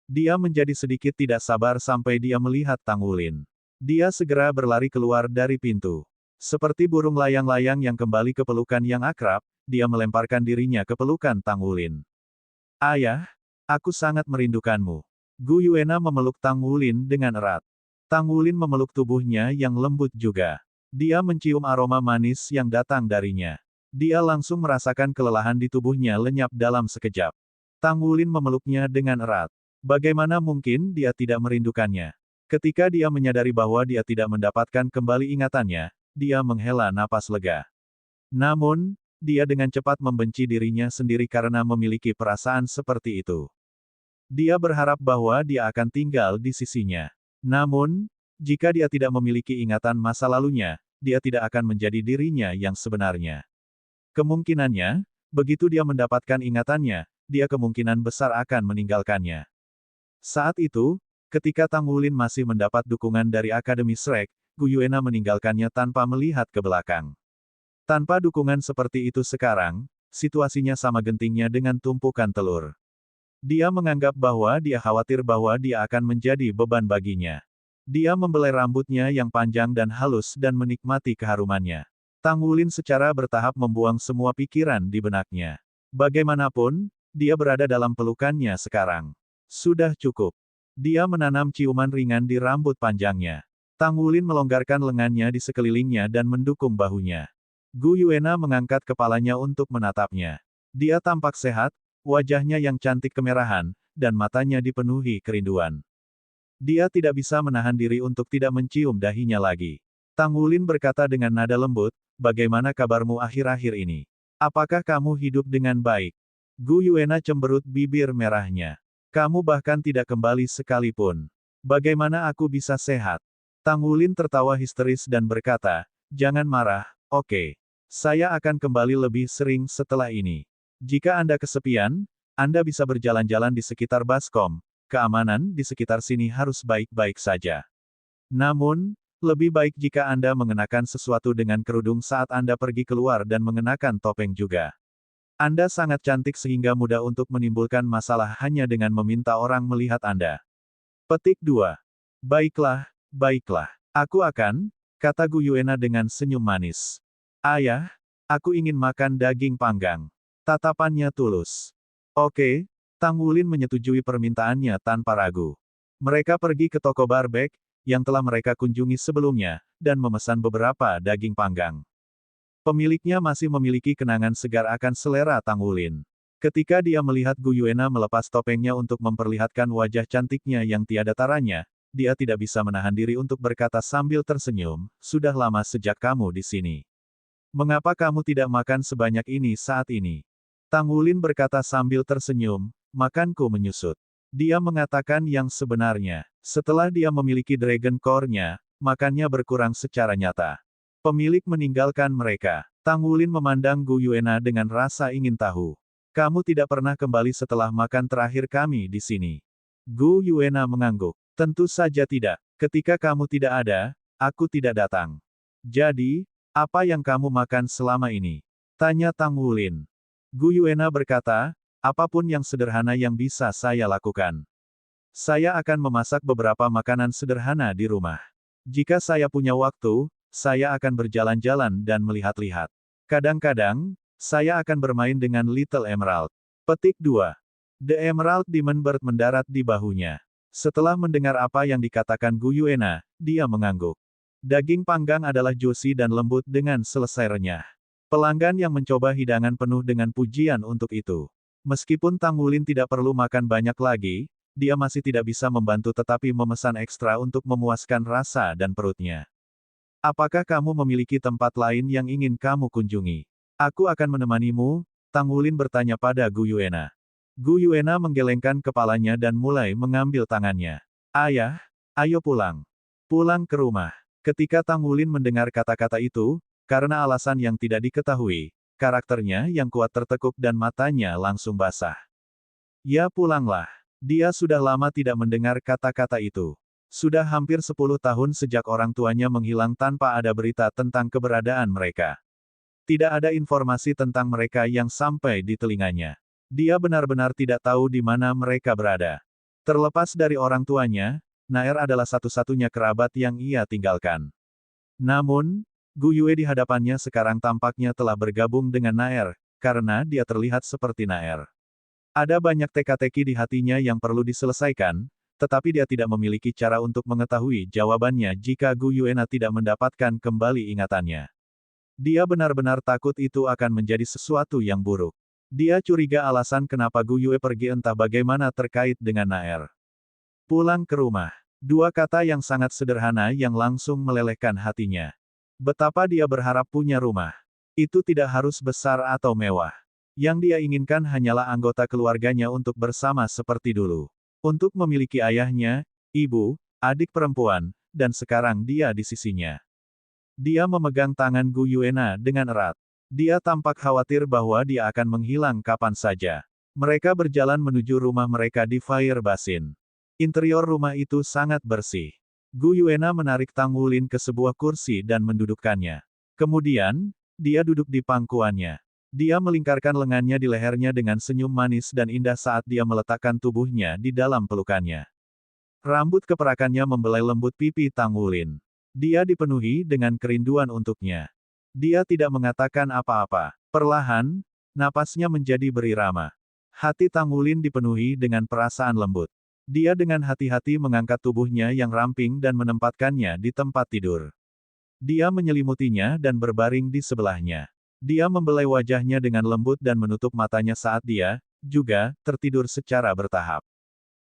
Dia menjadi sedikit tidak sabar sampai dia melihat Tang Wulin. Dia segera berlari keluar dari pintu. Seperti burung layang-layang yang kembali ke pelukan yang akrab, dia melemparkan dirinya ke pelukan Tang Wulin. Ayah, aku sangat merindukanmu. Gu Yuena memeluk Tang Wulin dengan erat. Tang Wulin memeluk tubuhnya yang lembut juga. Dia mencium aroma manis yang datang darinya. Dia langsung merasakan kelelahan di tubuhnya lenyap dalam sekejap. Tang Wulin memeluknya dengan erat. Bagaimana mungkin dia tidak merindukannya? Ketika dia menyadari bahwa dia tidak mendapatkan kembali ingatannya, dia menghela napas lega. Namun, dia dengan cepat membenci dirinya sendiri karena memiliki perasaan seperti itu. Dia berharap bahwa dia akan tinggal di sisinya. Namun, jika dia tidak memiliki ingatan masa lalunya, dia tidak akan menjadi dirinya yang sebenarnya. Kemungkinannya, begitu dia mendapatkan ingatannya, dia kemungkinan besar akan meninggalkannya. Saat itu, ketika Tang Wulin masih mendapat dukungan dari Akademi Shrek, Gu Yuena meninggalkannya tanpa melihat ke belakang. Tanpa dukungan seperti itu sekarang, situasinya sama gentingnya dengan tumpukan telur. Dia menganggap bahwa dia khawatir bahwa dia akan menjadi beban baginya. Dia membelai rambutnya yang panjang dan halus dan menikmati keharumannya. Tang Wulin secara bertahap membuang semua pikiran di benaknya. Bagaimanapun, dia berada dalam pelukannya sekarang. Sudah cukup. Dia menanam ciuman ringan di rambut panjangnya. Tang Wulin melonggarkan lengannya di sekelilingnya dan mendukung bahunya. Gu Yuena mengangkat kepalanya untuk menatapnya. Dia tampak sehat, wajahnya yang cantik kemerahan, dan matanya dipenuhi kerinduan. Dia tidak bisa menahan diri untuk tidak mencium dahinya lagi. Tang Wulin berkata dengan nada lembut, "Bagaimana kabarmu akhir-akhir ini? Apakah kamu hidup dengan baik?" Gu Yuena cemberut bibir merahnya. "Kamu bahkan tidak kembali sekalipun. Bagaimana aku bisa sehat?" Tang Wulin tertawa histeris dan berkata, "Jangan marah, oke. Saya akan kembali lebih sering setelah ini." Jika Anda kesepian, Anda bisa berjalan-jalan di sekitar Baskom. Keamanan di sekitar sini harus baik-baik saja. Namun, lebih baik jika Anda mengenakan sesuatu dengan kerudung saat Anda pergi keluar dan mengenakan topeng juga. Anda sangat cantik sehingga mudah untuk menimbulkan masalah hanya dengan meminta orang melihat Anda. Petik 2. Baiklah, baiklah. Aku akan, kata Gu Yuena dengan senyum manis. Ayah, aku ingin makan daging panggang. Tatapannya tulus. Oke, Tang Wulin menyetujui permintaannya tanpa ragu. Mereka pergi ke toko barbek, yang telah mereka kunjungi sebelumnya, dan memesan beberapa daging panggang. Pemiliknya masih memiliki kenangan segar akan selera Tang Wulin. Ketika dia melihat Gu Yuena melepas topengnya untuk memperlihatkan wajah cantiknya yang tiada taranya, dia tidak bisa menahan diri untuk berkata sambil tersenyum, sudah lama sejak kamu di sini. Mengapa kamu tidak makan sebanyak ini saat ini? Tang Wulin berkata sambil tersenyum, makanku menyusut. Dia mengatakan yang sebenarnya. Setelah dia memiliki Dragon Core-nya, makannya berkurang secara nyata. Pemilik meninggalkan mereka. Tang Wulin memandang Gu Yuena dengan rasa ingin tahu. Kamu tidak pernah kembali setelah makan terakhir kami di sini. Gu Yuena mengangguk. Tentu saja tidak. Ketika kamu tidak ada, aku tidak datang. Jadi, apa yang kamu makan selama ini? Tanya Tang Wulin. Gu Yuena berkata, apapun yang sederhana yang bisa saya lakukan. Saya akan memasak beberapa makanan sederhana di rumah. Jika saya punya waktu, saya akan berjalan-jalan dan melihat-lihat. Kadang-kadang, saya akan bermain dengan Little Emerald. Petik 2. The Emerald Demon Bird mendarat di bahunya. Setelah mendengar apa yang dikatakan Gu Yuena, dia mengangguk. Daging panggang adalah juicy dan lembut dengan selesai renyah. Pelanggan yang mencoba hidangan penuh dengan pujian untuk itu. Meskipun Tang Wulin tidak perlu makan banyak lagi, dia masih tidak bisa membantu tetapi memesan ekstra untuk memuaskan rasa dan perutnya. Apakah kamu memiliki tempat lain yang ingin kamu kunjungi? Aku akan menemanimu, Tang Wulin bertanya pada Gu Yuena. Gu Yuena menggelengkan kepalanya dan mulai mengambil tangannya. Ayah, ayo pulang. Pulang ke rumah. Ketika Tang Wulin mendengar kata-kata itu, karena alasan yang tidak diketahui, karakternya yang kuat tertekuk dan matanya langsung basah. Ya pulanglah. Dia sudah lama tidak mendengar kata-kata itu. Sudah hampir 10 tahun sejak orang tuanya menghilang tanpa ada berita tentang keberadaan mereka. Tidak ada informasi tentang mereka yang sampai di telinganya. Dia benar-benar tidak tahu di mana mereka berada. Terlepas dari orang tuanya, Naer adalah satu-satunya kerabat yang ia tinggalkan. Namun, Gu Yue di hadapannya sekarang tampaknya telah bergabung dengan Naer, karena dia terlihat seperti Naer. Ada banyak teka-teki di hatinya yang perlu diselesaikan, tetapi dia tidak memiliki cara untuk mengetahui jawabannya jika Gu Yuena tidak mendapatkan kembali ingatannya. Dia benar-benar takut itu akan menjadi sesuatu yang buruk. Dia curiga alasan kenapa Gu Yue pergi entah bagaimana terkait dengan Naer. Pulang ke rumah. Dua kata yang sangat sederhana yang langsung melelehkan hatinya. Betapa dia berharap punya rumah. Itu tidak harus besar atau mewah. Yang dia inginkan hanyalah anggota keluarganya untuk bersama seperti dulu. Untuk memiliki ayahnya, ibu, adik perempuan, dan sekarang dia di sisinya. Dia memegang tangan Gu Yuena dengan erat. Dia tampak khawatir bahwa dia akan menghilang kapan saja. Mereka berjalan menuju rumah mereka di Fire Basin. Interior rumah itu sangat bersih. Gu Yuena menarik Tang Wulin ke sebuah kursi dan mendudukkannya. Kemudian, dia duduk di pangkuannya. Dia melingkarkan lengannya di lehernya dengan senyum manis dan indah saat dia meletakkan tubuhnya di dalam pelukannya. Rambut keperakannya membelai lembut pipi Tang Wulin. Dia dipenuhi dengan kerinduan untuknya. Dia tidak mengatakan apa-apa. Perlahan, napasnya menjadi berirama. Hati Tang Wulin dipenuhi dengan perasaan lembut. Dia dengan hati-hati mengangkat tubuhnya yang ramping dan menempatkannya di tempat tidur. Dia menyelimutinya dan berbaring di sebelahnya. Dia membelai wajahnya dengan lembut dan menutup matanya saat dia, juga, tertidur secara bertahap.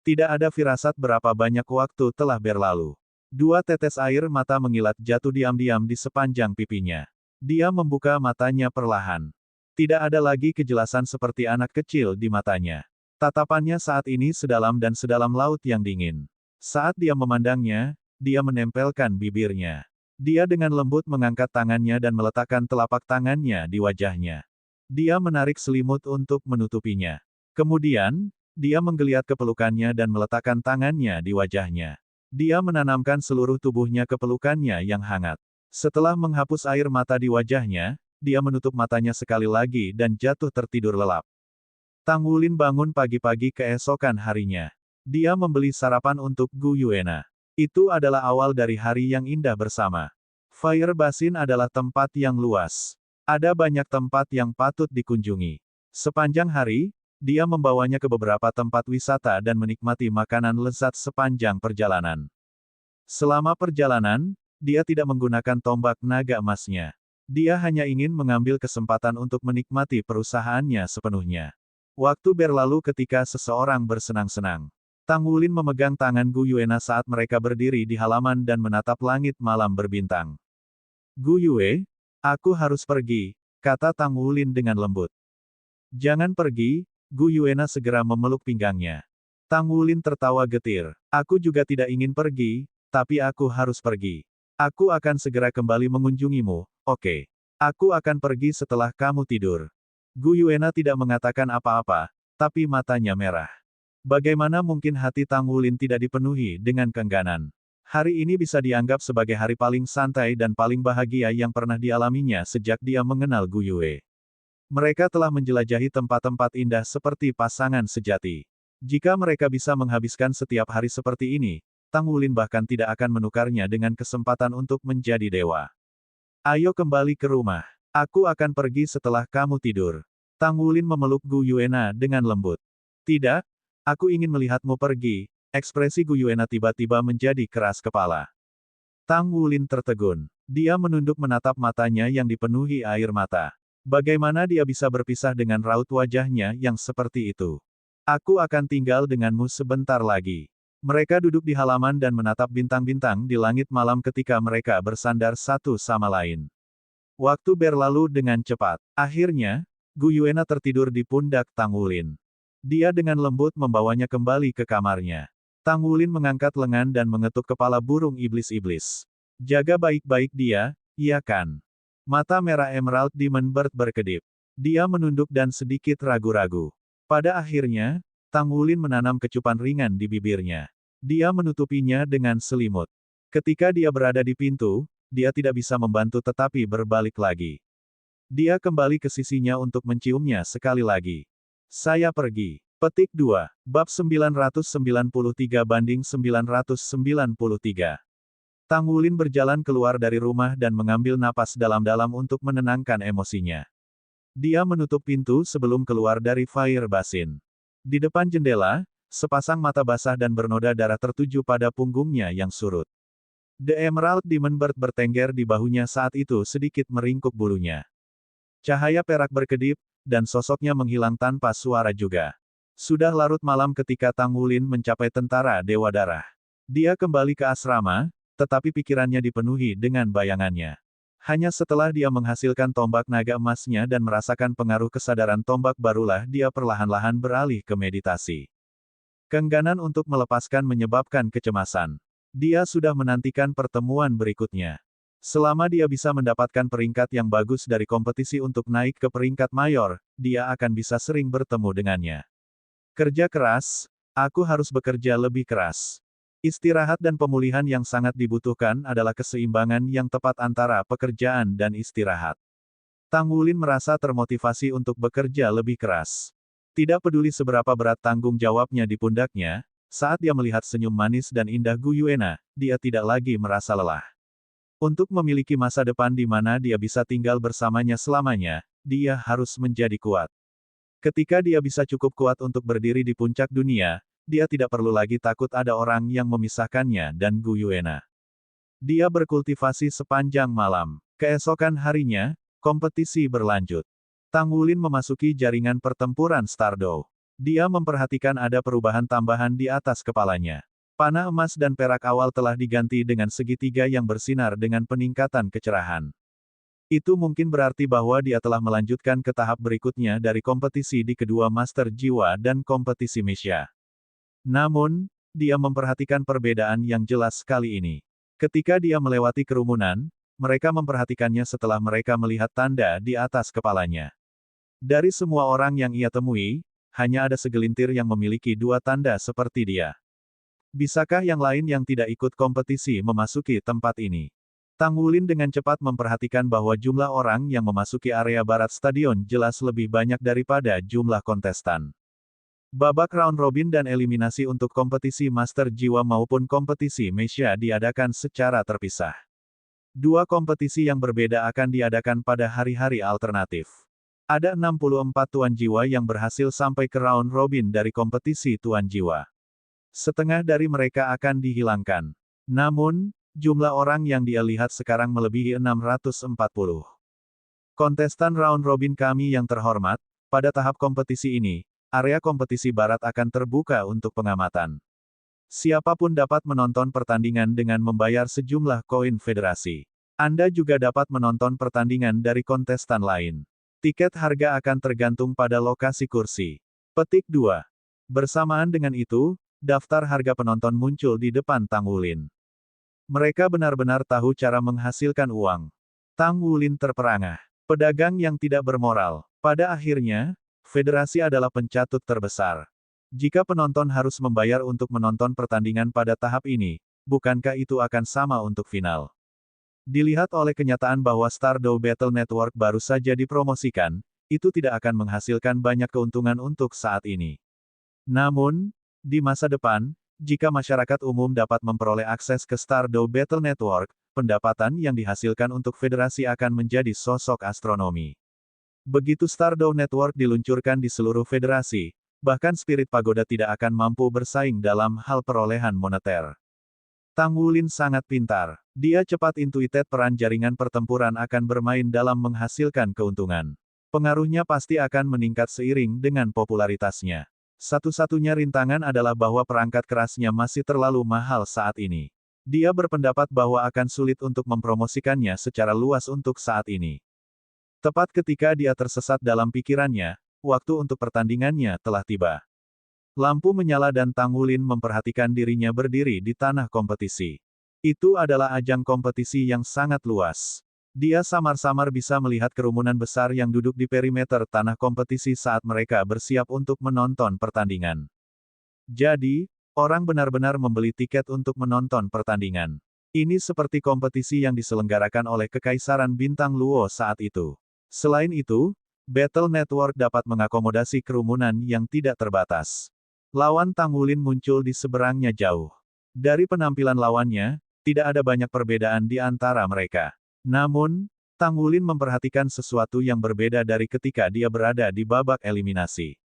Tidak ada firasat berapa banyak waktu telah berlalu. Dua tetes air mata mengilat jatuh diam-diam di sepanjang pipinya. Dia membuka matanya perlahan. Tidak ada lagi kejelasan seperti anak kecil di matanya. Tatapannya saat ini sedalam dan sedalam laut yang dingin. Saat dia memandangnya, dia menempelkan bibirnya. Dia dengan lembut mengangkat tangannya dan meletakkan telapak tangannya di wajahnya. Dia menarik selimut untuk menutupinya. Kemudian, dia menggeliat ke pelukannya dan meletakkan tangannya di wajahnya. Dia menanamkan seluruh tubuhnya ke pelukannya yang hangat. Setelah menghapus air mata di wajahnya, dia menutup matanya sekali lagi dan jatuh tertidur lelap. Tang Wulin bangun pagi-pagi keesokan harinya. Dia membeli sarapan untuk Gu Yuena. Itu adalah awal dari hari yang indah bersama. Fire Basin adalah tempat yang luas. Ada banyak tempat yang patut dikunjungi. Sepanjang hari, dia membawanya ke beberapa tempat wisata dan menikmati makanan lezat sepanjang perjalanan. Selama perjalanan, dia tidak menggunakan tombak naga emasnya. Dia hanya ingin mengambil kesempatan untuk menikmati perusahaannya sepenuhnya. Waktu berlalu ketika seseorang bersenang-senang. Tang Wulin memegang tangan Gu Yuena saat mereka berdiri di halaman dan menatap langit malam berbintang. Gu Yue, aku harus pergi, kata Tang Wulin dengan lembut. Jangan pergi, Gu Yuena segera memeluk pinggangnya. Tang Wulin tertawa getir. Aku juga tidak ingin pergi, tapi aku harus pergi. Aku akan segera kembali mengunjungimu, oke. Aku akan pergi setelah kamu tidur. Gu Yuena tidak mengatakan apa-apa, tapi matanya merah. Bagaimana mungkin hati Tang Wulin tidak dipenuhi dengan keengganan? Hari ini bisa dianggap sebagai hari paling santai dan paling bahagia yang pernah dialaminya sejak dia mengenal Gu Yue. Mereka telah menjelajahi tempat-tempat indah seperti pasangan sejati. Jika mereka bisa menghabiskan setiap hari seperti ini, Tang Wulin bahkan tidak akan menukarnya dengan kesempatan untuk menjadi dewa. Ayo kembali ke rumah. Aku akan pergi setelah kamu tidur. Tang Wulin memeluk Gu Yuena dengan lembut. Tidak, aku ingin melihatmu pergi. Ekspresi Gu Yuena tiba-tiba menjadi keras kepala. Tang Wulin tertegun. Dia menunduk menatap matanya yang dipenuhi air mata. Bagaimana dia bisa berpisah dengan raut wajahnya yang seperti itu? Aku akan tinggal denganmu sebentar lagi. Mereka duduk di halaman dan menatap bintang-bintang di langit malam ketika mereka bersandar satu sama lain. Waktu berlalu dengan cepat. Akhirnya, Gu Yuena tertidur di pundak Tang Wulin. Dia dengan lembut membawanya kembali ke kamarnya. Tang Wulin mengangkat lengan dan mengetuk kepala burung iblis-iblis. Jaga baik-baik dia, iya kan? Mata merah Emerald Demon Bird berkedip. Dia menunduk dan sedikit ragu-ragu. Pada akhirnya, Tang Wulin menanam kecupan ringan di bibirnya. Dia menutupinya dengan selimut. Ketika dia berada di pintu, dia tidak bisa membantu tetapi berbalik lagi. Dia kembali ke sisinya untuk menciumnya sekali lagi. Saya pergi. Petik 2. Bab 993-993. Tang Wulin berjalan keluar dari rumah dan mengambil napas dalam-dalam untuk menenangkan emosinya. Dia menutup pintu sebelum keluar dari Fire Basin. Di depan jendela, sepasang mata basah dan bernoda darah tertuju pada punggungnya yang surut. The Emerald Demon Bird bertengger di bahunya saat itu sedikit meringkuk bulunya. Cahaya perak berkedip, dan sosoknya menghilang tanpa suara juga. Sudah larut malam ketika Tang Wulin mencapai tentara Dewa Darah. Dia kembali ke asrama, tetapi pikirannya dipenuhi dengan bayangannya. Hanya setelah dia menghasilkan tombak naga emasnya dan merasakan pengaruh kesadaran tombak barulah dia perlahan-lahan beralih ke meditasi. Keengganan untuk melepaskan menyebabkan kecemasan. Dia sudah menantikan pertemuan berikutnya. Selama dia bisa mendapatkan peringkat yang bagus dari kompetisi untuk naik ke peringkat mayor, dia akan bisa sering bertemu dengannya. Kerja keras, aku harus bekerja lebih keras. Istirahat dan pemulihan yang sangat dibutuhkan adalah keseimbangan yang tepat antara pekerjaan dan istirahat. Tang Wulin merasa termotivasi untuk bekerja lebih keras. Tidak peduli seberapa berat tanggung jawabnya di pundaknya, saat dia melihat senyum manis dan indah Gu Yuena, dia tidak lagi merasa lelah. Untuk memiliki masa depan di mana dia bisa tinggal bersamanya selamanya, dia harus menjadi kuat. Ketika dia bisa cukup kuat untuk berdiri di puncak dunia, dia tidak perlu lagi takut ada orang yang memisahkannya dan Gu Yuena. Dia berkultivasi sepanjang malam. Keesokan harinya, kompetisi berlanjut. Tang Wulin memasuki jaringan pertempuran Stardow. Dia memperhatikan ada perubahan tambahan di atas kepalanya. Panah emas dan perak awal telah diganti dengan segitiga yang bersinar dengan peningkatan kecerahan. Itu mungkin berarti bahwa dia telah melanjutkan ke tahap berikutnya dari kompetisi di kedua Master Jiwa dan kompetisi Misha. Namun, dia memperhatikan perbedaan yang jelas kali ini. Ketika dia melewati kerumunan, mereka memperhatikannya setelah mereka melihat tanda di atas kepalanya. Dari semua orang yang ia temui, hanya ada segelintir yang memiliki dua tanda seperti dia. Bisakah yang lain yang tidak ikut kompetisi memasuki tempat ini? Tang Wulin dengan cepat memperhatikan bahwa jumlah orang yang memasuki area barat stadion jelas lebih banyak daripada jumlah kontestan. Babak round robin dan eliminasi untuk kompetisi Master Jiwa maupun kompetisi Meisha diadakan secara terpisah. Dua kompetisi yang berbeda akan diadakan pada hari-hari alternatif. Ada 64 Tuan Jiwa yang berhasil sampai ke round robin dari kompetisi Tuan Jiwa. Setengah dari mereka akan dihilangkan. Namun, jumlah orang yang dia lihat sekarang melebihi 640. Kontestan round robin kami yang terhormat, pada tahap kompetisi ini, area kompetisi barat akan terbuka untuk pengamatan. Siapapun dapat menonton pertandingan dengan membayar sejumlah koin federasi. Anda juga dapat menonton pertandingan dari kontestan lain. Tiket harga akan tergantung pada lokasi kursi. Petik 2. Bersamaan dengan itu, daftar harga penonton muncul di depan Tang Wulin. Mereka benar-benar tahu cara menghasilkan uang. Tang Wulin terperangah. Pedagang yang tidak bermoral. Pada akhirnya, federasi adalah pencatut terbesar. Jika penonton harus membayar untuk menonton pertandingan pada tahap ini, bukankah itu akan sama untuk final? Dilihat oleh kenyataan bahwa Stardew Battle Network baru saja dipromosikan, itu tidak akan menghasilkan banyak keuntungan untuk saat ini. Namun, di masa depan, jika masyarakat umum dapat memperoleh akses ke Stardew Battle Network, pendapatan yang dihasilkan untuk federasi akan menjadi sosok astronomi. Begitu Stardew Network diluncurkan di seluruh federasi, bahkan Spirit Pagoda tidak akan mampu bersaing dalam hal perolehan moneter. Tang Wulin sangat pintar. Dia cepat intuited peran jaringan pertempuran akan bermain dalam menghasilkan keuntungan. Pengaruhnya pasti akan meningkat seiring dengan popularitasnya. Satu-satunya rintangan adalah bahwa perangkat kerasnya masih terlalu mahal saat ini. Dia berpendapat bahwa akan sulit untuk mempromosikannya secara luas untuk saat ini. Tepat ketika dia tersesat dalam pikirannya, waktu untuk pertandingannya telah tiba. Lampu menyala dan Tang Wulin memperhatikan dirinya berdiri di tanah kompetisi. Itu adalah ajang kompetisi yang sangat luas. Dia samar-samar bisa melihat kerumunan besar yang duduk di perimeter tanah kompetisi saat mereka bersiap untuk menonton pertandingan. Jadi, orang benar-benar membeli tiket untuk menonton pertandingan. Ini seperti kompetisi yang diselenggarakan oleh Kekaisaran Bintang Luo saat itu. Selain itu, Battle Network dapat mengakomodasi kerumunan yang tidak terbatas. Lawan Tang Wulin muncul di seberangnya jauh. Dari penampilan lawannya, tidak ada banyak perbedaan di antara mereka. Namun, Tang Wulin memperhatikan sesuatu yang berbeda dari ketika dia berada di babak eliminasi.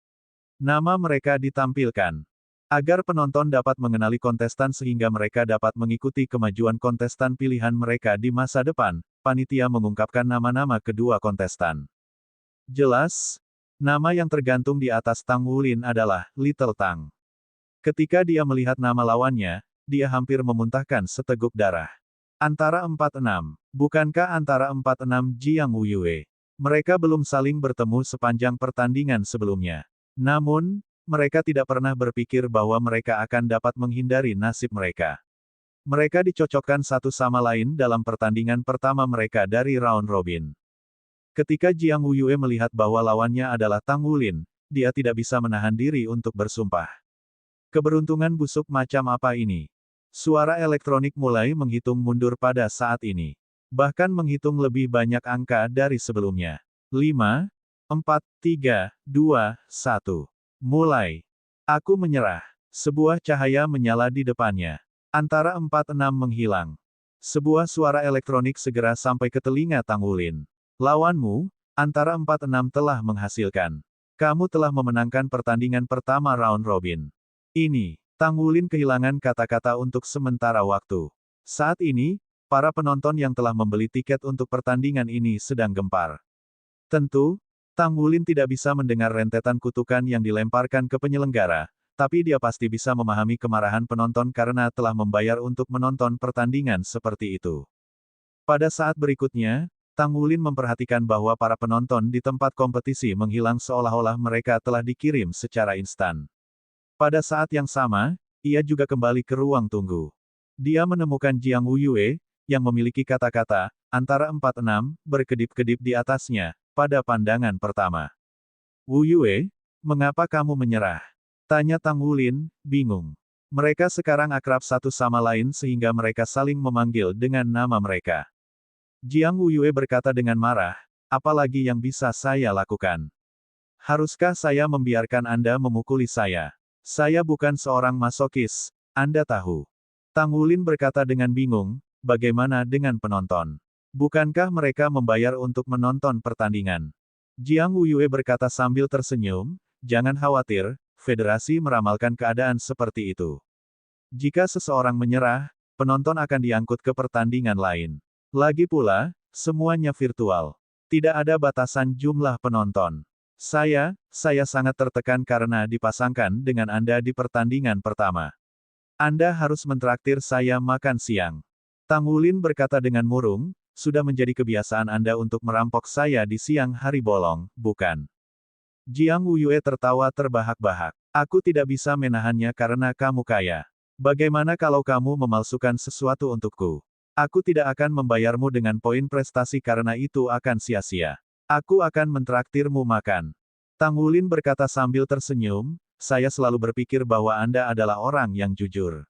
Nama mereka ditampilkan. Agar penonton dapat mengenali kontestan sehingga mereka dapat mengikuti kemajuan kontestan pilihan mereka di masa depan, panitia mengungkapkan nama-nama kedua kontestan. Jelas, nama yang tergantung di atas Tang Wulin adalah Little Tang. Ketika dia melihat nama lawannya, dia hampir memuntahkan seteguk darah. Antara 46. Bukankah antara 46 Jiang Wuyue? Mereka belum saling bertemu sepanjang pertandingan sebelumnya. Namun, mereka tidak pernah berpikir bahwa mereka akan dapat menghindari nasib mereka. Mereka dicocokkan satu sama lain dalam pertandingan pertama mereka dari round robin. Ketika Jiang Wuyue melihat bahwa lawannya adalah Tang Wulin, dia tidak bisa menahan diri untuk bersumpah. Keberuntungan busuk macam apa ini? Suara elektronik mulai menghitung mundur pada saat ini. Bahkan menghitung lebih banyak angka dari sebelumnya. 5, 4, 3, 2, 1. Mulai. Aku menyerah. Sebuah cahaya menyala di depannya. Antara 46 menghilang. Sebuah suara elektronik segera sampai ke telinga Tang Wulin. Lawanmu, antara 46 telah menghasilkan. Kamu telah memenangkan pertandingan pertama round robin. Ini, Tang Wulin kehilangan kata-kata untuk sementara waktu. Saat ini, para penonton yang telah membeli tiket untuk pertandingan ini sedang gempar. Tentu, Tang Wulin tidak bisa mendengar rentetan kutukan yang dilemparkan ke penyelenggara, tapi dia pasti bisa memahami kemarahan penonton karena telah membayar untuk menonton pertandingan seperti itu. Pada saat berikutnya, Tang Wulin memperhatikan bahwa para penonton di tempat kompetisi menghilang seolah-olah mereka telah dikirim secara instan. Pada saat yang sama, ia juga kembali ke ruang tunggu. Dia menemukan Jiang Wuyue, yang memiliki kata-kata, antara 46, berkedip-kedip di atasnya, pada pandangan pertama. Wu Yue, mengapa kamu menyerah? Tanya Tang Wulin, bingung. Mereka sekarang akrab satu sama lain sehingga mereka saling memanggil dengan nama mereka. Jiang Wu Yue berkata dengan marah, apalagi yang bisa saya lakukan? Haruskah saya membiarkan Anda memukuli saya? Saya bukan seorang masokis, Anda tahu. Tang Wulin berkata dengan bingung, bagaimana dengan penonton? Bukankah mereka membayar untuk menonton pertandingan? Jiang Wu Yue berkata sambil tersenyum, jangan khawatir, federasi meramalkan keadaan seperti itu. Jika seseorang menyerah, penonton akan diangkut ke pertandingan lain. Lagi pula, semuanya virtual. Tidak ada batasan jumlah penonton. Saya sangat tertekan karena dipasangkan dengan Anda di pertandingan pertama. Anda harus mentraktir saya makan siang. Tang Wulin berkata dengan murung, sudah menjadi kebiasaan Anda untuk merampok saya di siang hari bolong, bukan? Jiang Wu Yue tertawa terbahak-bahak. Aku tidak bisa menahannya karena kamu kaya. Bagaimana kalau kamu memalsukan sesuatu untukku? Aku tidak akan membayarmu dengan poin prestasi karena itu akan sia-sia. Aku akan mentraktirmu makan. Tang Wulin berkata sambil tersenyum, saya selalu berpikir bahwa Anda adalah orang yang jujur.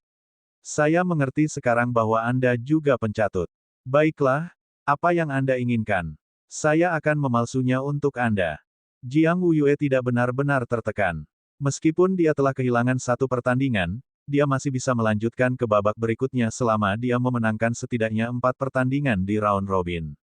Saya mengerti sekarang bahwa Anda juga pencatut. Baiklah, apa yang Anda inginkan? Saya akan memalsunya untuk Anda. Jiang Wu Yue tidak benar-benar tertekan. Meskipun dia telah kehilangan satu pertandingan, dia masih bisa melanjutkan ke babak berikutnya selama dia memenangkan setidaknya 4 pertandingan di round robin.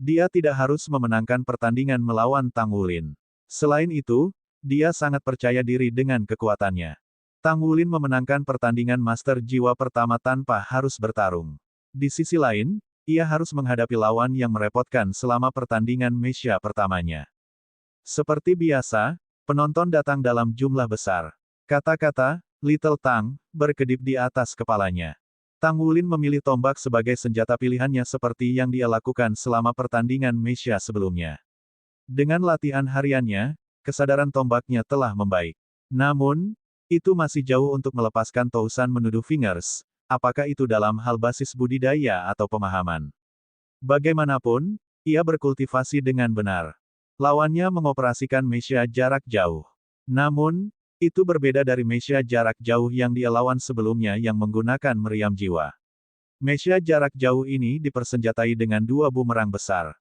Dia tidak harus memenangkan pertandingan melawan Tang Wulin. Selain itu, dia sangat percaya diri dengan kekuatannya. Tang Wulin memenangkan pertandingan Master Jiwa pertama tanpa harus bertarung. Di sisi lain, ia harus menghadapi lawan yang merepotkan selama pertandingan Meisha pertamanya. Seperti biasa, penonton datang dalam jumlah besar. Kata-kata, Little Tang, berkedip di atas kepalanya. Tang Wulin memilih tombak sebagai senjata pilihannya seperti yang dia lakukan selama pertandingan Meisha sebelumnya. Dengan latihan hariannya, kesadaran tombaknya telah membaik. Namun, itu masih jauh untuk melepaskan Tousan menuduh Fingers, apakah itu dalam hal basis budidaya atau pemahaman. Bagaimanapun, ia berkultivasi dengan benar. Lawannya mengoperasikan Meisha jarak jauh. Namun, itu berbeda dari Meisha jarak jauh yang dia lawan sebelumnya yang menggunakan meriam jiwa. Meisha jarak jauh ini dipersenjatai dengan 2 bumerang besar.